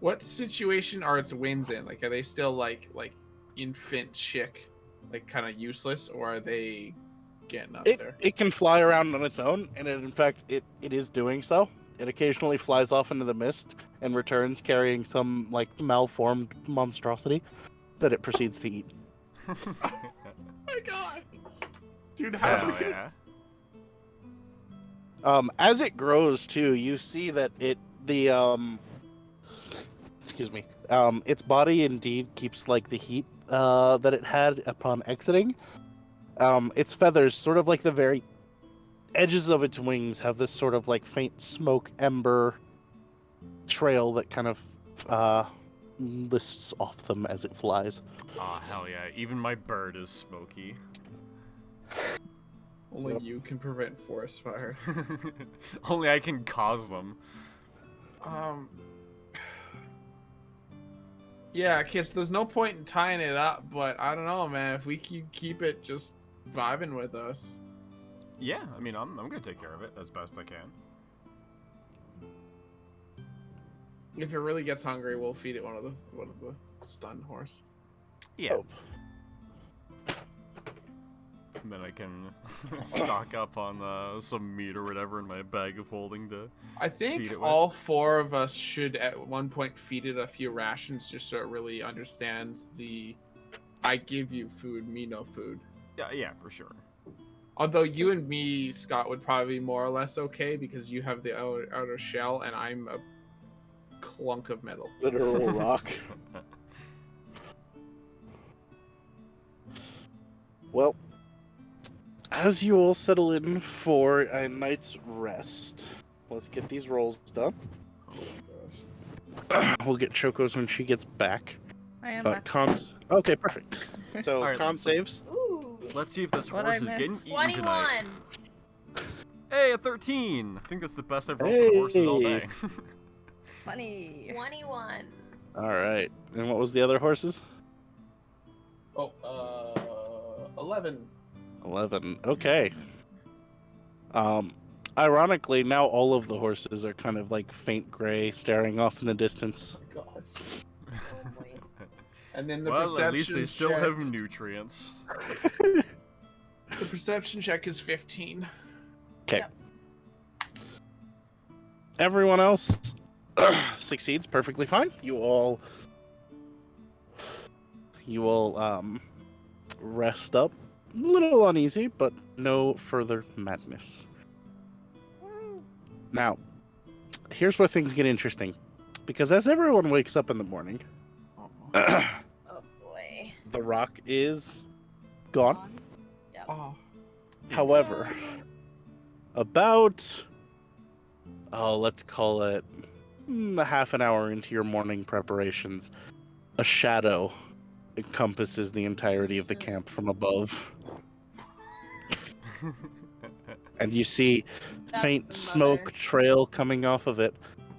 What situation are its wings in? Like, are they still like infant chick, like kind of useless, or are they getting up there? it can fly around on its own, and in fact, it is doing so. It occasionally flies off into the mist and returns carrying some like malformed monstrosity that it proceeds to eat. Oh my god, dude, Hell yeah. As it grows too, you see that its body indeed keeps like the heat that it had upon exiting. Its feathers, sort of like the very edges of its wings, have this sort of like faint smoke ember trail that kind of lists off them as it flies. Aw, hell yeah. Even my bird is smoky. Only you can prevent forest fire. Only I can cause them. Yeah, Kiss, there's no point in tying it up, but I don't know, man. If we keep it just vibing with us. Yeah, I mean, I'm gonna take care of it as best I can. If it really gets hungry, we'll feed it one of the stun horse. Yeah. Oh. And then I can stock up on some meat or whatever in my bag of holding to I feed think it with. all four of us should at one point feed it a few rations just so it really understands the I give you food, me no food. Yeah, for sure. Although you and me, Scott, would probably be more or less okay because you have the outer shell and I'm a clunk of metal. Literal rock. Well, as you all settle in for a night's rest, let's get these rolls done. Oh my gosh. We'll get Choco's when she gets back. I am But back. okay, perfect. So All right, con let's- saves. Ooh. Let's see if this What'd horse I is getting miss? eaten 21. tonight. Hey, a 13! I think that's the best I've rolled for horses all day. Funny. 21. All right. And what was the other horses? Oh, 11. 11. Okay. Ironically, now all of the horses are kind of like faint gray, staring off in the distance. Oh god. Oh boy. And then the Well, perception at least they still check, have nutrients. the perception check is 15. Okay. Yep. Everyone else succeeds perfectly fine. You all rest up. A little uneasy, but no further madness. Now, here's where things get interesting. Because as everyone wakes up in the morning, Oh. Oh boy. the rock is gone. Yep. Oh. However, about, let's call it a half an hour into your morning preparations, a shadow encompasses the entirety of the camp from above. And you see That's faint the smoke mother. trail coming off of it.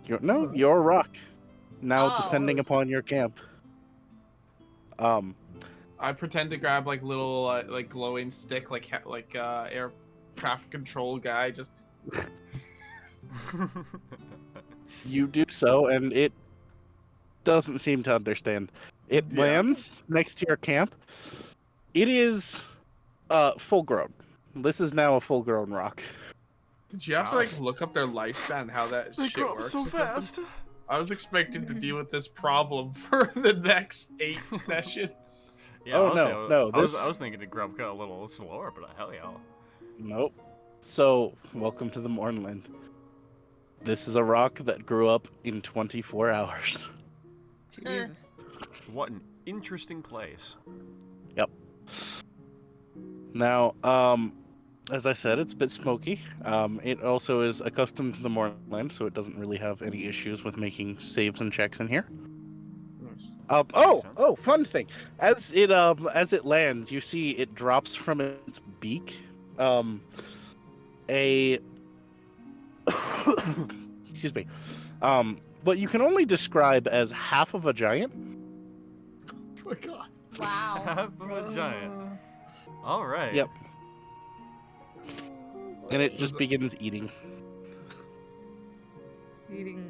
Your rock now Oh. descending upon your camp. I pretend to grab like little like glowing stick like air traffic control guy just You do so, and it doesn't seem to understand. It Yeah. lands next to your camp. It is full grown. This is now a full grown rock. Did you have to like look up their lifespan and how that They shit grow up works? so or something? fast. I was expecting to deal with this problem for the next 8 sessions. Yeah, Oh, honestly, no, I was this- thinking to grab a little slower, but hell yeah. Nope. So, welcome to the Mournland. This is a rock that grew up in 24 hours. Jesus. What an interesting place. Now, as I said, it's a bit smoky. It also is accustomed to the Mournland, so it doesn't really have any issues with making saves and checks in here. Nice. Makes sense. Fun thing. As it lands, you see it drops from its beak. Excuse me. What you can only describe as half of a giant. Oh my god. Wow. Half of a giant. All right. Yep. And it just begins eating. Eating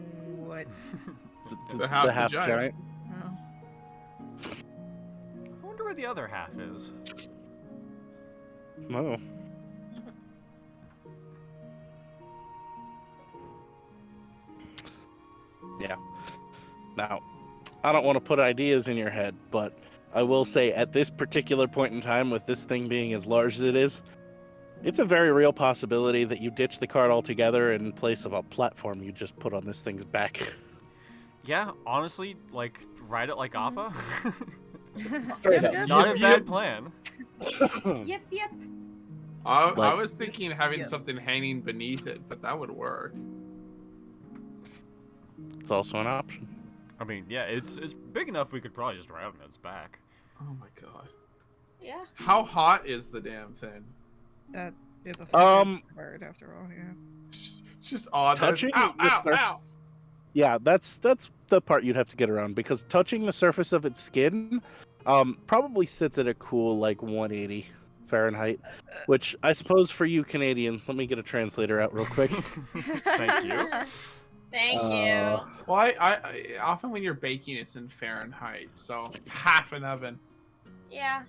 what? What? The half the half giant. giant. Oh. I wonder where the other half is. Oh. Yeah. Now, I don't want to put ideas in your head, but I will say at this particular point in time, with this thing being as large as it is, it's a very real possibility that you ditch the cart altogether and in place of a platform you just put on this thing's back. Yeah, honestly, like, ride it like Appa. Straight up. Yep, Not a Yep, bad yep. plan. Yep, yep. I Like- was thinking having Yeah. something hanging beneath it, but that would work. It's also an option. I mean, yeah, it's big enough we could probably just ride on its back. Oh my god. Yeah. How hot is the damn thing? That is a bird after all. Yeah. It's just odd. Touching Ow, the ow, surf- ow. Yeah, that's the part you'd have to get around, because touching the surface of its skin probably sits at a cool like 180 Fahrenheit, which I suppose for you Canadians, let me get a translator out real quick. Thank you. Thank Uh, you. Well, I often when you're baking, it's in Fahrenheit, so half an oven. Yeah.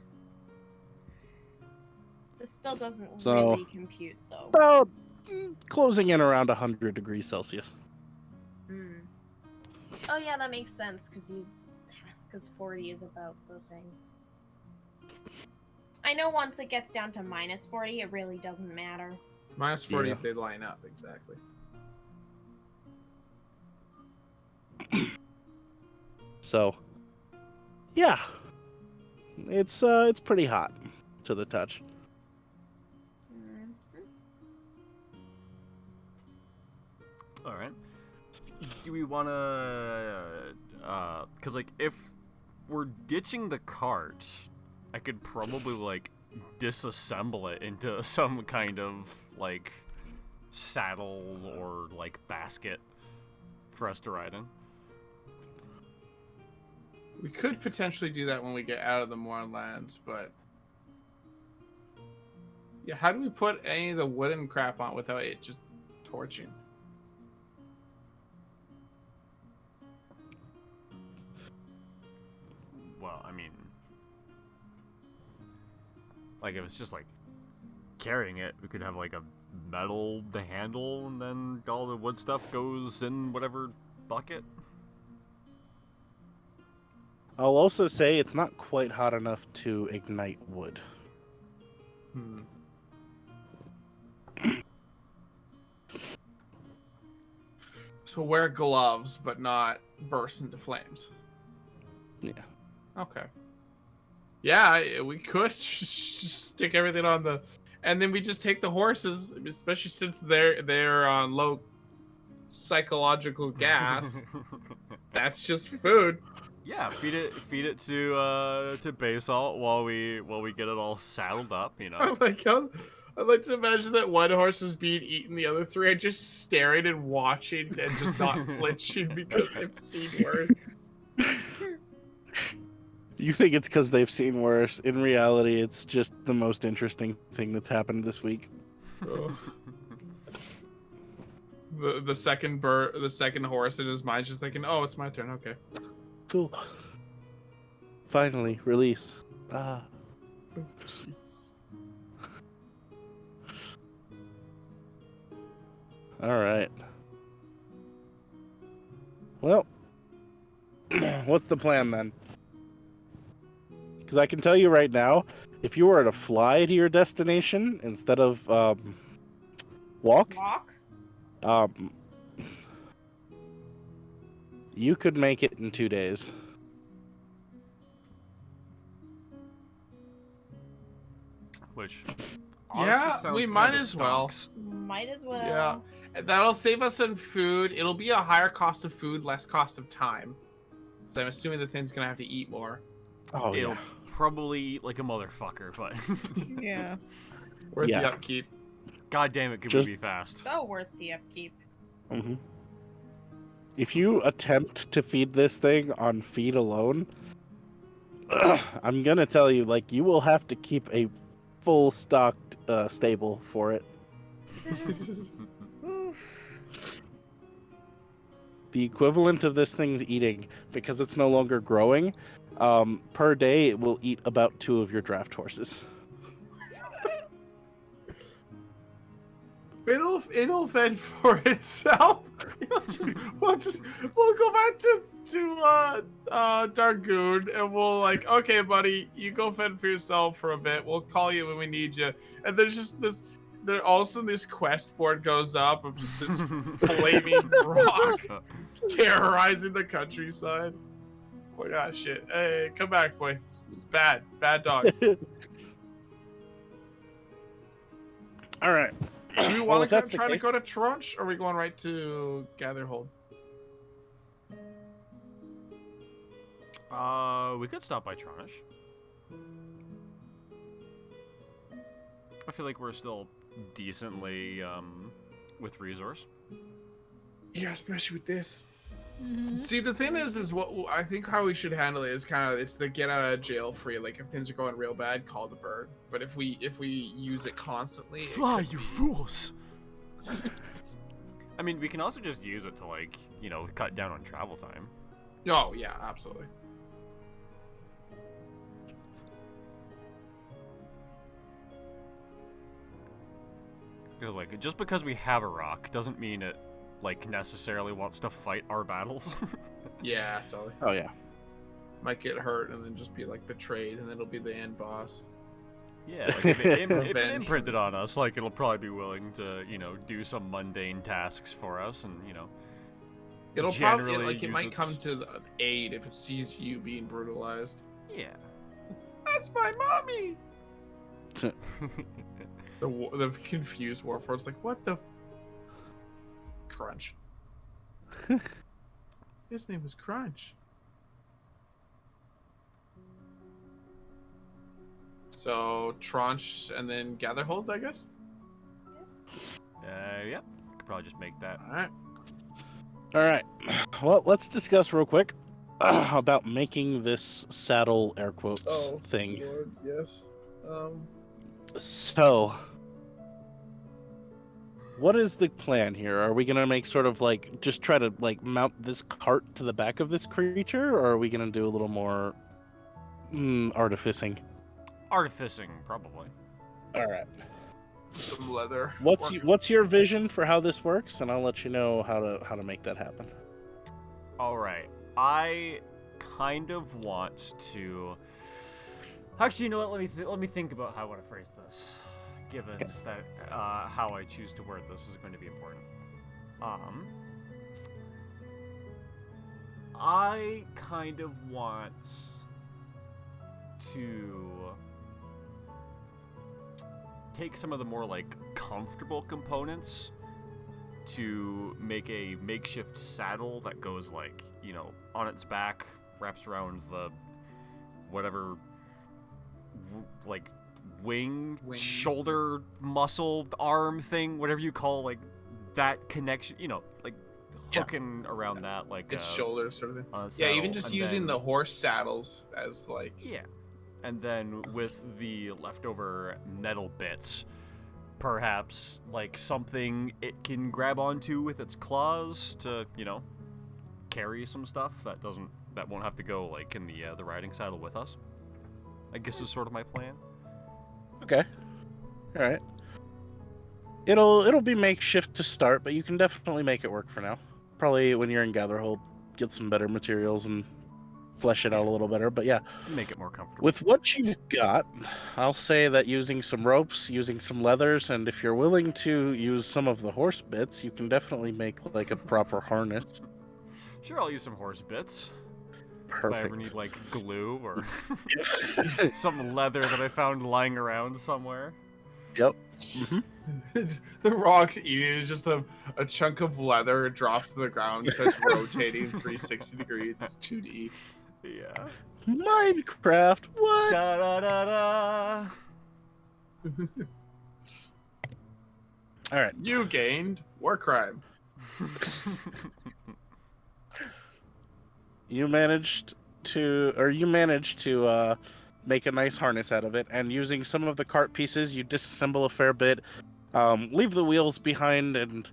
This still doesn't So- really compute, though. About closing in around 100 degrees Celsius. Hmm. Oh yeah, that makes sense because 40 is about the thing. I know once it gets down to -40, it really doesn't matter. -40, Yeah. they line up exactly. So, yeah, it's pretty hot to the touch. Mhm. All right. Do we want to, cause like if we're ditching the cart, I could probably like disassemble it into some kind of like saddle or like basket for us to ride in. We could potentially do that when we get out of the Mournlands, but yeah, how do we put any of the wooden crap on without it just torching? Well, I mean, like if it's just like carrying it, we could have like a metal the handle, and then all the wood stuff goes in whatever bucket. I'll also say it's not quite hot enough to ignite wood. Hmm. So wear gloves, but not burst into flames. Yeah. Okay. Yeah, we could just stick everything on the, and then we just take the horses, especially since they're on low psychological gas. That's just food. Yeah, feed it to Bay Salt while we get it all saddled up, you know. I'd like to imagine that one horse is being eaten, the other three are just staring and watching and just not flinching because they've seen worse. You think it's because they've seen worse. In reality, it's just the most interesting thing that's happened this week. Oh. The second horse in his mind just thinking, "Oh, it's my turn." Okay. Cool. Finally, release. Ah. Jeez. All right. Well, what's the plan then? Because I can tell you right now, if you were to fly to your destination instead of walk, Walk? you could make it in 2 days. Which Yeah, honestly sounds we might kinda as well. stonks. Might as well. Yeah. And that'll save us some food. It'll be a higher cost of food, less cost of time. So I'm assuming the thing's gonna have to eat more. Oh It'll yeah. probably eat like a motherfucker, but Yeah. Worth Yeah. the upkeep. god damn it, could Just- we be fast? So worth the upkeep. hmm If you attempt to feed this thing on feed alone, I'm gonna tell you, like, you will have to keep a full stocked stable for it. Oof. the equivalent of this thing's eating, because it's no longer growing, per day it will eat about 2 of your draft horses. It'll fend for itself. We'll go back to Dargoon, and we'll like, okay, buddy, you go fend for yourself for a bit. We'll call you when we need you. And there's just this. There all of a sudden this quest board goes up of just this flaming rock terrorizing the countryside. Oh god, shit! Hey, come back, boy. It's bad dog. All right. Do we Well, want if to that's the try to case- go to Trunch, or are we going right to Gatherhold? We could stop by Tronish. I feel like we're still decently with resource. Yeah, especially with this. Mm-hmm. See, the thing is what I think how we should handle it is kind of it's the get out of jail free. Like if things are going real bad, call the bird. But if we use it constantly, Fly, it could you be- fools! I mean, we can also just use it to, like, you know, cut down on travel time. Oh yeah, absolutely. Because, like, just because we have a rock doesn't mean it, like, necessarily wants to fight our battles. Yeah, totally. Oh yeah. Might get hurt and then just be like betrayed, and then it'll be the end boss. Yeah, like, if it Revenge. imprinted on us, like, it'll probably be willing to, you know, do some mundane tasks for us, and, you know, It'll probably generally it use might its- come to the aid if it sees you being brutalized. yeah. That's my mommy. The confused Warforged's like, what the Crunch. His name was Crunch. So Tranche and then Gatherhold, I guess. Yeah. Could probably just make that. All right. All right. Well, let's discuss real quick about making this saddle air quotes thing. Lord, yes. So, what is the plan here? Are we gonna make sort of like just try to like mount this cart to the back of this creature, or are we gonna do a little more artificing? Artificing, probably. All right. Some leather. What's your vision for how this works, and I'll let you know how to make that happen. All right. I kind of want to. Actually, you know what? Let me think about how I want to phrase this, given that how I choose to word this is going to be important. I kind of want to take some of the more like comfortable components to make a makeshift saddle that goes like, you know, on its back, wraps around the whatever like wings. Shoulder muscle arm thing, whatever you call like that connection, you know, like hooking around that like It's shoulders sort of thing. on a Yeah, even saddle, just and using then- the horse saddles as like yeah. And then with the leftover metal bits, perhaps like something it can grab onto with its claws to, you know, carry some stuff that won't have to go like in the riding saddle with us. I guess is sort of my plan. Okay. All right. It'll be makeshift to start, but you can definitely make it work for now. Probably when you're in Gatherhold, get some better materials and flesh it out a little better. But yeah, Make it more comfortable. with what you've got, I'll say that using some ropes, using some leathers, and if you're willing to use some of the horse bits, you can definitely make like a proper harness. Sure, I'll use some horse bits. If I ever Perfect. need like glue or some leather that I found lying around somewhere. Yep. the rock eating is just a chunk of leather. It drops to the ground, starts rotating 360 degrees. It's 2D. Yeah. Minecraft. What? Da da da da. All right. You gained war crime. You managed to make a nice harness out of it, and using some of the cart pieces, you disassemble a fair bit, leave the wheels behind, and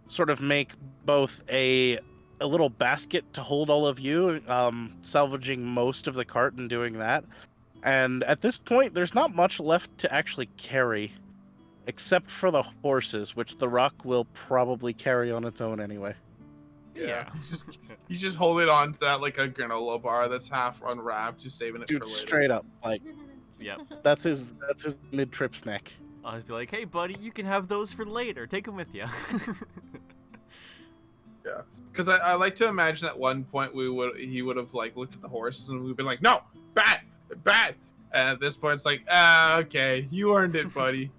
sort of make both a a little basket to hold all of you, salvaging most of the cart and doing that. And at this point, there's not much left to actually carry, except for the horses, which the rock will probably carry on its own anyway. Yeah. You just hold it on to that like a granola bar that's half unwrapped, just saving it Dude, for later. straight up, like Yep. that's his mid-trip snack. I'll be like, hey, buddy, you can have those for later. Take them with you. Yeah, because I like to imagine at one point he would have like looked at the horses and we've been like, no, bad, bad. And at this point, it's like, okay, you earned it, buddy.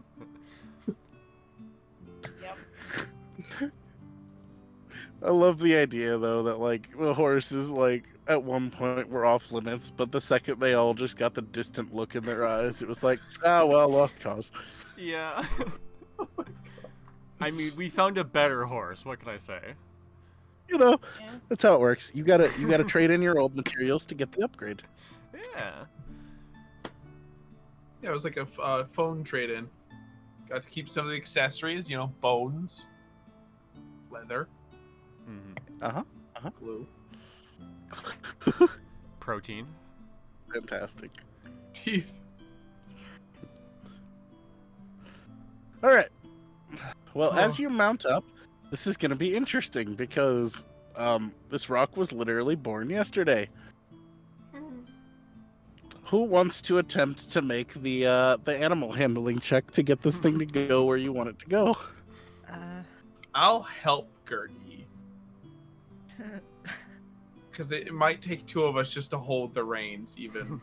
Yep. I love the idea though that like the horses like at one point were off limits, but the second they all just got the distant look in their eyes, it was like, well, lost cause. Yeah. I mean, we found a better horse. What can I say? You know, Yeah. that's how it works. You gotta trade in your old materials to get the upgrade. Yeah. Yeah, it was like a phone trade-in. Got to keep some of the accessories, you know, bones, leather, glue, Protein. Fantastic. teeth. All right. Well, as you mount up, this is going to be interesting because this rock was literally born yesterday. Who wants to attempt to make the animal handling check to get this thing to go where you want it to go? I'll help Gertie. Because it might take two of us just to hold the reins, even.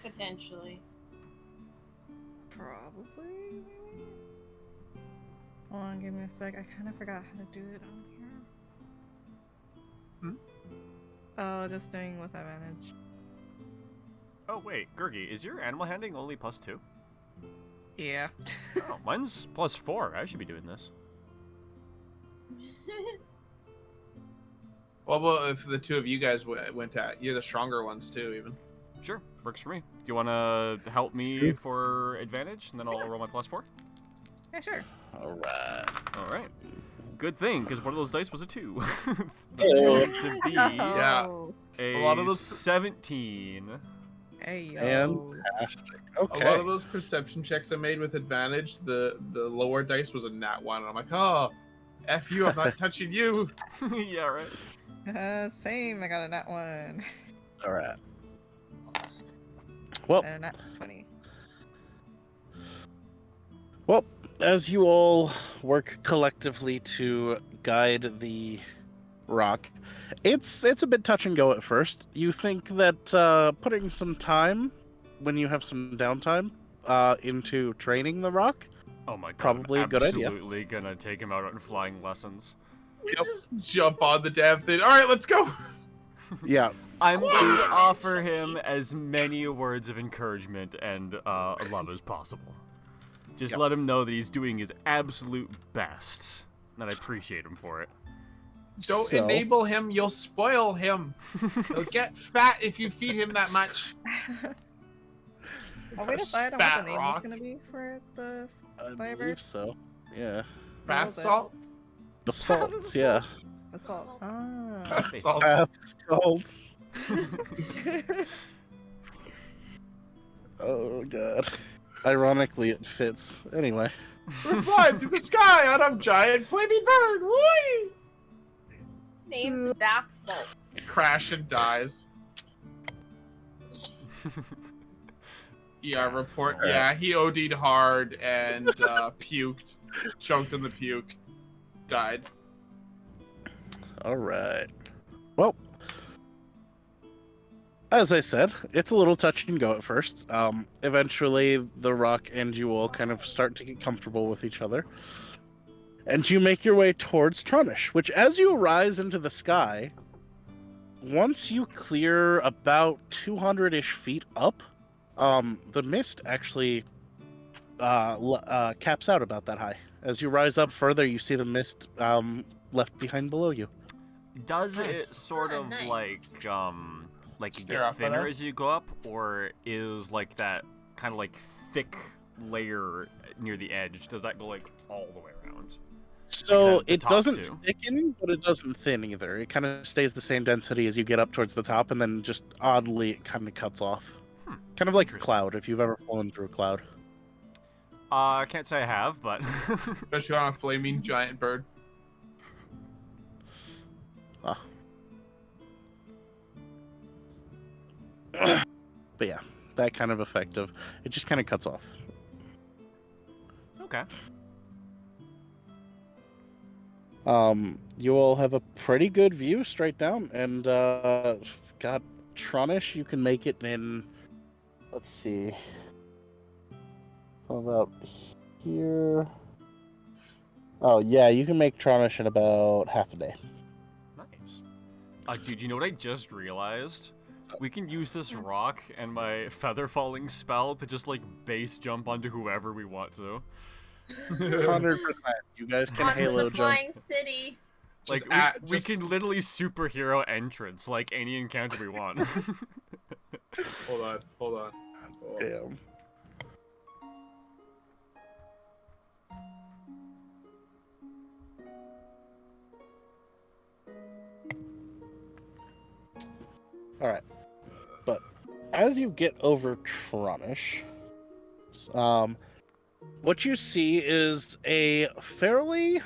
Potentially. Probably. Hold on, give me a sec. I kind of forgot how to do it on here. Oh, just doing with advantage. Oh, wait, Gurgi, is your animal handling only +2? Yeah. Oh, mine's +4. I should be doing this. Well, if the two of you guys went at, you're the stronger ones too, even. Sure, works for me. Do you want to help me for advantage, and then I'll roll my +4? Yeah, sure. All right. All right. Good thing, because one of those dice was a 2. That's Oh. going to be Yeah. a A lot of those- 17. Hey, yo. Fantastic. A lot Okay. of those perception checks I made with advantage, the lower dice was a nat 1, and I'm like, oh, F you, I'm not touching you. Yeah, right. Same. I got a nat 1. All right. Well, And a nat 20. Well, as you all work collectively to guide the rock, it's a bit touch and go at first. You think that putting some time, when you have some downtime, into training the rock, Oh my god. Probably a I'm good idea. absolutely gonna take him out on flying lessons. We just jump on the damn thing. All right, let's go. yeah, I'm going to offer him as many words of encouragement and love as possible. Just Yep. let him know that he's doing his absolute best, and I appreciate him for it. Don't So- enable him, you'll spoil him. He'll get fat if you feed him that much. Are we decide on what Fat the name rock. is gonna be for the I Firebird? believe so. Yeah, Bath salt? basalts. Yeah, assault? Ah. Bath salt. basalts. Oh god. Ironically, it fits. Anyway. We're flying through the sky on a giant flaming bird. Whee! Named bath salts. Crash and dies. Yeah, report. Salts. Yeah, he OD'd hard and puked. Choked in the puke. Died. All right. Well, as I said, it's a little touch and go at first. Eventually, the rock and you all kind of start to get comfortable with each other. And you make your way towards Tronish, which as you rise into the sky, once you clear about 200-ish feet up, the mist actually caps out about that high. As you rise up further, you see the mist left behind below you. Does Nice. it sort Oh, of nice. like it Stare get up at thinner us? as you go up, or is like that kind of like thick layer near the edge? Does that go like all the way around? So at the it top, doesn't too. thicken, but it doesn't thin either. It kind of stays the same density as you get up towards the top, and then just oddly it kind of cuts off. Kind of like a Interesting. cloud, if you've ever flown through a cloud. I can't say I have, but Especially on a flaming giant bird. Ah. But yeah, that kind of effect of it just kind of cuts off. okay. You all have a pretty good view straight down, and God, Tronish, you can make it in. Let's see. How about here? Oh yeah, you can make Tronish in about half a day. Nice. Dude, you know what I just realized? We can use this rock and my feather falling spell to just like base jump onto whoever we want to. 100%. You guys can Onto Halo the jump. flying city. Like we can literally superhero entrance like any encounter we want. Hold on. Oh. Damn. All right, but as you get over Tronish, what you see is a fairly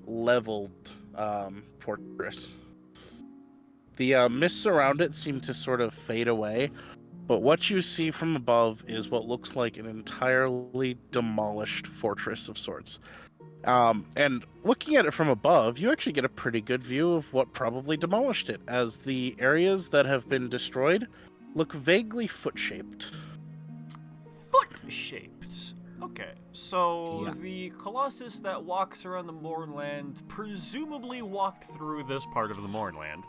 leveled fortress. The mists around it seem to sort of fade away, but what you see from above is what looks like an entirely demolished fortress of sorts. And looking at it from above, you actually get a pretty good view of what probably demolished it, as the areas that have been destroyed look vaguely foot-shaped. Foot-shaped. Okay, so Yeah. the Colossus that walks around the Mournland presumably walked through this part of the Mournland.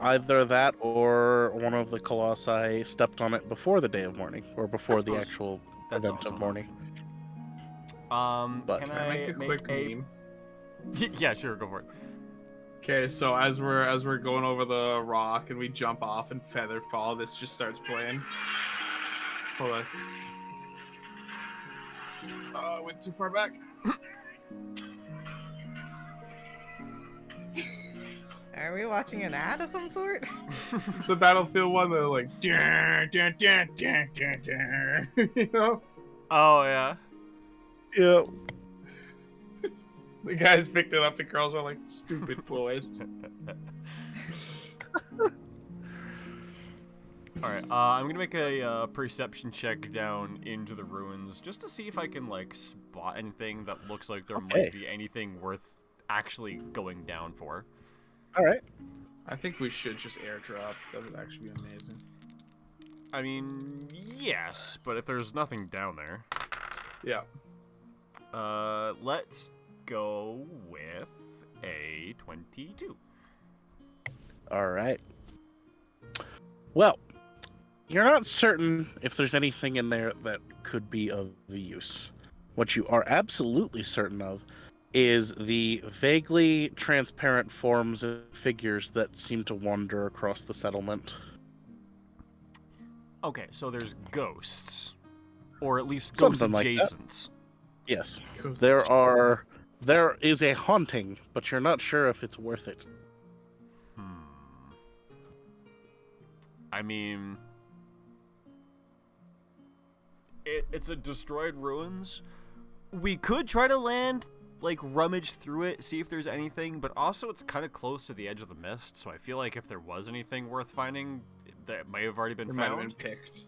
Either that or one of the colossi stepped on it before the day of mourning, or before the suppose actual that's event also of an mourning. But Can Can I make a quick meme? Yeah, sure, go for it. Okay, so as we're going over the rock and we jump off and feather fall, this just starts playing. Hold on. I went too far back. Are we watching an ad of some sort? It's the Battlefield one that like dun, dun, dun, dun, dun, dun. You know? Oh yeah. yeah, The guys picked it up, the girls are like stupid boys. Alright, I'm gonna make a perception check down into the ruins just to see if I can like spot anything that looks like there Okay. might be anything worth actually going down for. all right. I think we should just airdrop. That would actually be amazing. I mean, yes, but if there's nothing down there, Yeah. let's go with a 22. All right. Well, you're not certain if there's anything in there that could be of use. What you are absolutely certain of is the vaguely transparent forms and figures that seem to wander across the settlement. Okay, so there's ghosts, or at least Something ghost like that. adjacents. Yes. There is a haunting, but you're not sure if it's worth it. I mean, it's a destroyed ruins. We could try to land, like rummage through it, see if there's anything, but also it's kind of close to the edge of the mist, so I feel like if there was anything worth finding, that may have already been It might have found. been picked.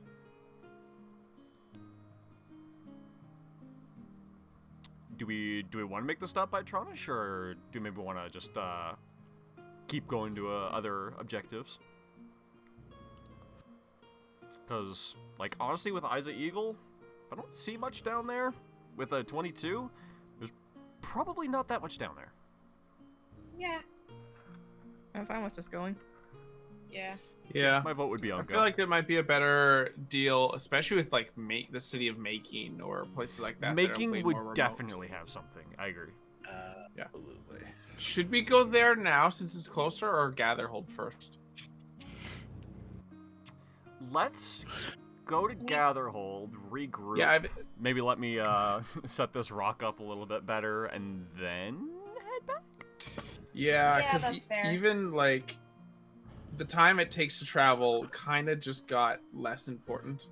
Do we want to make the stop by Tronish, or do we maybe want to just keep going to other objectives? Because, like, honestly, with Eyes of Eagle, I don't see much down there. With a 22, there's probably not that much down there. Yeah. I'm fine with just going. Yeah. Yeah. My vote would be on I go. feel like there might be a better deal, especially with like the city of Making or places like that. that are way Making more would remote. definitely have something. I agree. Yeah. Absolutely. Should we go there now since it's closer, or Gatherhold first? Let's go to Gatherhold, regroup. Yeah, Maybe let me set this rock up a little bit better, and then head back. yeah, Yeah, because that's fair. even like the time it takes to travel kind of just got less important.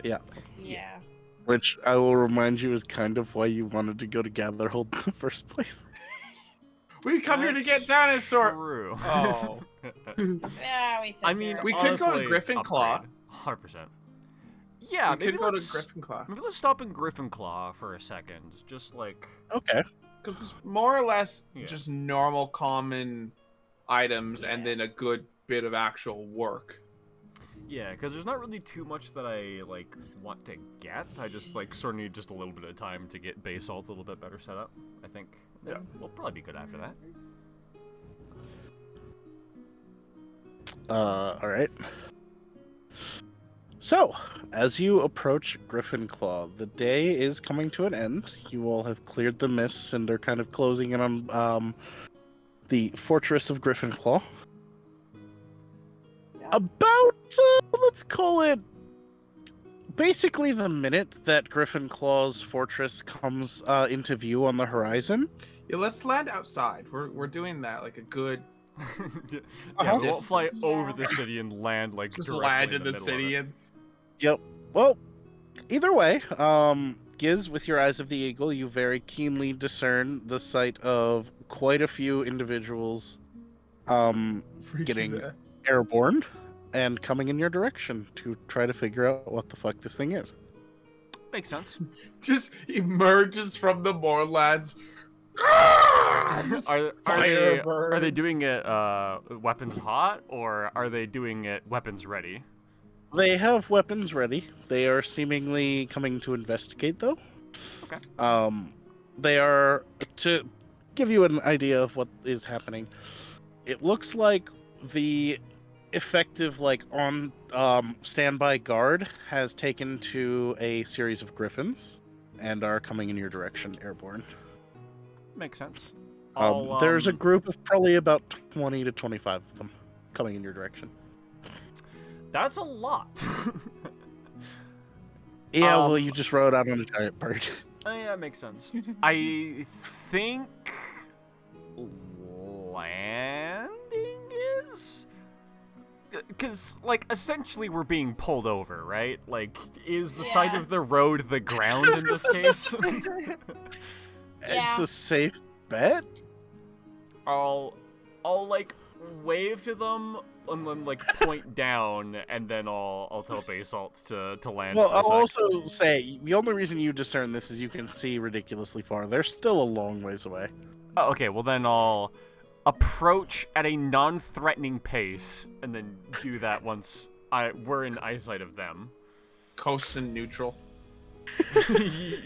Yeah. Which I will remind you is kind of why you wanted to go to Gatherhold in the first place. We come here to get That's dinosaur. True. Oh. Yeah, we took I mean, care of We it. could go to honestly, Griffin Claw. upgrade, 100%. Yeah, We maybe could go to let's Griffinclaw. maybe let's stop in Griffinclaw for a second. Just like Okay. Because it's more or less Yeah. just normal, common items and then a good bit of actual work. yeah, because there's not really too much that I like want to get. I just like sort of need just a little bit of time to get basalt a little bit better set up. I think then we'll probably be good after that. All right. So, as you approach Griffinclaw, the day is coming to an end. You all have cleared the mists and are kind of closing in on the fortress of Griffinclaw. About, let's call it, basically the minute that Griffinclaw's fortress comes into view on the horizon. Yeah, let's land outside. We're doing that like a good Yeah, we won't fly distance. over the city and land like just directly land in the the middle city of it. and Yep. Well, either way, Giz, with your eyes of the eagle, you very keenly discern the sight of quite a few individuals getting freaking airborne and coming in your direction to try to figure out what the fuck this thing is. Makes sense. just emerges from the moorlands. Are they doing it weapons hot, or are they doing it weapons ready? They have weapons ready. They are seemingly coming to investigate, though. Okay. They are, to give you an idea of what is happening, it looks like the effective, like, on standby guard has taken to a series of griffins and are coming in your direction, airborne. Makes sense. There's a group of probably about 20 to 25 of them coming in your direction. That's a lot. Yeah, well, you just rode out on a giant bird. Yeah, makes sense. I think landing is... Because, like, essentially we're being pulled over, right? Like, is the side Yeah. of the road the ground in this case? It's a safe bet. I'll like wave to them and then like point down, and then I'll tell Basalt to land. Well, for a I'll sec. also say the only reason you discern this is you can see ridiculously far. They're still a long ways away. Oh, okay, well then I'll approach at a non-threatening pace, and then do that once we're in eyesight of them. Coast and neutral.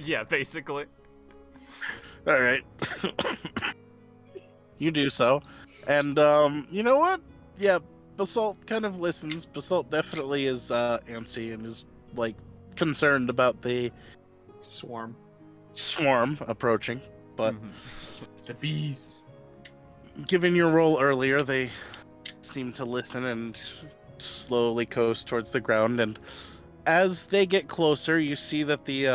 Yeah, basically. All right. You do so. And, you know what? Yeah, Basalt kind of listens. Basalt definitely is antsy and is, like, concerned about the Swarm. swarm approaching. But Mhm. The bees. given your roll earlier, they seem to listen and slowly coast towards the ground. And as they get closer, you see that the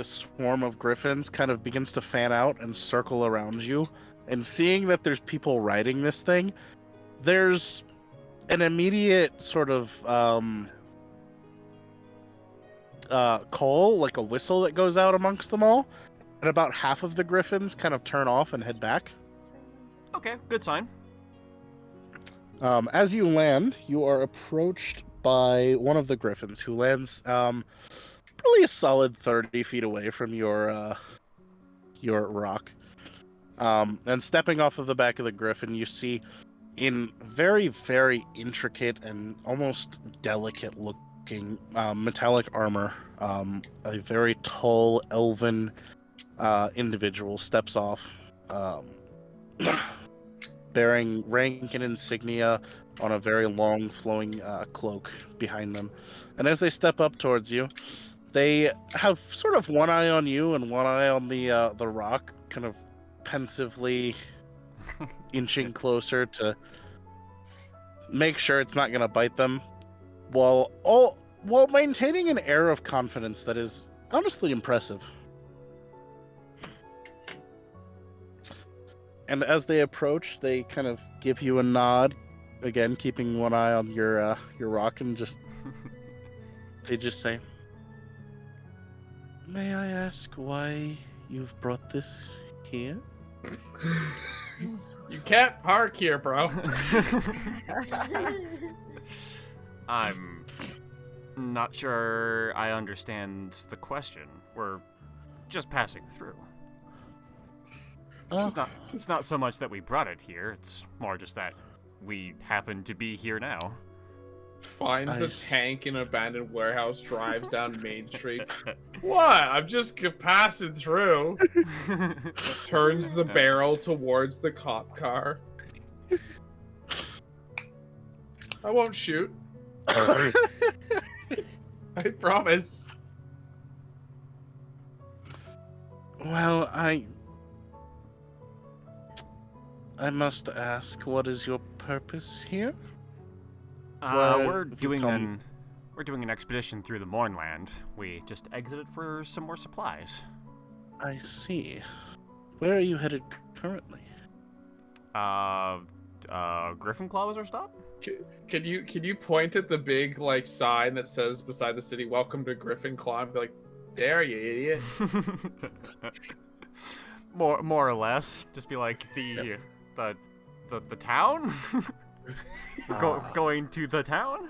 swarm of griffins kind of begins to fan out and circle around you. And seeing that there's people riding this thing, there's an immediate sort of call, like a whistle that goes out amongst them all. And about half of the griffins kind of turn off and head back. Okay, good sign. As you land, you are approached by one of the griffins, who lands probably a solid 30 feet away from your rock. And stepping off of the back of the griffin, you see, in very, very intricate and almost delicate-looking metallic armor, a very tall elven individual steps off, bearing rank and insignia on a very long, flowing cloak behind them. And as they step up towards you, they have sort of one eye on you and one eye on the rock, kind of pensively inching closer to make sure it's not going to bite them, while while maintaining an air of confidence that is honestly impressive. And as they approach, they kind of give you a nod, again keeping one eye on your rock, and they just say, "May I ask why you've brought this here?" You can't park here, bro. I'm not sure I understand the question. We're just passing through. It's not so much that we brought it here, it's more just that we happen to be here now. Finds a tank in an abandoned warehouse, drives down Main Street. What? I'm just passing through. Turns the barrel towards the cop car. I won't shoot. I promise. Well, I must ask, what is your purpose here? We're doing an expedition through the Mournland. We just exited for some more supplies. I see. Where are you headed currently? Griffin Claw was our stop? Can you point at the big like sign that says beside the city, "Welcome to Griffin Claw," and be like, "There, you idiot." more or less. Just be like the town? Going to the town?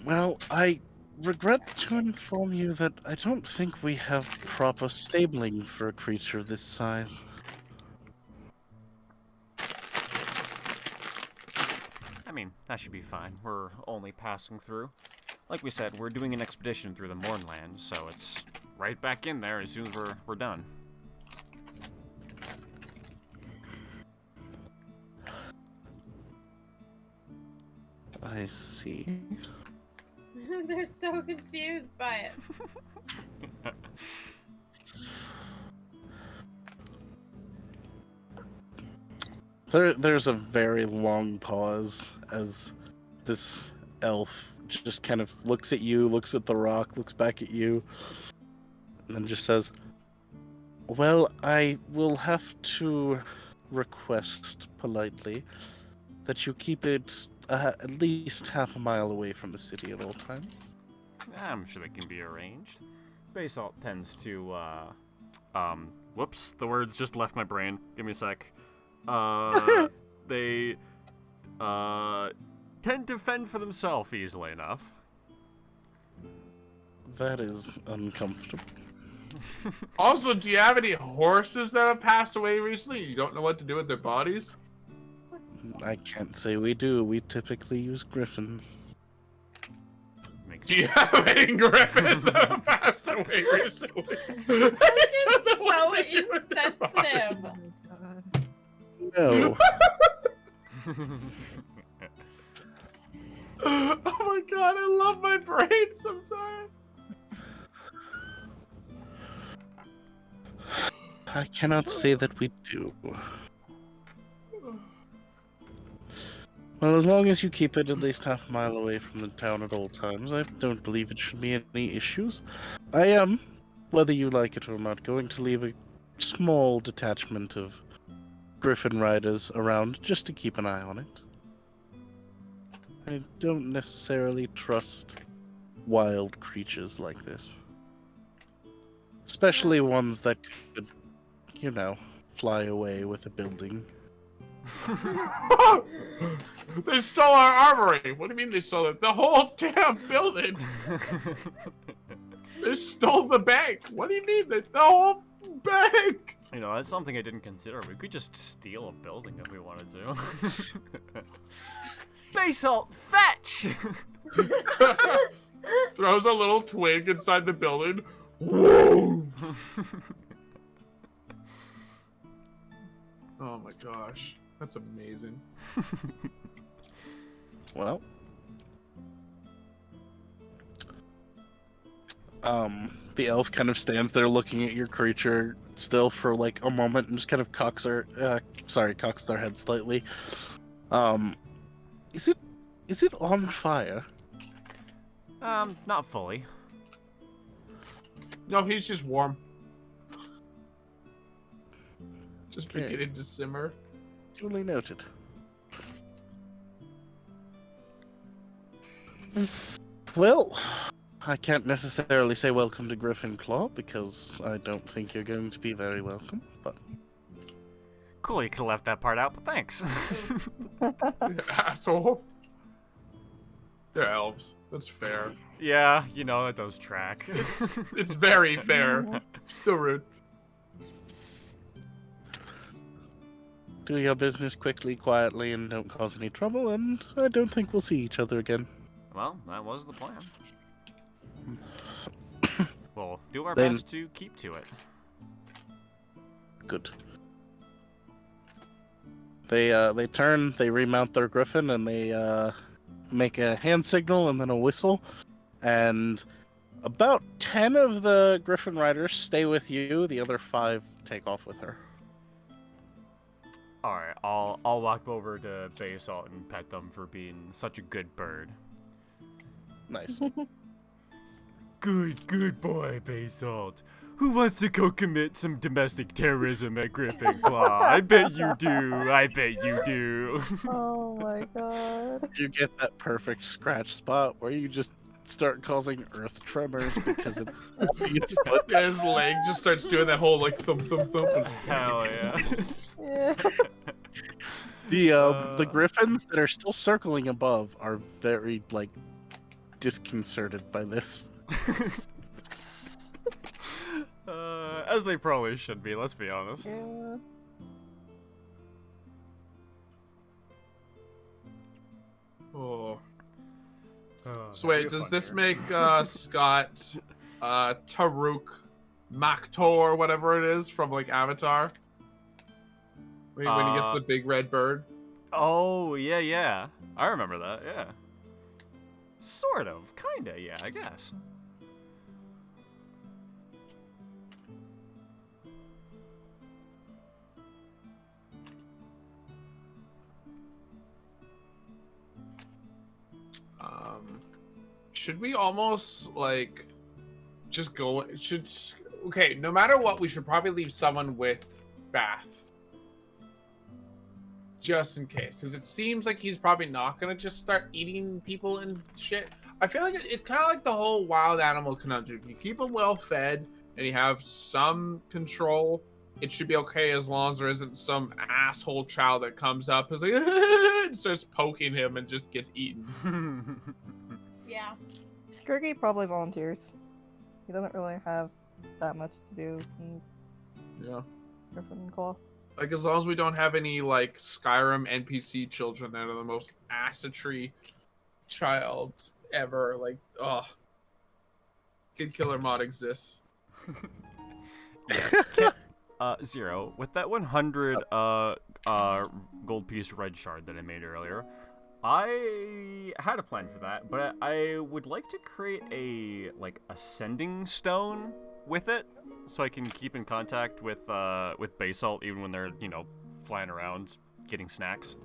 Well, I regret to inform you that I don't think we have proper stabling for a creature this size. I mean, that should be fine. We're only passing through. Like we said, we're doing an expedition through the Mournland, so it's right back in there as soon as we're done. I see. They're so confused by it. There's a very long pause as this elf just kind of looks at you, looks at the rock, looks back at you, and then just says, "Well, I will have to request politely that you keep it at least half a mile away from the city at all times." I'm sure that can be arranged. Basalt tends to, whoops, the words just left my brain. Give me a sec. They, tend to fend for themselves easily enough. That is uncomfortable. Also, do you have any horses that have passed away recently? You don't know what to do with their bodies? I can't say we do. We typically use griffins. Makes Do you have any griffins that have passed away recently? It's so insensitive. No. Oh my god, I love my brain sometimes. I cannot say that we do. Well, as long as you keep it at least half a mile away from the town at all times, I don't believe it should be any issues. I am, whether you like it or not, going to leave a small detachment of griffin riders around just to keep an eye on it. I don't necessarily trust wild creatures like this. Especially ones that could, you know, fly away with a building. They stole our armory. What do you mean they stole it? The whole damn building. They stole the bank. What do you mean? The whole bank. You know, that's something I didn't consider. We could just steal a building if we wanted to. Basalt, fetch! Throws a little twig inside the building. Whoa! Oh my gosh. That's amazing. Well, the elf kind of stands there looking at your creature still for like a moment and just kind of cocks their head slightly. Is it Is it on fire? Not fully. No, he's just warm. Just Okay. beginning to simmer. Duly noted. Well, I can't necessarily say welcome to Griffin Claw because I don't think you're going to be very welcome, but Cool, you could have left that part out, but thanks. Asshole. They're elves. That's fair. Yeah, you know, that does track. It's very fair. Still rude. do your business quickly, quietly, and don't cause any trouble, and I don't think we'll see each other again. Well, that was the plan. We'll do our Then- best to keep to it. Good. They turn, they remount their griffin, and they make a hand signal and then a whistle, and about 10 of the griffin riders stay with you. The other 5 take off with her. All right, I'll walk over to Basalt and pet them for being such a good bird. Nice. Good boy, Basalt. Who wants to go commit some domestic terrorism at Griffin Claw? I bet you do. I bet you do. Oh my god. You get that perfect scratch spot where you just start causing earth tremors because it's its foot. Yeah, his leg just starts doing that whole like thump thump thump. And... Hell yeah. Yeah. The griffins that are still circling above are very like disconcerted by this. As they probably should be, let's be honest. Yeah. Oh. Oh, So wait, does this make Scott Taruk Maktor, whatever it is, from like Avatar? When he gets the big red bird? Oh, yeah. I remember that, yeah. Sort of, kinda, yeah, I guess. Should we almost like just go? Okay, no matter what, we should probably leave someone with Bath, just in case, because it seems like he's probably not gonna just start eating people and shit. I feel like it's kind of like the whole wild animal conundrum. If you keep him well fed and you have some control, it should be okay as long as there isn't some asshole child that comes up who's like and starts poking him and just gets eaten. Yeah. Gurgi probably volunteers. He doesn't really have that much to do in Yeah. Griffin Claw. Like, as long as we don't have any, like, Skyrim NPC children that are the most assetry child ever. Like, ugh. Kid Killer mod exists. Zero, with that 100 gold piece red shard that I made earlier, I had a plan for that, but I would like to create a ascending stone with it, so I can keep in contact with Basalt even when they're flying around getting snacks.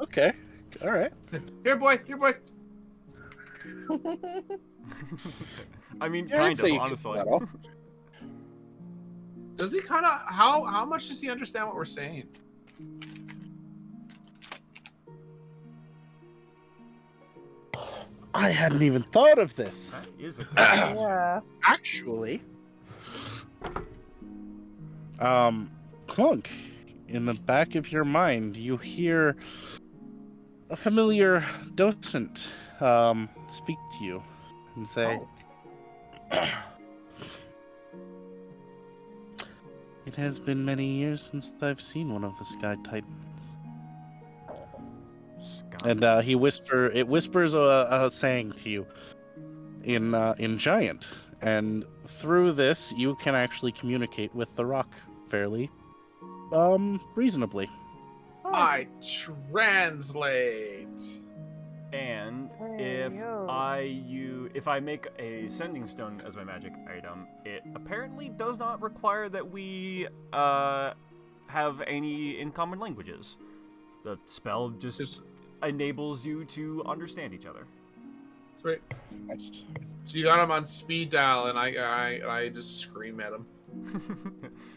Okay, all right. Here, boy. I mean, Yeah, I'd kind say of, you could honestly. do that all. Does he kind of how much does he understand what we're saying? I hadn't even thought of this. That is a Yeah. Actually, Clunk, in the back of your mind, you hear a familiar docent speak to you and say, "It has been many years since I've seen one of the Sky Titans." And it whispers a saying to you in Giant, and through this you can actually communicate with the rock fairly reasonably. I translate. And Hey, yo. if I make a sending stone as my magic item, it apparently does not require that we have any in common languages. The spell just enables you to understand each other. Sweet. Next. So you got him on speed dial, and I just scream at him.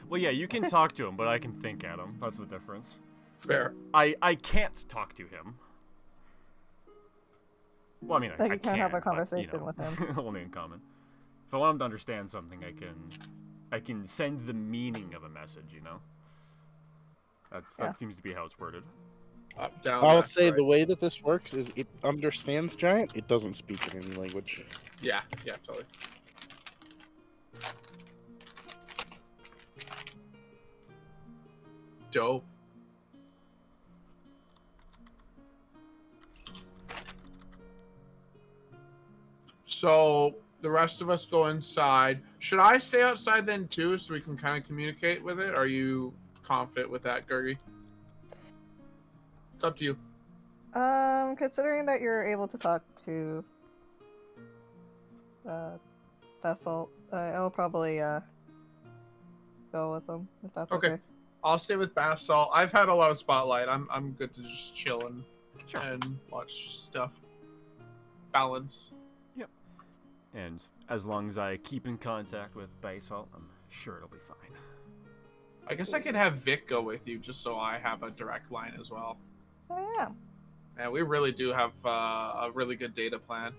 Well, yeah, you can talk to him, but I can think at him. That's the difference. Fair. I can't talk to him. Well, I mean, Like I you can't have a but, conversation with him. only in common. If I want him to understand something, I can send the meaning of a message. You know. Yeah. That seems to be how it's worded. Up, down. I'll left, say right. the way that this works is it understands giant. It doesn't speak in any language. Yeah, totally. Dope. So the rest of us go inside. Should I stay outside then too, so we can kind of communicate with it? Are you confident with that, Gergie? It's up to you. Considering that you're able to talk to Vessel, I'll probably go with him if that's Okay. okay. I'll stay with Basalt. I've had a lot of spotlight. I'm good to just chill and Sure. and watch stuff. Balance. And as long as I keep in contact with Basalt, I'm sure it'll be fine. I guess I could have Vic go with you just so I have a direct line as well. Oh, yeah. And we really do have a really good data plan.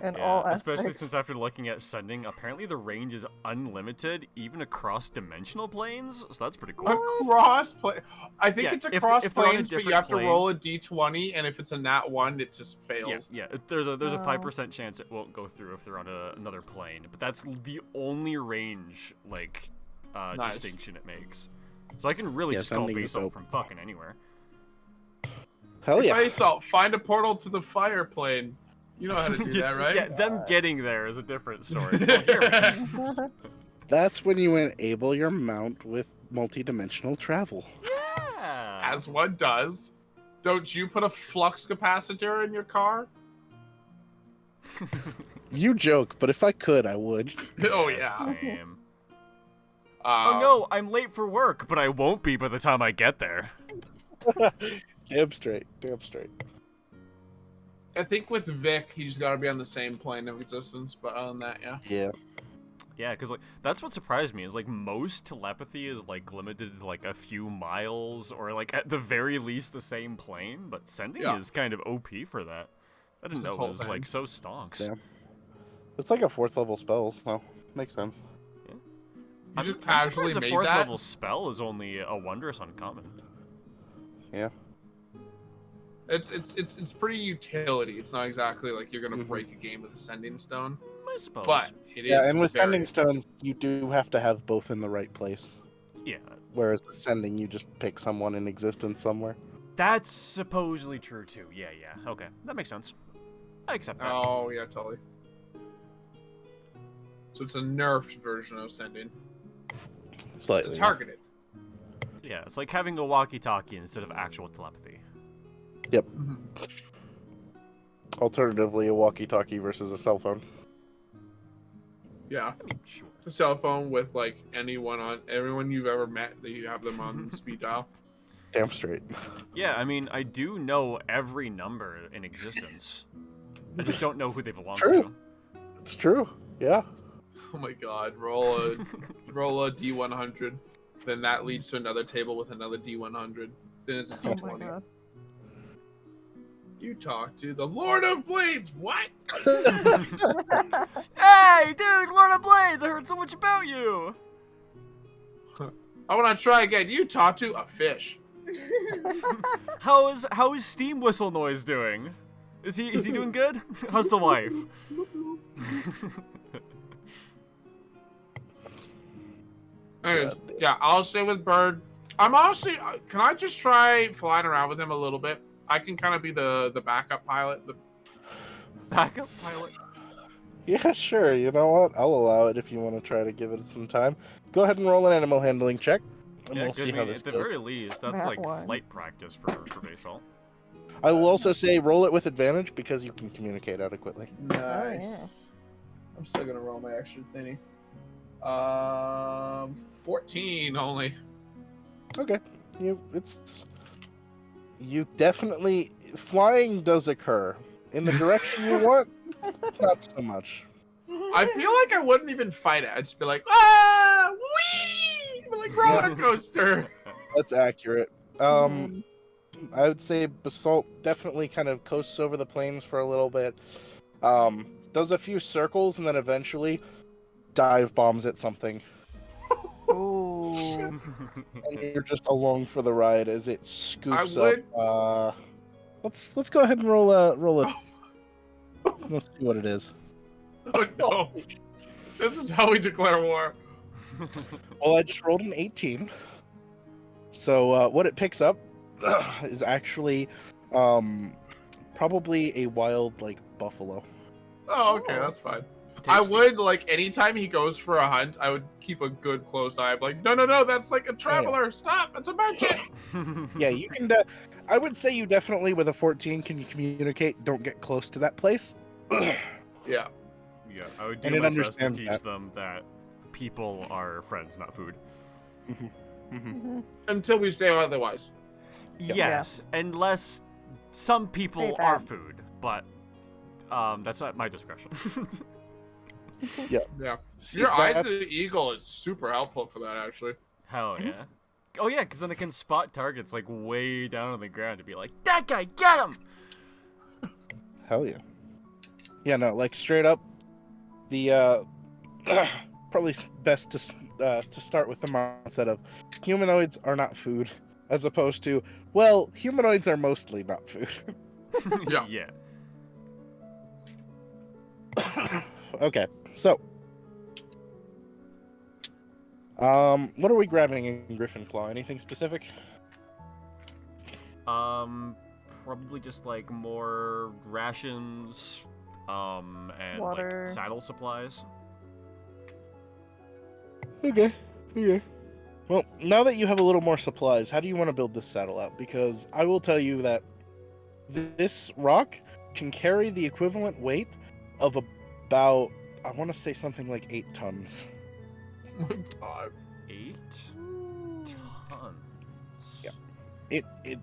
In Yeah, all especially aspects. since after looking at sending, apparently the range is unlimited, even across dimensional planes. So that's pretty cool. Across plane. I think Yeah, it's if across they're on a planes, but you different have to plane- roll a d20, and if it's a nat 1, it just fails. Yeah. There's a Oh. 5% chance it won't go through if they're on another plane, but that's the only range Nice. distinction it makes. So I can really Yeah, just call sending is Basalt dope. from fucking anywhere. Hell yeah. Basalt, find a portal to the fire plane. You know how to do that, right? Yeah, them getting there is a different story. Well, here we- That's when you enable your mount with multi-dimensional travel. yeah. As one does. Don't you put a flux capacitor in your car? You joke, but if I could, I would. Oh, yeah. Same. Oh no, I'm late for work, but I won't be by the time I get there. Damn straight. Damn straight. I think with Vic, he's got to be on the same plane of existence, but other than that, yeah. Yeah. Yeah, because that's what surprised me is most telepathy is limited to a few miles or at the very least the same plane, but sending Yeah. is kind of OP for that. I didn't It's know its it whole was thing. so stonks. Yeah. It's like a 4th level spell, so makes sense. You I'm just surprised casually a made 4th that? level spell is only a wondrous uncommon. Yeah. It's pretty utility. It's not exactly like you're gonna Mhm. break a game with a sending stone, I suppose. but it is. Yeah, and with very- sending stones, you do have to have both in the right place. Yeah, Whereas with sending, you just pick someone in existence somewhere. that's supposedly true too. Yeah. Okay, that makes sense. I accept that. Oh yeah, totally. So it's a nerfed version of sending. It's Slightly. a targeted. Yeah, it's like having a walkie-talkie instead of actual telepathy. Yep. Mhm. Alternatively, a walkie-talkie versus a cell phone. Yeah, I mean, sure. a cell phone with everyone you've ever met that you have them on speed dial. Damn straight. Yeah, I mean, I do know every number in existence. I just don't know who they belong True. It's true. Yeah. Oh my god, roll a D100, then that leads to another table with another D100. Then it's a Oh my D20. god. You talk to the Lord of Blades. What? to. Hey, dude, Lord of Blades! I heard so much about you. I want to try again. You talk to a fish. How is Steam Whistle Noise doing? Is he doing good? How's the wife? Anyways, yeah, I'll stay with Bird. I'm honestly, can I just try flying around with him a little bit? I can kind of be the backup pilot. Backup pilot. Yeah, sure. You know what? I'll allow it if you want to try to give it some time. Go ahead and roll an animal handling check, and Yeah, we'll 'cause, see I how mean, this at the goes. very least, that's That like one. flight practice for Basalt. I will also say roll it with advantage because you can communicate adequately. Nice. yeah. I'm still gonna roll my extra thingy. 14 only. Okay. It's You definitely flying does occur in the direction you want. Not so much. I feel like I wouldn't even fight it. I'd just be like, ah, wee, like roller coaster. That's accurate. Hmm. I would say Basalt definitely kind of coasts over the plains for a little bit. Does a few circles and then eventually dive bombs at something. Ooh. And you're just along for the ride as it scoops would- up. Let's go ahead and roll a. Let's see what it is. Oh no! This is how we declare war. Well, I just rolled an 18. So what it picks up is actually probably a wild like buffalo. Oh, okay, that's fine. I Tasty. would, like, anytime he goes for a hunt, I would keep a good close eye. I'm like, no, that's like a traveler. Stop, it's a merchant. Yeah, you can. I would say you definitely, with a 14, can you communicate? Don't get close to that place. Yeah. Yeah, I would do And it my best to understands teach that. them that people are friends, not food. Until we say otherwise. Yes, unless some people Pretty are bad. food, but that's at my discretion. Yeah. See, Your eyes of that's- the eagle is super helpful for that, actually. Hell yeah. Oh yeah, because then it can spot targets like way down on the ground to be like, that guy, get him! Hell yeah. Yeah, no, like straight up, the probably best to start with the mindset of humanoids are not food, as opposed to, well, humanoids are mostly not food. Yeah. Yeah. Okay, so what are we grabbing in Griffin Claw? Anything specific? Probably just like more rations, and Water. like saddle supplies. Okay. Well, now that you have a little more supplies, how do you want to build this saddle out? Because I will tell you that this rock can carry the equivalent weight of about, I want to say something like 8 tons. Oh my god. 8 tons. Yeah.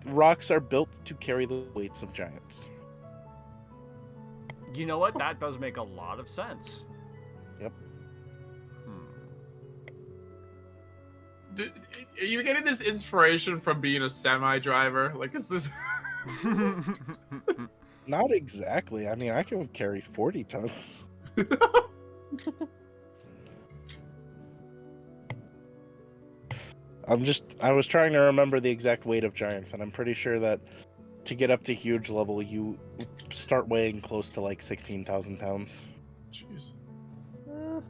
Rocks are built to carry the weights of giants. You know what? That does make a lot of sense. Yep. Are you getting this inspiration from being a semi driver? Like, is this. Not exactly. I mean, I can carry 40 tons. I was trying to remember the exact weight of giants, and I'm pretty sure that to get up to huge level, you start weighing close to like 16,000 pounds. Jeez. Uh,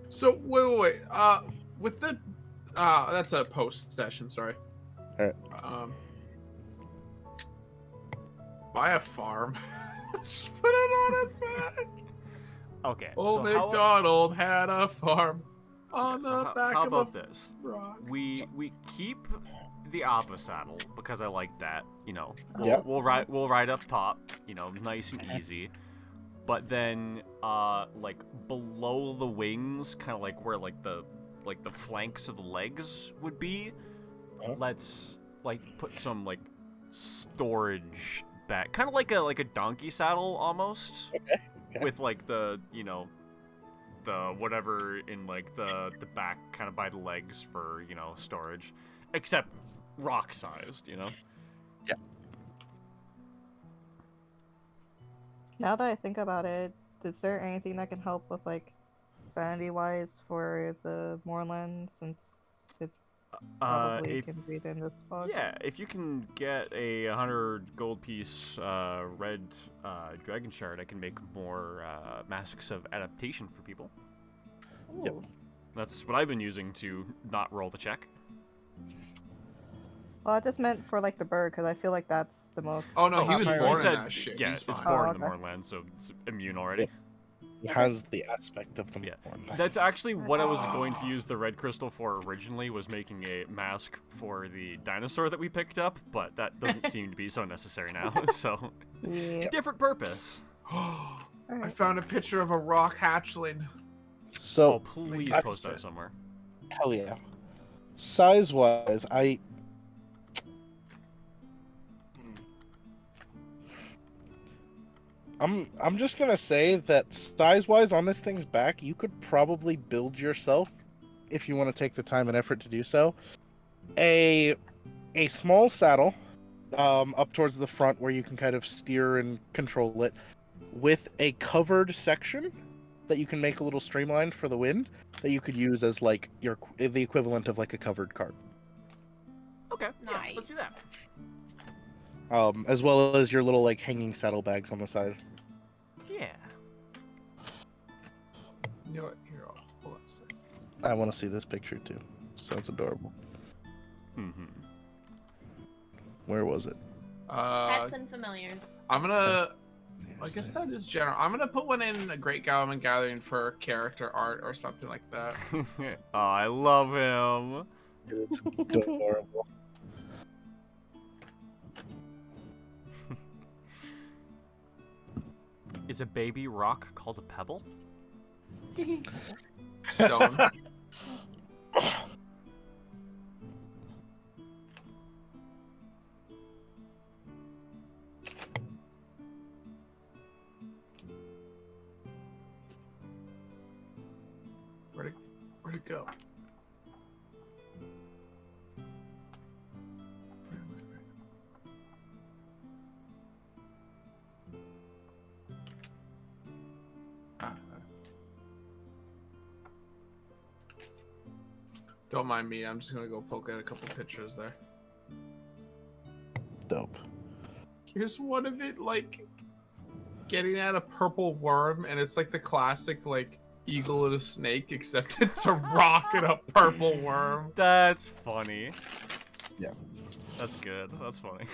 So, wait. With the. That's a post session, sorry. Alright. Buy a farm. Just put it on his back. Okay. Old so MacDonald had a farm on the how back how of about a this? rock. We keep the Appa saddle because I like that. You know, Yep. we'll ride up top. You know, nice and easy. But then, like below the wings, kind of like where like the flanks of the legs would be. Uh-huh. Let's like put some like storage back, kind of like a donkey saddle almost. Okay. With like the the whatever in like the back kind of by the legs for storage, except rock sized. now that I think about it, is there anything that can help with like sanity wise for the Mournland since it's probably if, can breathe in this fog? yeah, if you can get a 100 gold piece red dragon shard, I can make more masks of adaptation for people. Yep. Ooh. That's what I've been using to not roll the check. Well, I just meant for like the bird because I feel like that's the most. Oh no, he was high born risk. in that shit. Yeah, He's it's fine. born Oh, in the okay. Mournland, so it's immune already. It has the aspect of the Yeah. Mournland. That's actually what I was going to use the red crystal for originally, was making a mask for the dinosaur that we picked up, but that doesn't seem to be so necessary now, so Yeah. different purpose. I Alright. found a picture of a rock hatchling. Oh, So, please I- post that somewhere. hell yeah. Size-wise, I'm just gonna say that size-wise on this thing's back, you could probably build yourself, if you want to take the time and effort to do so, a small saddle, up towards the front where you can kind of steer and control it, with a covered section that you can make a little streamlined for the wind that you could use as like the equivalent of like a covered cart. Okay, yeah, let's do Nice. that. As well as your little like hanging saddlebags on the side. Yeah. You know what? Here, hold on a second. I want to see this picture too. Sounds adorable. Mm-hmm. Where was it? Pets and familiars. I'm gonna. I guess that is general. I'm gonna put one in a Great Galman Gathering for character art or something like that. Oh, I love him. It's adorable. Is a baby rock called a pebble? Stone. Where'd it go? Don't mind me. I'm just gonna go poke at a couple pictures there. Dope. Here's one of it, like getting at a purple worm, and it's like the classic, like eagle and a snake, except it's a rock and a purple worm. That's funny. Yeah. That's good. That's funny.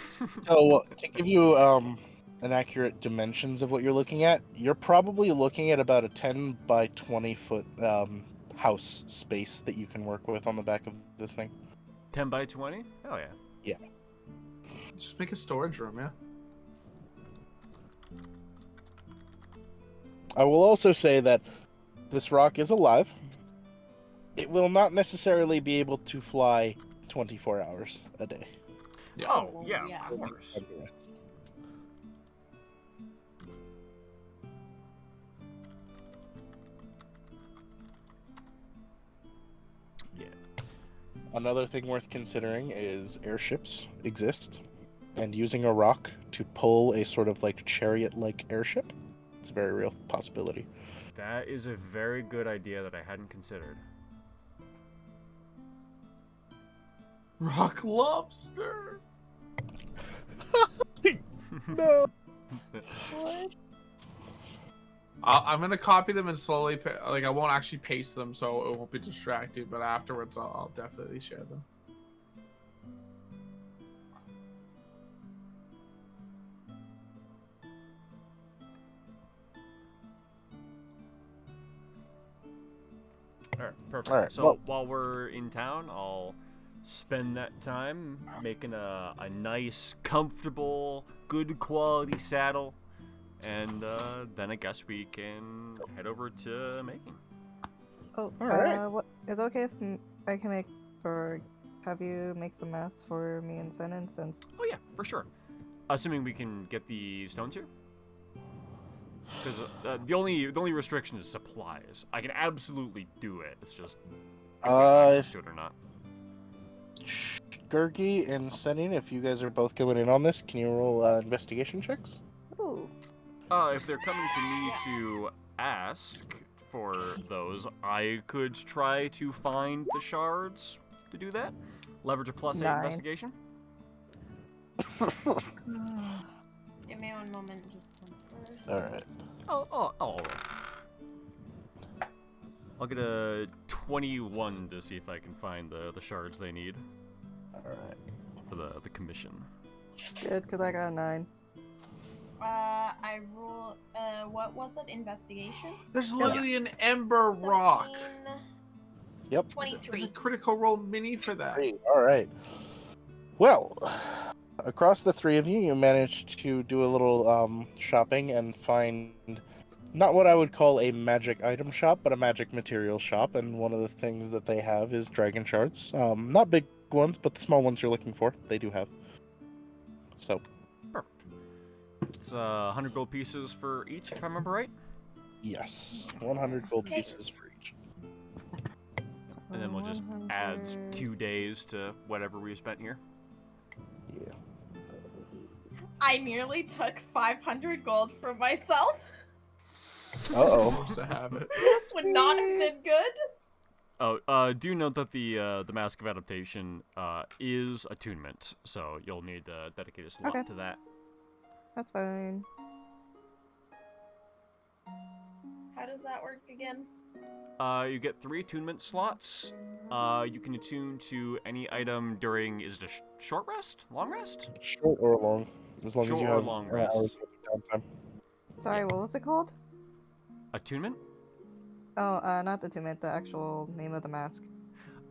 So to give you an accurate dimensions of what you're looking at, you're probably looking at about a 10 by 20 foot house space that you can work with on the back of this thing. 10 by 20? Oh yeah. Just make a storage room, yeah. I will also say that this rock is alive. It will not necessarily be able to fly 24 hours a day. Oh, yeah, yeah. of course. Yeah. Another thing worth considering is airships exist, and using a rock to pull a sort of like chariot-like airship. It's a very real possibility. That is a very good idea that I hadn't considered. Rock lobster. No. What? I'm gonna copy them and slowly, like I won't actually paste them, so it won't be distracting. But afterwards, I'll definitely share them. Alright, perfect. Alright, So well- while we're in town, I'll spend that time making a nice, comfortable, good quality saddle. And then I guess we can head over to making. Oh, Alright. what is it okay if I can make or have you make some masks for me and Senin since? Oh yeah, for sure. Assuming we can get the stones here. Because the only restriction is supplies. I can absolutely do it. It's just if we have access to it or not. Gurgi and Senin, if you guys are both going in on this, can you roll investigation checks? Ooh. If they're coming to me to ask for those, I could try to find the shards to do that. Leverage a +8 9. investigation. Give me one moment. Just one first. Alright. I'll get a 21 to see if I can find the shards they need Alright. for the commission. Good, because I got a 9. I roll. What was it? Investigation. There's literally an ember rock. 17, Yep. There's a 23. critical role mini for that. Great. Alright. Well, across the three of you, you managed to do a little shopping and find not what I would call a magic item shop, but a magic material shop. And one of the things that they have is dragon shards. Not big ones, but the small ones you're looking for, they do have. So, Perfect. It's 100 gold pieces for each, if I remember right. Yes, 100 gold Okay. pieces for each. And then we'll just add 100. 2 days to whatever we spent here. Yeah. I nearly took 500 gold from myself. Uh-oh. Supposed to have it. Would not have been good. Oh, do note that the Mask of Adaptation is attunement, so you'll need to dedicate a slot Okay. to that. That's fine. How does that work again? You get 3 attunement slots. You can attune to any item during, is it a short rest? Long rest? Short or long, as long as Short you or have long an rest. hour's worth of downtime. Sorry, what was it called? Attunement? Oh, not the Tumit, the actual name of the mask.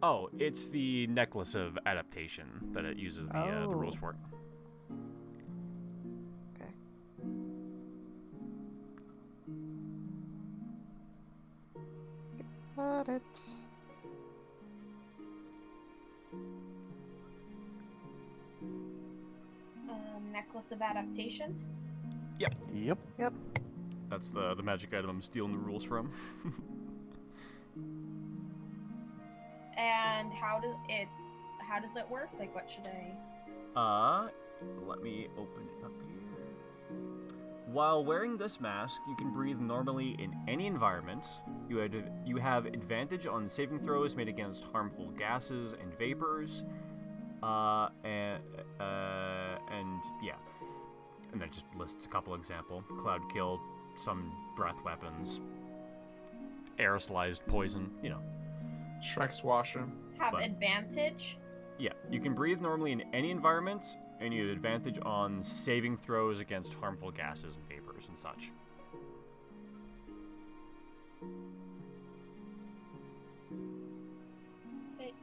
Oh, it's the Necklace of Adaptation that it uses the rules Oh. for. Okay. Got it. Necklace of Adaptation. Yep. That's the magic item I'm stealing the rules from. And how does it work? Like, what should I? Let me open it up here. While wearing this mask, you can breathe normally in any environment. You have advantage on saving throws made against harmful gases and vapors. And yeah. And then just lists a couple example. Cloud kill, some breath weapons, aerosolized poison, you know. Shrek's washroom. Have But- advantage? Yeah, you can breathe normally in any environment, and you have advantage on saving throws against harmful gases and vapors and such. Okay.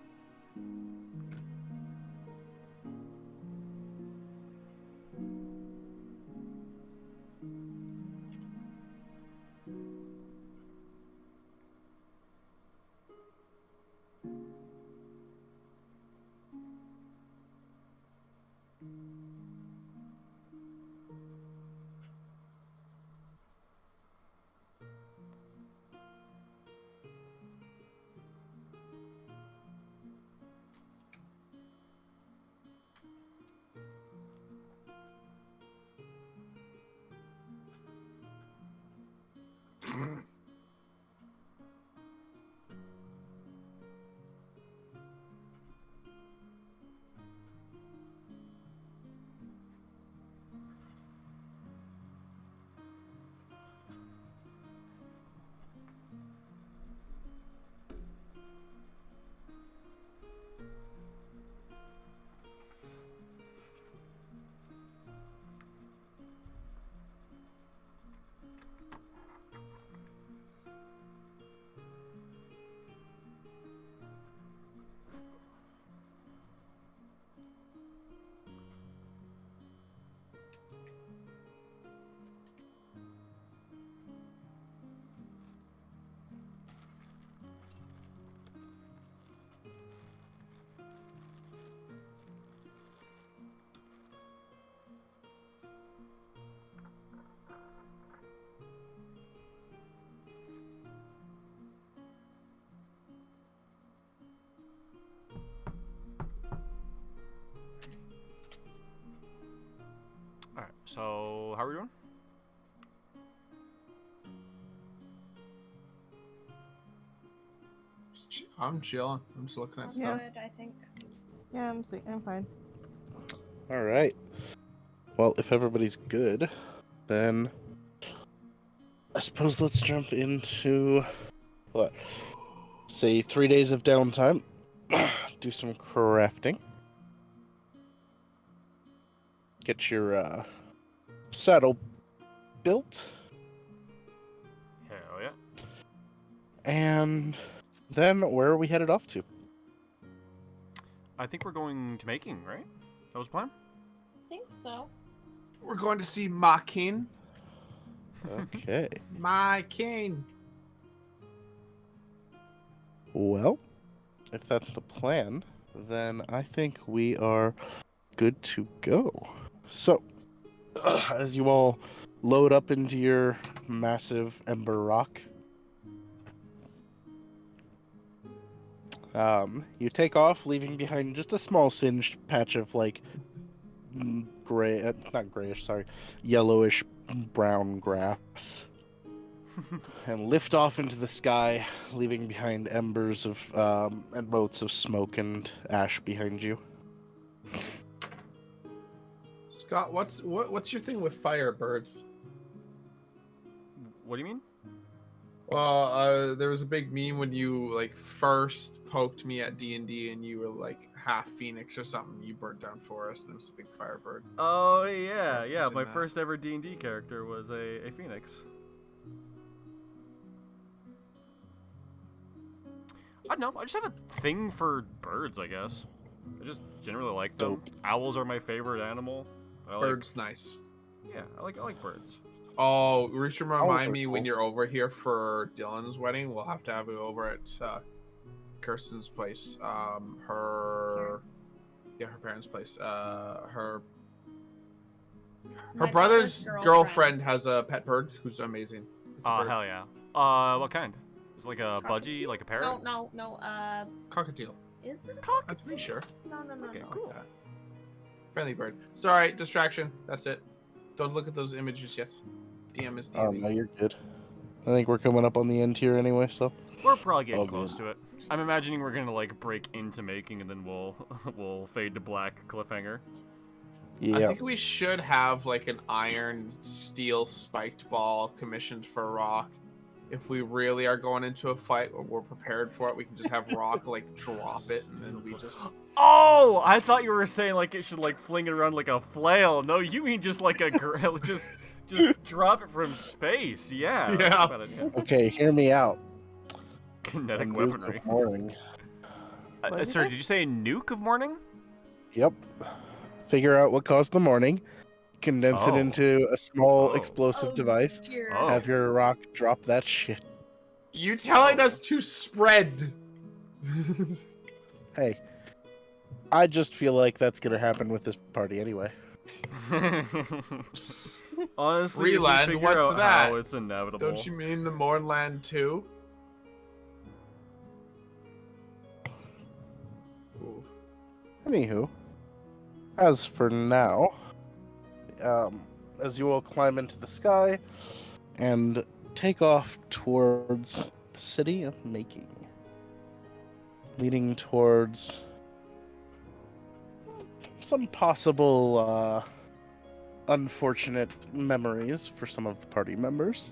Alright, so how are we doing? I'm chilling. I'm just looking at I'm stuff. good, I think. Yeah, I'm fine. All right. Well, if everybody's good, then I suppose let's jump into what? Say 3 days of downtime. Do some crafting. Get your saddle built, Hell yeah. and then where are we headed off to? I think we're going to making, right? That was the plan? I think so. We're going to see my king. Okay. My king. Well, if that's the plan, then I think we are good to go. So, as you all load up into your massive ember rock. You take off, leaving behind just a small singed patch of like gray, not grayish, sorry, yellowish brown grass, and lift off into the sky, leaving behind embers of and motes of smoke and ash behind you. Scott, what's your thing with firebirds? What do you mean? Well, there was a big meme when you like first poked me at D&D and you were like half phoenix or something. You burnt down forest. There was a big firebird. Oh yeah, yeah. Referencing My that. first ever D&D character was a phoenix. I don't know. I just have a thing for birds, I guess. I just generally like them. Dope. Owls are my favorite animal. I like, Birds, nice. yeah, I like birds. Oh, you should Owls remind are me when cool. you're over here for Dylan's wedding. We'll have to have you over at Kirsten's place. Her parents' place. Her My brother's girlfriend has a pet bird who's amazing. It's a Oh bird. hell yeah. What kind? Is it like a budgie, Cockatoo? like a parrot? No. Cockatiel. Is it? I'm pretty sure. No. Okay, Something cool. like that. Friendly bird. Sorry, distraction. That's it. Don't look at those images yet. DM is Oh DZ. no, you're good. I think we're coming up on the end here anyway, so We're probably getting Oh, close good. to it. I'm imagining we're gonna like break into making and then we'll we'll fade to black cliffhanger. I yeah. think we should have like an iron steel spiked ball commissioned for Rock. If we really are going into a fight or we're prepared for it, we can just have Rock like drop it and then we just Oh, I thought you were saying like it should like fling it around like a flail. No, you mean just like a just drop it from space. Yeah. that's Yeah. not a bad idea. Okay, hear me out. A Kinetic nuke weaponry. of morning. What did you Sorry, say? did you say nuke of morning? Yep. Figure out what caused the morning. Condense it Oh. into a small Oh. explosive device. Dear. Oh. Have your rock drop that shit. You telling us to spread. Hey, I just feel like that's gonna happen with this party anyway. Honestly, if you Reland, figure what's out that? how it's inevitable. Don't you mean the Mournland too? Ooh. Anywho, as for now, as you all climb into the sky and take off towards the city of Making, leading towards some possible unfortunate memories for some of the party members.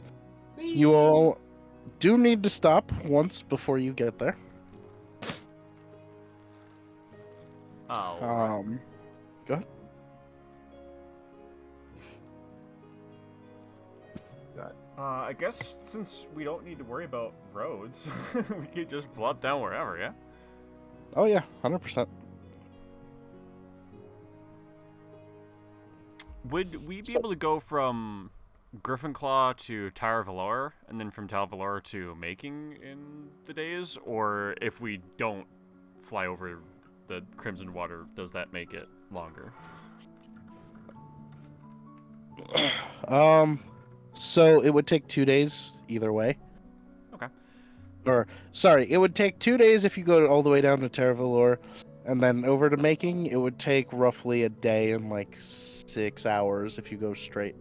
You all do need to stop once before you get there. Oh. Go ahead. I guess since we don't need to worry about roads, we could just plop down wherever, yeah? Oh yeah, 100%. Would we be So- able to go from Griffinclaw to Tower Valor, and then from Tower Valor to Making in the days? Or if we don't fly over the Crimson Water, does that make it longer? So it would take 2 days either way. Okay. Or, sorry, it would take 2 days if you go all the way down to Terra Valor, and then over to Making, it would take roughly a day and like 6 hours if you go straight.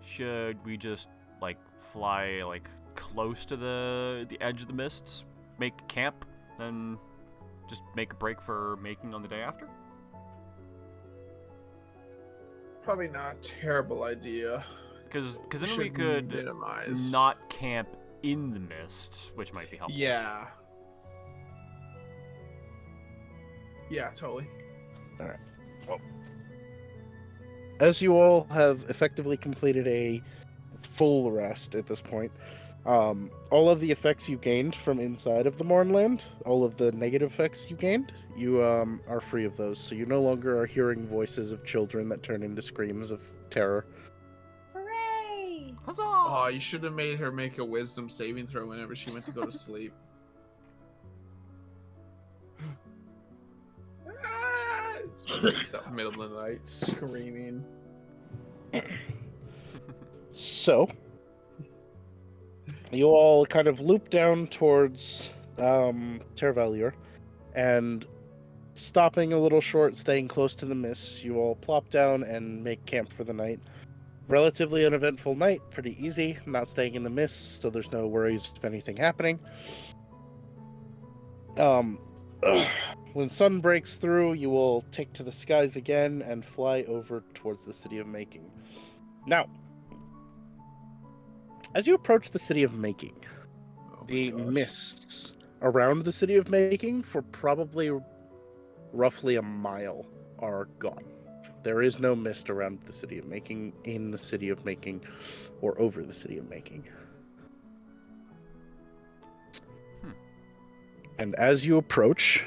Should we just like fly like close to the edge of the mists, make camp, then just make a break for Making on the day after? Probably not a terrible idea. Because then Should we could minimize. not camp in the mist, which might be helpful. Yeah. Yeah, totally. As you all have effectively completed a full rest at this point, all of the effects you gained from inside of the Mournland, all of the negative effects you gained, you are free of those. So you no longer are hearing voices of children that turn into screams of terror. Hooray! Huzzah! Oh, you should have made her make a wisdom saving throw whenever she went to go to sleep. wakes up middle of the night screaming. So, you all kind of loop down towards Tervalier, and stopping a little short, staying close to the mist, you all plop down and make camp for the night. Relatively uneventful night, pretty easy, not staying in the mist, so there's no worries of anything happening. When sun breaks through, you will take to the skies again and fly over towards the city of Making. Now, as you approach the city of Making, the mists around the city of Making for probably roughly a mile are gone. There is no mist around the city of Making, in the city of Making, or over the city of Making. And as you approach,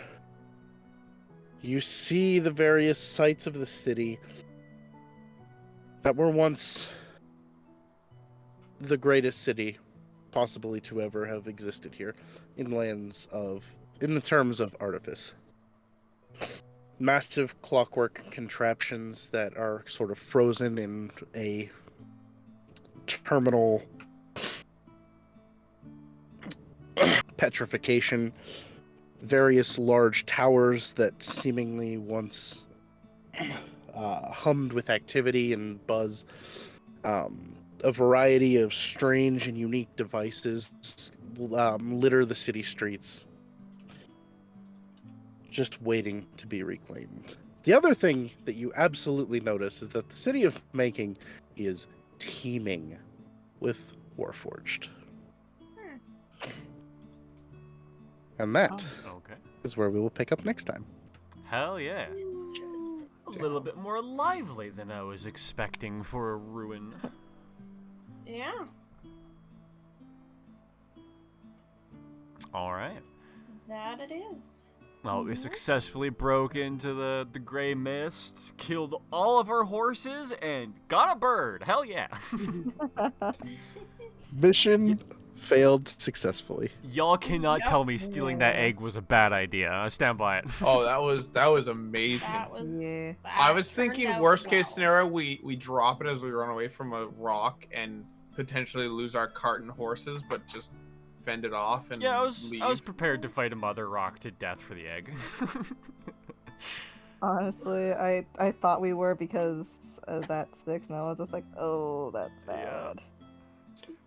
you see the various sites of the city that were once the greatest city possibly to ever have existed here in the terms of artifice. Massive clockwork contraptions that are sort of frozen in a terminal petrification. Various large towers that seemingly once hummed with activity and buzz. A variety of strange and unique devices litter the city streets, just waiting to be reclaimed. The other thing that you absolutely notice is that the city of Making is teeming with Warforged. And that Okay. is where we will pick up next time. Hell yeah. Interesting. A little bit more lively than I was expecting for a ruin. Yeah. Alright. That it is. Well, we successfully broke into the Grey Mist, killed all of our horses, and got a bird. Hell yeah. Mission failed successfully. Y'all cannot Yep. tell me stealing that egg was a bad idea. I stand by it. Oh, that was amazing. That was. Yeah. I that was turned thinking out worst case well. scenario, we drop it as we run away from a rock and potentially lose our cart and horses, but just fend it off and Yeah, leave. I was prepared to fight a mother rock to death for the egg. Honestly, I thought we were because of that 6, and I was just like, oh, that's Yeah. bad.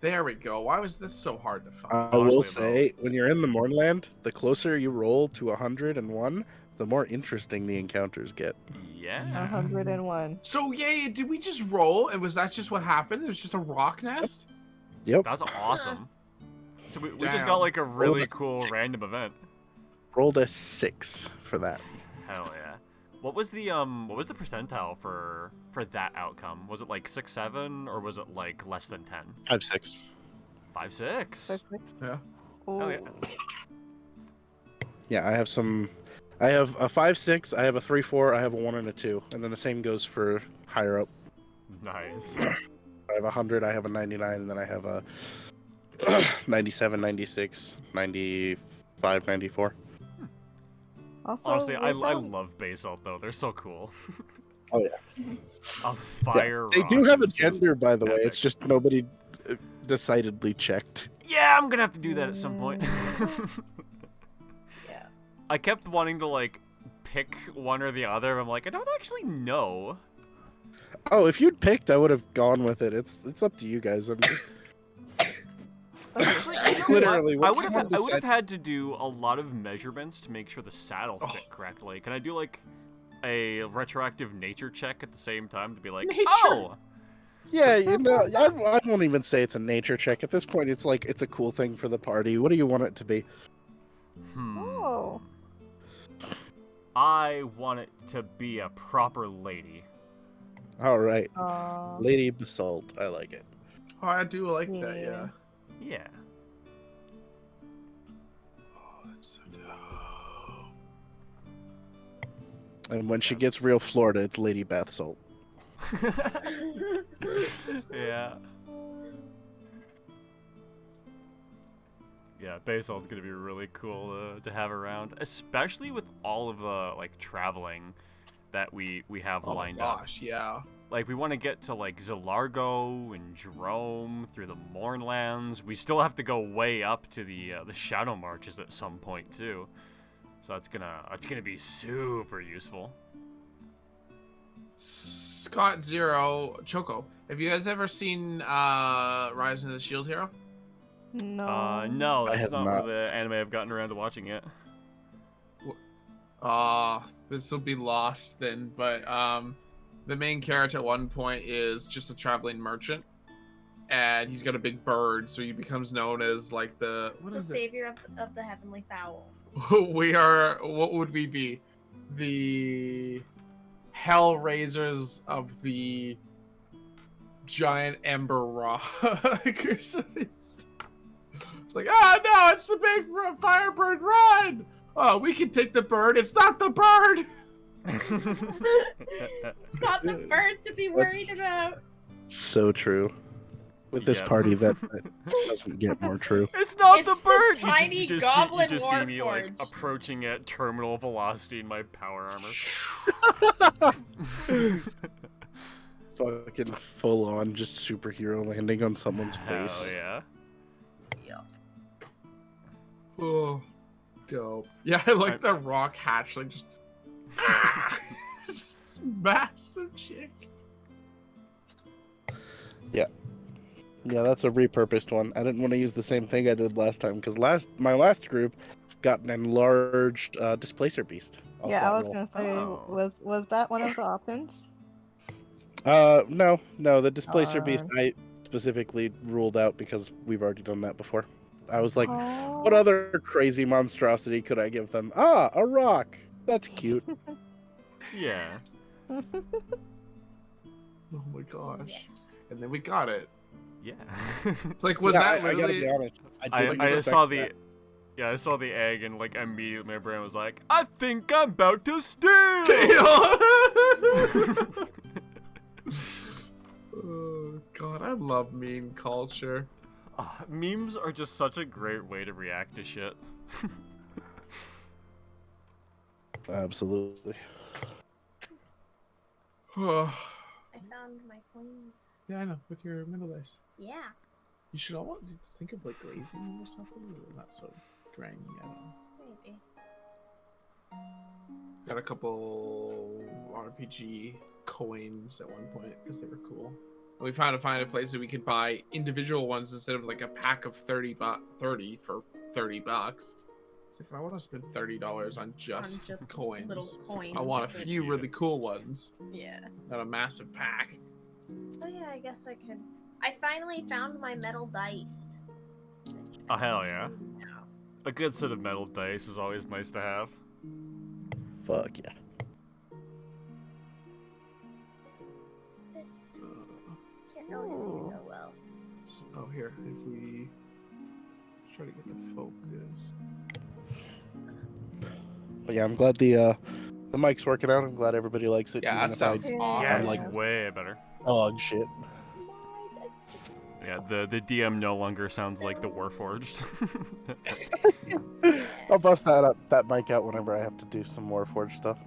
There we go. Why was this so hard to find? I will Honestly, say, when you're in the Mournland, the closer you roll to 101, the more interesting the encounters get. Yeah. 101. So yeah, did we just roll? And was that just what happened? It was just a rock nest? Yep. That's awesome. So we just Damn. got like a really that's cool sick. random event. Rolled a 6 for that. Hell yeah. What was the percentile for that outcome? Was it like 6, 7, or was it like less than 10? 5-6. 5, 6. Perfect. Yeah. Hell yeah. Yeah, I have a 5-6, I have a 3-4, I have a 1 and a 2, and then the same goes for higher up. Nice. I have 100, I have a 99, and then I have a 97, 96, 95, 94. Also, Honestly, I we found- love basalt though. They're so cool. Oh yeah. A fire They rock do have a is just gender, by the way. epic. It's just nobody decidedly checked. Yeah, I'm gonna have to do that at some point. Yeah. I kept wanting to like pick one or the other. I'm like, I don't actually know. Oh, if you'd picked, I would have gone with it. It's up to you guys. I'm just Actually, you know Literally, what? when someone I would have decide- had to do a lot of measurements to make sure the saddle Oh. fit correctly. Can I do like a retroactive nature check at the same time to be like, Nature? oh, yeah. You know, I won't even say it's a nature check at this point. It's like it's a cool thing for the party. What do you want it to be? Oh. I want it to be a proper lady. All right, Aw. Lady Basalt. I like it. Oh, I do like that, Yeah. yeah. Yeah. Oh, that's so dope. And when she gets real Florida, it's Lady Bath Salt. Yeah. Yeah, basalt's gonna be really cool to have around, especially with all of the like traveling that we have Oh lined up. gosh, yeah. Like, we want to get to, like, Zilargo and Jerome through the Mournlands. We still have to go way up to the Shadow Marches at some point, too. So that's gonna be super useful. Scott Zero Choco, have you guys ever seen Rise of the Shield Hero? No. No, that's have not not. where the anime I've gotten around to watching yet. This will be lost then, but the main character at one point is just a traveling merchant, and he's got a big bird, so he becomes known as like the savior of the heavenly fowl. We are, what would we be? The Hellraisers of the giant ember rock or something. It's like, oh no, it's the big firebird, run! Oh, we can take the bird. It's not the bird. It's not the bird to be worried about. So true. With this Yep. party, that doesn't get more true. It's not It's the the bird! tiny you goblin just see me, like, warforged. approaching at terminal velocity in my power armor. Fucking full on, just superhero landing on someone's Hell face. yeah. Oh, dope. Yeah, I like the rock hatchling. Just massive chick. Yeah, that's a repurposed one. I didn't want to use the same thing I did last time because my last group got an enlarged displacer beast. off Yeah, that I was roll. gonna say, Oh. was that one of the options? No, the displacer beast Darn. I specifically ruled out because we've already done that before. I was like, Oh. what other crazy monstrosity could I give them? Ah, a rock. That's cute. Yeah. Oh my gosh. Yes. And then we got it. Yeah. It's like, was Yeah, that I gotta really? be honest. I didn't I expect saw that. I saw the egg and, like, immediately my brain was like, I think I'm about to steal! Oh god, I love meme culture. Memes are just such a great way to react to shit. Absolutely. Oh, I found my coins. yeah, I know. With your middle dice, Yeah. you should almost think of like glazing or something. Or not so grainy. I don't know. Maybe. Got a couple RPG coins at one point because they were cool. And we found a place that we could buy individual ones instead of like a pack of 30 for $30. It's like, I want to spend $30 on just coins. Little coins. I want a but- few really cool ones, Yeah. not a massive pack. Oh yeah, I guess I could. I finally found my metal dice. Oh, hell yeah. A good set of metal dice is always nice to have. Fuck yeah. This can't really see it though well. Oh, here, if we try to get the focus. But yeah, I'm glad the mic's working out. I'm glad everybody likes it. Yeah, even that if I sounds Yeah. Yeah, awesome. it's like- way better. dog shit. My dice just. Yeah, the DM no longer sounds like the Warforged. I'll bust that mic out whenever I have to do some more Forge stuff.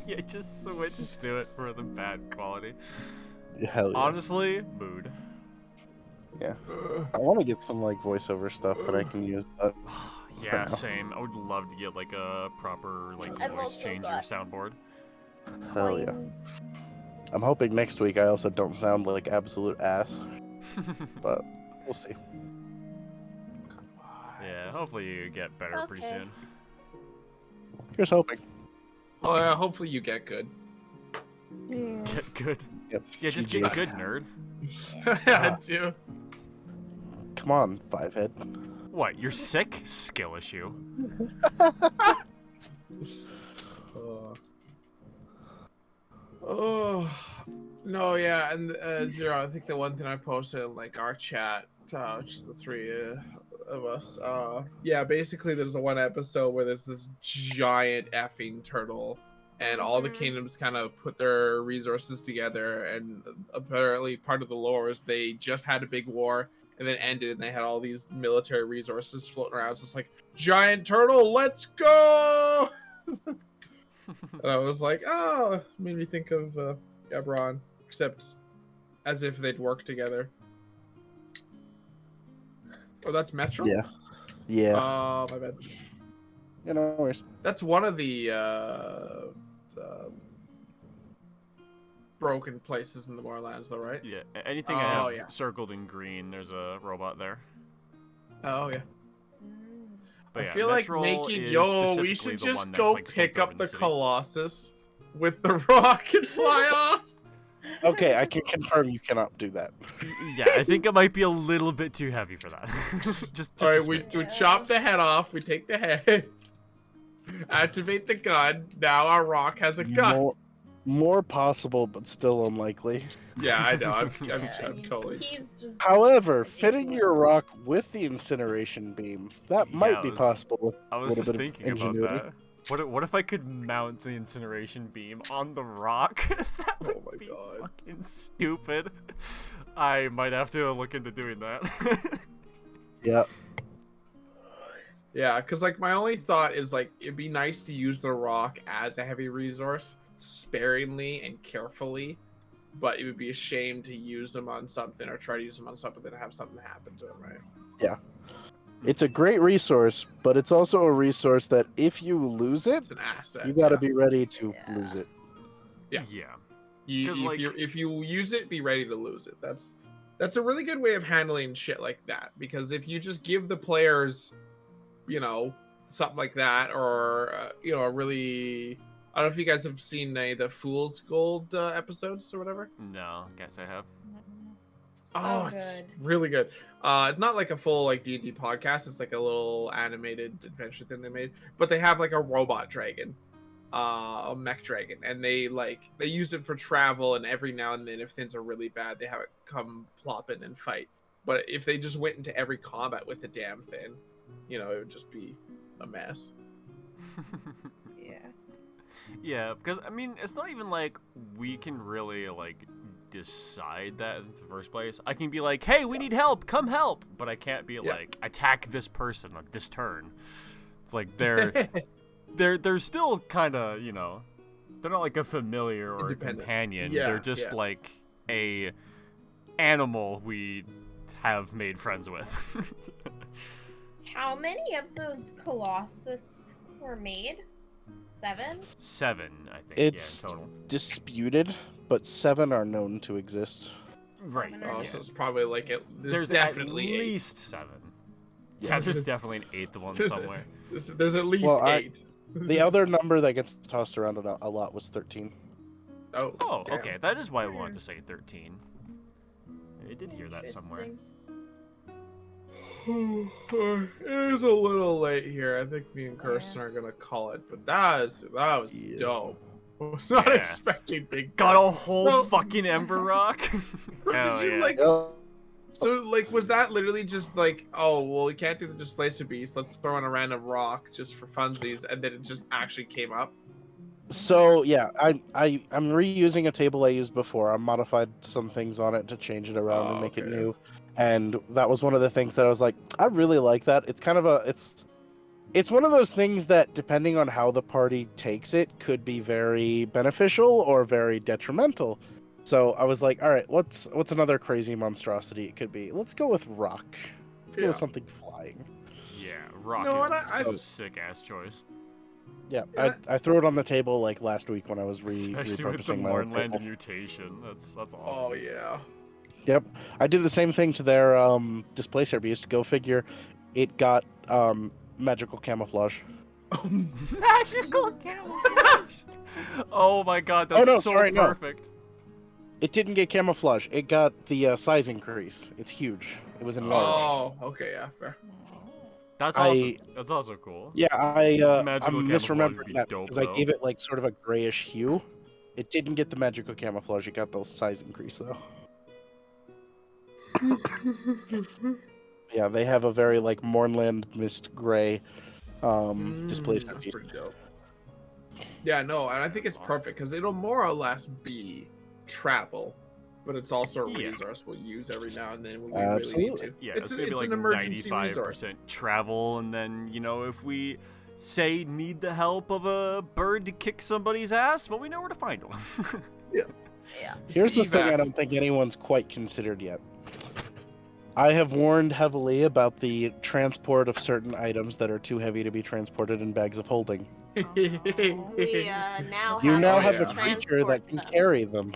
Yeah, just switch to it for the bad quality. Hell yeah. Honestly, mood. I want to get some like voiceover stuff that I can use. But Yeah, now. same. I would love to get like a proper like I've voice also changer got- soundboard. hell yeah. Coins. I'm hoping next week I also don't sound like absolute ass, but we'll see. Come on. Yeah, hopefully you get better pretty Okay. soon. Here's hoping. Oh yeah, hopefully you get good. Yeah. Get good. Yep. Yeah, just GG. get good, nerd. I do. Come on, five head. What? You're sick? Skill issue. Oh no, yeah, and Zero. I think the one thing I posted in like our chat, which is the three of us. Yeah, basically there's the one episode where there's this giant effing turtle, and all the Mhm. kingdoms kind of put their resources together, and apparently part of the lore is they just had a big war and then ended, and they had all these military resources floating around. So it's like, giant turtle, let's go! And I was like, oh, made me think of Ebron, except as if they'd work together. Oh, that's Metro? Yeah. Yeah. My bad. You know, no worries. That's one of the broken places in the Moorlands, though, right? Yeah, anything I Oh, have yeah. circled in green, there's a robot there. Oh, yeah. But I yeah, feel like Metrol making, is we specifically should the just one that's, go like, pick slumped up over in the city. Colossus with the rock and fly off. Okay, I can confirm you cannot do that. Yeah, I think it might be a little bit too heavy for that. just All a right, we smidge. chop the head off. We take the head. Activate the gun. Now our rock has a gun. More possible, but still unlikely. Yeah, I know. I'm Yeah, totally. He's just. However, fitting your rock with the incineration beam, that might be possible with I a was little just bit of thinking about ingenuity. that. What if I could mount the incineration beam on the rock? That would Oh my be God. fucking stupid. I might have to look into doing that. Yeah. Yeah, because like my only thought is like it'd be nice to use the rock as a heavy resource sparingly and carefully, but it would be a shame to use them on something or try to use them on something and have something happen to them, right? Yeah. It's a great resource, but it's also a resource that if you lose it, It's an asset. you got to yeah. be ready to Yeah. lose it. Yeah. Yeah. 'Cause, like- If you use it, be ready to lose it. That's a really good way of handling shit like that. Because if you just give the players, something like that, or a really, I don't know if you guys have seen the Fool's Gold episodes or whatever. No, guess I have. Oh, it's really good. It's not like a full like D&D podcast. It's like a little animated adventure thing they made. But they have like a robot dragon, a mech dragon, and they use it for travel. And every now and then, if things are really bad, they have it come plop in and fight. But if they just went into every combat with the damn thing, it would just be a mess. Yeah. Yeah, because I mean, it's not even like we can really like decide that in the first place. I can be like, "Hey, we need help. Come help," but I can't be like, "Attack this person on this turn." It's like they're still kind of they're not like a familiar or a companion. Yeah, they're just like a animal we have made friends with. How many of those Colossus were made? 7? 7, I think. It's yeah, total. disputed, but 7 are known to exist. Right. Oh, yeah. so it's probably like There's definitely at least 7. Yeah. Yeah, there's definitely an 8th one somewhere. There's at least 8. The other number that gets tossed around a lot was 13. Oh, damn. Okay. That is why I wanted to say 13. I did hear that somewhere. It is a little late here. I think me and Kirsten are gonna call it, but that was Yeah. dope. I was not Yeah. expecting big. Got a whole So- fucking Ember Rock. So Hell did you yeah. like? Oh, So like, was that literally just like, oh well, we can't do the Displacer Beast. Let's throw in a random rock just for funsies, and then it just actually came up. so yeah, I'm reusing a table I used before. I modified some things on it to change it around and make it okay. new. And that was one of the things that I was like, I really like that. It's kind of it's one of those things that, depending on how the party takes it, could be very beneficial or very detrimental. So I was like, all right, what's another crazy monstrosity it could be? Let's go with rock. Let's go with something flying. Yeah, Rock No, and is I- a sick ass choice. Yeah, Yeah. I threw it on the table like last week when I was Especially with the repurposing my old Mournland table. mutation. That's awesome. Oh yeah. Yep, I did the same thing to their Displacer Beast. Go figure, it got magical camouflage. Magical camouflage. Oh my god, that's Oh, no, so sorry, no. perfect. It didn't get camouflage. It got the size increase. It's huge. It was enlarged. Oh, okay, yeah, fair. That's I- also that's also cool. Yeah, I'm Magical camouflage misremembering would be that dope, because I though. gave it like sort of a grayish hue. It didn't get the magical camouflage. It got the size increase though. Yeah, they have a very like Mournland mist gray Displacer That's Beast. pretty dope. Yeah, no, and I think it's Awesome. perfect because it'll more or less be travel, but it's also a Yeah. resource we'll use every now and then when we really need Absolutely. to. Yeah, it's it's gonna be like an emergency 95% resource. travel, and then if we say need the help of a bird to kick somebody's ass, but we know where to find one. Yeah. Here's the thing Evac. I don't think anyone's quite considered yet. I have warned heavily about the transport of certain items that are too heavy to be transported in bags of holding. We now You have now Oh, have yeah. a creature transport that can them. carry them.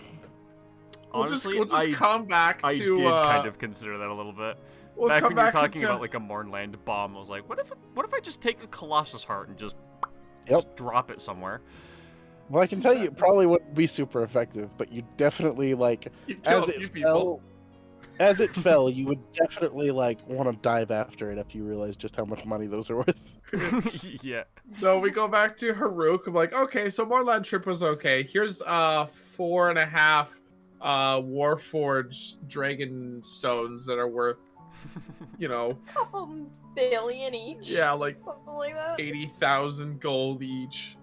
Honestly, we'll just come back I to. did kind of consider that a little bit. We'll Back come when you were back talking into- about like a Mournland bomb, I was like, what if I just take a Colossus heart and just Yep. drop it somewhere? Well, I can tell you, it probably wouldn't be super effective, but you definitely like You kill as a few it people. fell. As it fell, you would definitely like want to dive after it after you realize just how much money those are worth. Yeah. So we go back to Haruk. I'm like, okay, so Mournland trip was okay. Here's 4.5 Warforged dragon stones that are worth, you know, Couple billion each. yeah, like Something like that. 80,000 gold each.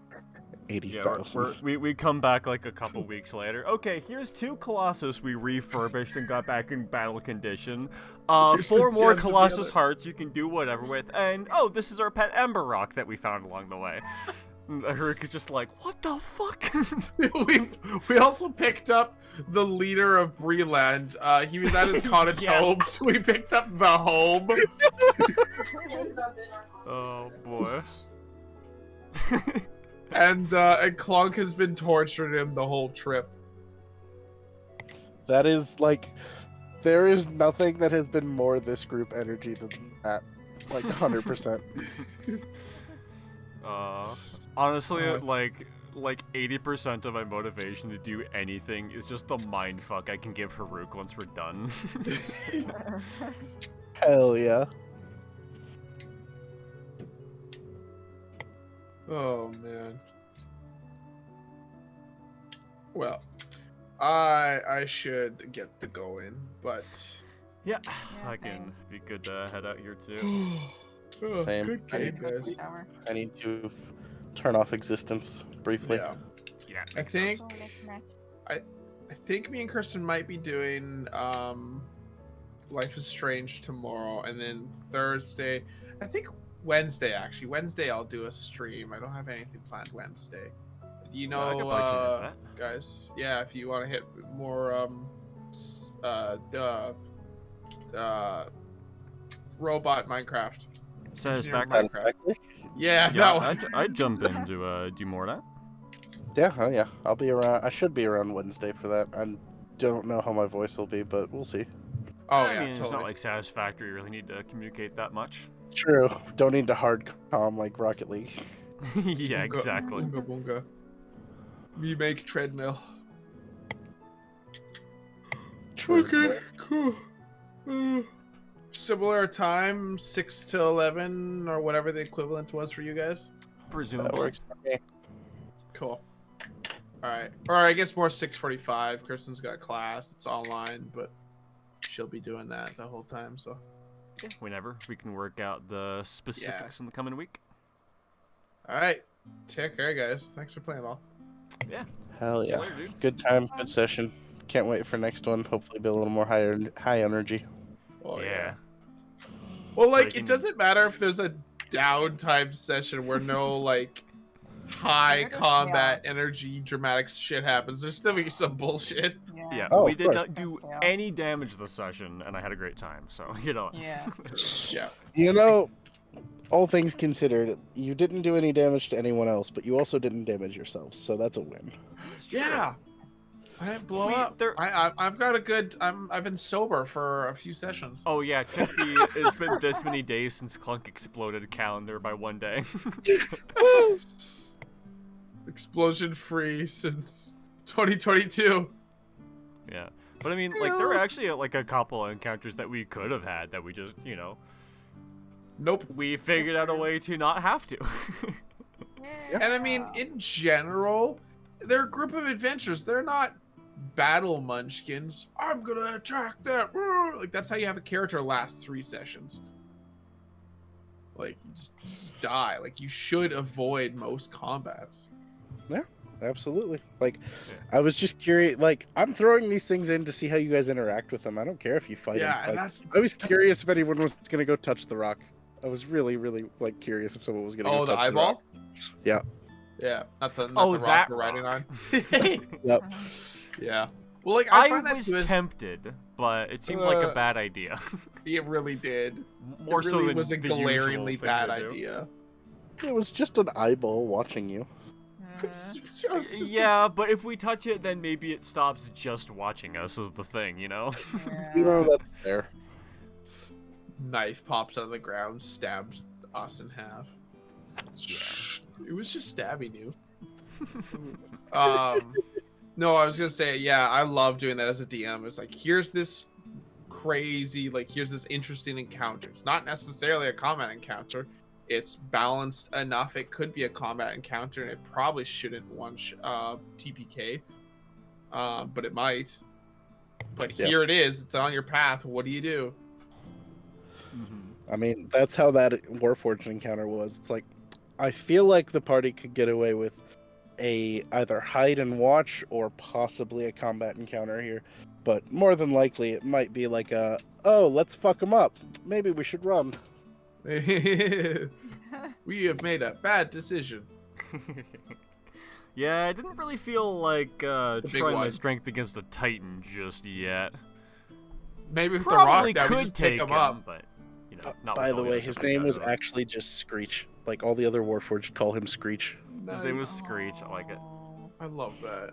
80,000. We come back like a couple weeks later. Okay, here's 2 Colossus we refurbished and got back in battle condition. Here's 4 the more gems of the Colossus other. hearts you can do whatever with, and oh, this is our pet Ember Rock that we found along the way. And Haruk is just like, what the fuck? we also picked up the leader of Breland. He was at his cottage Yeah. home, so we picked up the home. Oh boy. And Clunk has been torturing him the whole trip. That is like, there is nothing that has been more this group energy than that. Like 100%. Honestly, like 80% of my motivation to do anything is just the mindfuck I can give Haruk once we're done. Hell yeah. Oh man. Well, I should get the going, but Yeah, Yeah, I can same. be good to head out here too. Oh, Same. good game, guys. Shower. I need to turn off existence briefly. Yeah, Yeah, I makes think sense. I think me and Kristen might be doing Life is Strange tomorrow, and then Thursday. I think Wednesday actually. Wednesday I'll do a stream. I don't have anything planned Wednesday. You Yeah, I know, could probably tune in for guys. Yeah, if you want to hit more robot Minecraft. Satisfactory. Minecraft. Yeah, Yeah, that one. I'd jump in to do more of that. Yeah, oh yeah. I'll be around. I should be around Wednesday for that. I don't know how my voice will be, but we'll see. Oh I yeah, mean, it's not totally. like Satisfactory. You really need to communicate that much. True. Don't need to hard calm like Rocket League. Yeah, Boonga, exactly. Boonga, boonga. Me make treadmill. Okay, cool. Similar time, 6 to 11, or whatever the equivalent was for you guys. That Presumably. works for me. Cool. All right, or I guess more 6:45. Kristen's got class. It's online, but she'll be doing that the whole time. So Yeah, whenever we can work out the specifics in the coming week. all right, take care, guys. Thanks for playing all. Yeah. Hell See you yeah. later, dude. Good time, good session. Can't wait for next one. Hopefully be a little more high energy. Oh Yeah. Well, like Breaking- it doesn't matter if there's a downtime session where no like high There it is, combat yeah. energy dramatic shit happens. There's still be some bullshit. Yeah, Oh, we of did course. not do Yeah. any damage this session, and I had a great time. So you know. Yeah. Yeah. You know, all things considered, you didn't do any damage to anyone else, but you also didn't damage yourself, so that's a win. It's true. Yeah. I didn't blow We- up. there- I've got a good. I've been sober for a few sessions. Oh yeah, Tiffy, it's been this many days since Clunk exploded calendar by one day. Explosion free since 2022. Yeah, but I mean, like there were actually like a couple of encounters that we could have had that we just, you know, Nope. we figured out a way to not have to. And I mean, in general, they're a group of adventurers. They're not battle munchkins. I'm gonna attack them. Like that's how you have a character last 3 sessions. Like you just die. Like you should avoid most combats. Absolutely. Like, I was just curious. Like, I'm throwing these things in to see how you guys interact with them. I don't care if you fight Yeah, them. and Like, that's I was curious if anyone was gonna go touch the rock. I was really, really like curious if someone was gonna. Oh, go the touch eyeball. rock. Yeah. Yeah, not the Oh, rock that we're riding rock. on. Yep. Yeah. Well, like I I find that was too is- tempted, but it seemed like a Uh, bad idea. It really did. More it so really than was a the usual glaringly thing bad to do. idea. It was just an eyeball watching you. It's just a- Yeah, but if we touch it, then maybe it stops just watching us. Is the thing, you know? You know that's fair. Knife pops out of the ground, stabs us in half. It was just stabbing you. No, I was gonna say, yeah, I love doing that as a DM. It's like, here's this crazy, like, here's this interesting encounter. It's not necessarily a combat encounter. It's balanced enough. It could be a combat encounter, and it probably shouldn't TPK, but it might. But Yep. here it is. It's on your path. What do you do? I mean, that's how that Warforged encounter was. It's like, I feel like the party could get away with a either hide and watch or possibly a combat encounter here, but more than likely it might be like a, oh, let's fuck them up. Maybe we should run. We have made a bad decision. Yeah, I didn't really feel like big trying my one. strength against a Titan just yet. Maybe with Probably the rock, now we could just pick take him him, up. but you know, not By with the all way, other his stuff we name got was going. actually just Screech. Like all the other Warforged call him Screech. His name was Screech. I like it. I love that.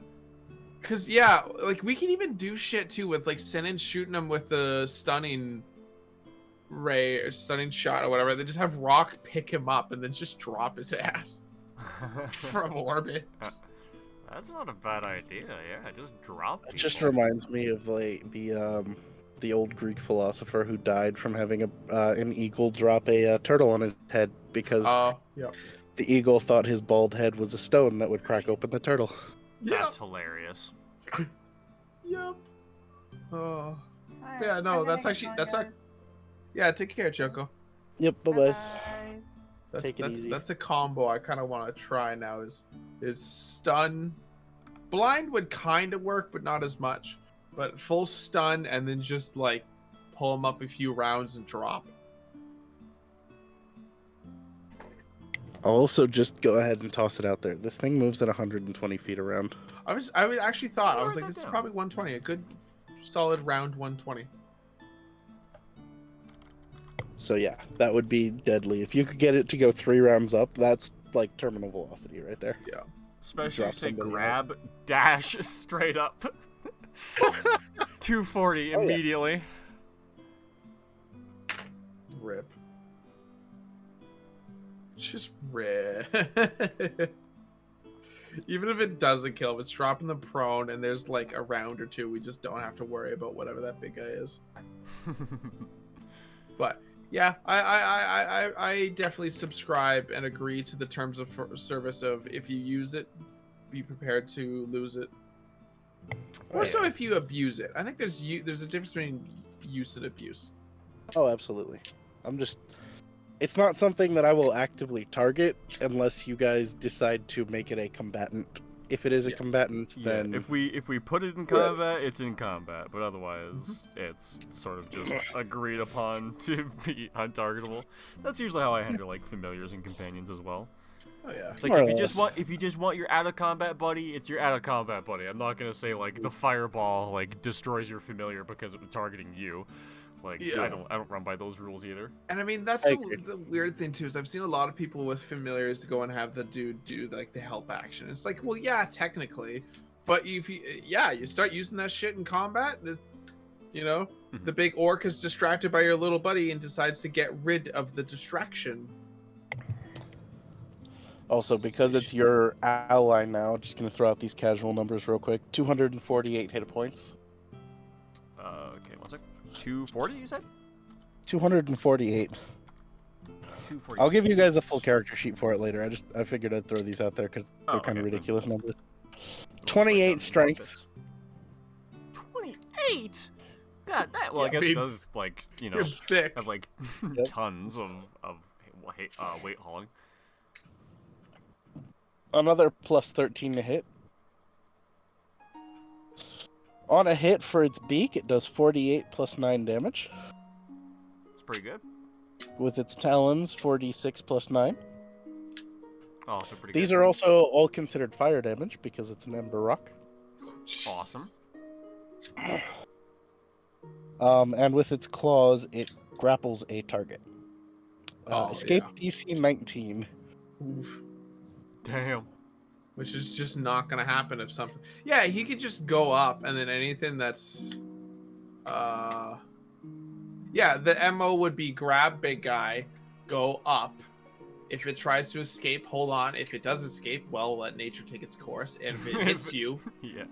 Cause yeah, like we can even do shit too with like sending shooting them with the stunning ray or stunning shot or whatever. They just have Rock pick him up and then just drop his ass from orbit. That's not a bad idea. Yeah, just drop. It just people. reminds me of like the old Greek philosopher who died from having an eagle drop a turtle on his head because Yeah. the eagle thought his bald head was a stone that would crack open the turtle. That's hilarious. Yep. Oh. Alright, Yeah, no, I'm that's gonna actually get that's going, like yeah. Take care, Choco. Yep, bye guys. bye. That's, Take it that's, easy. That's a combo I kind of want to try now. Is stun, blind would kind of work, but not as much. But full stun and then just like pull him up a few rounds and drop. I'll also just go ahead and toss it out there. This thing moves at 120 feet around. I actually thought I I'll was write like, that this is down. probably 120, a good solid round 120. So yeah, that would be deadly. If you could get it to go 3 rounds up, that's like terminal velocity right there. Yeah. Especially Drop if they somebody grab, dash straight up. 240 Oh, yeah. immediately. Rip. Just rip. Even if it doesn't kill him, it's dropping them prone, and there's like a round or two. We just don't have to worry about whatever that big guy is. But yeah, I definitely subscribe and agree to the terms of service of if you use it, be prepared to lose it. Or so if you abuse it. I think there's a difference between use and abuse. Oh, absolutely. It's not something that I will actively target unless you guys decide to make it a combatant. If it is a Yeah. combatant, Yeah, then if we put it in combat, it's in combat, but otherwise, it's sort of just agreed upon to be untargetable. That's usually how I handle like familiars and companions as well. Oh yeah. It's like More or if you just want your out of combat buddy, it's your out of combat buddy. I'm not gonna say like the fireball like destroys your familiar because it was targeting you. Like Yeah. I don't run by those rules either. And I mean that's I the, agree. the weird thing too is I've seen a lot of people with familiars go and have the dude do like the help action. It's like, well, yeah, technically, but if you start using that shit in combat, you know, the big orc is distracted by your little buddy and decides to get rid of the distraction. also because it's your ally now, just gonna throw out these casual numbers real quick. 248 hit points. Okay, one sec. 240, you said? 248. 240. I'll give you guys a full character sheet for it later. I figured I'd throw these out there because they're Oh, kind of okay. ridiculous numbers. Let's 28 write down strength. 28. God, that well, I Yeah, guess I it mean, does like You're thick. have like Yep. tons of weight hauling. Another plus 13 to hit. On a hit for its beak, it does 48 plus 9 damage. It's pretty good. with its talons, 4d6 plus 9. Oh, so pretty These good. are also all considered fire damage because it's an ember rock. Awesome. And with its claws, it grapples a target. Escape DC 19. Oof. Damn. Which is just not gonna happen if something. Yeah, he could just go up, and then anything that's, yeah, the MO would be grab big guy, go up. If it tries to escape, hold on. If it does escape, well, let nature take its course. And if it hits you, Yeah.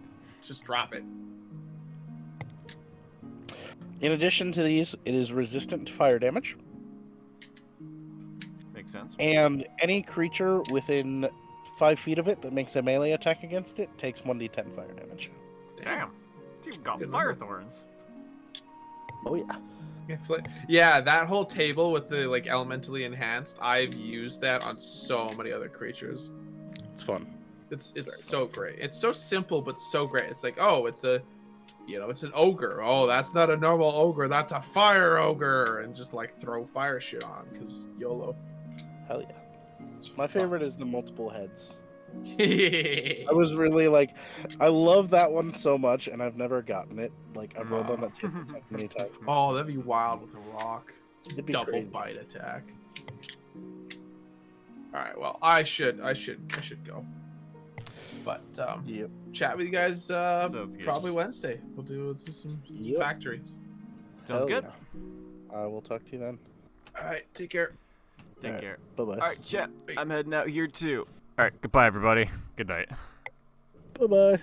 just drop it. In addition to these, it is resistant to fire damage. Makes sense. And any creature within 5 feet of it that makes a melee attack against it takes 1d10 fire damage. Damn. Dude got Good fire number. thorns. Oh yeah. Yeah, that whole table with the like elementally enhanced, I've used that on so many other creatures. It's fun. It's very so great. It's so simple but so great. It's like, oh, it's a, you know, it's an ogre. Oh, that's not a normal ogre. That's a fire ogre, and just like throw fire shit on because YOLO. Hell yeah. My favorite is the multiple heads. I I was really like, I love that one so much, and I've never gotten it. Like, I've rolled on that table so many times. Oh, that'd be wild with a rock. Just It'd be double crazy. bite attack. All right, well, I should go. But Yep. chat with you guys Sounds good. probably Wednesday. We'll do some Yep. factories. Sounds Hell good. yeah. I will talk to you then. All right, take care. Take Alright. care. Bye bye. All right, chat. I'm heading out here too. All right. Goodbye, everybody. Good night. Bye bye.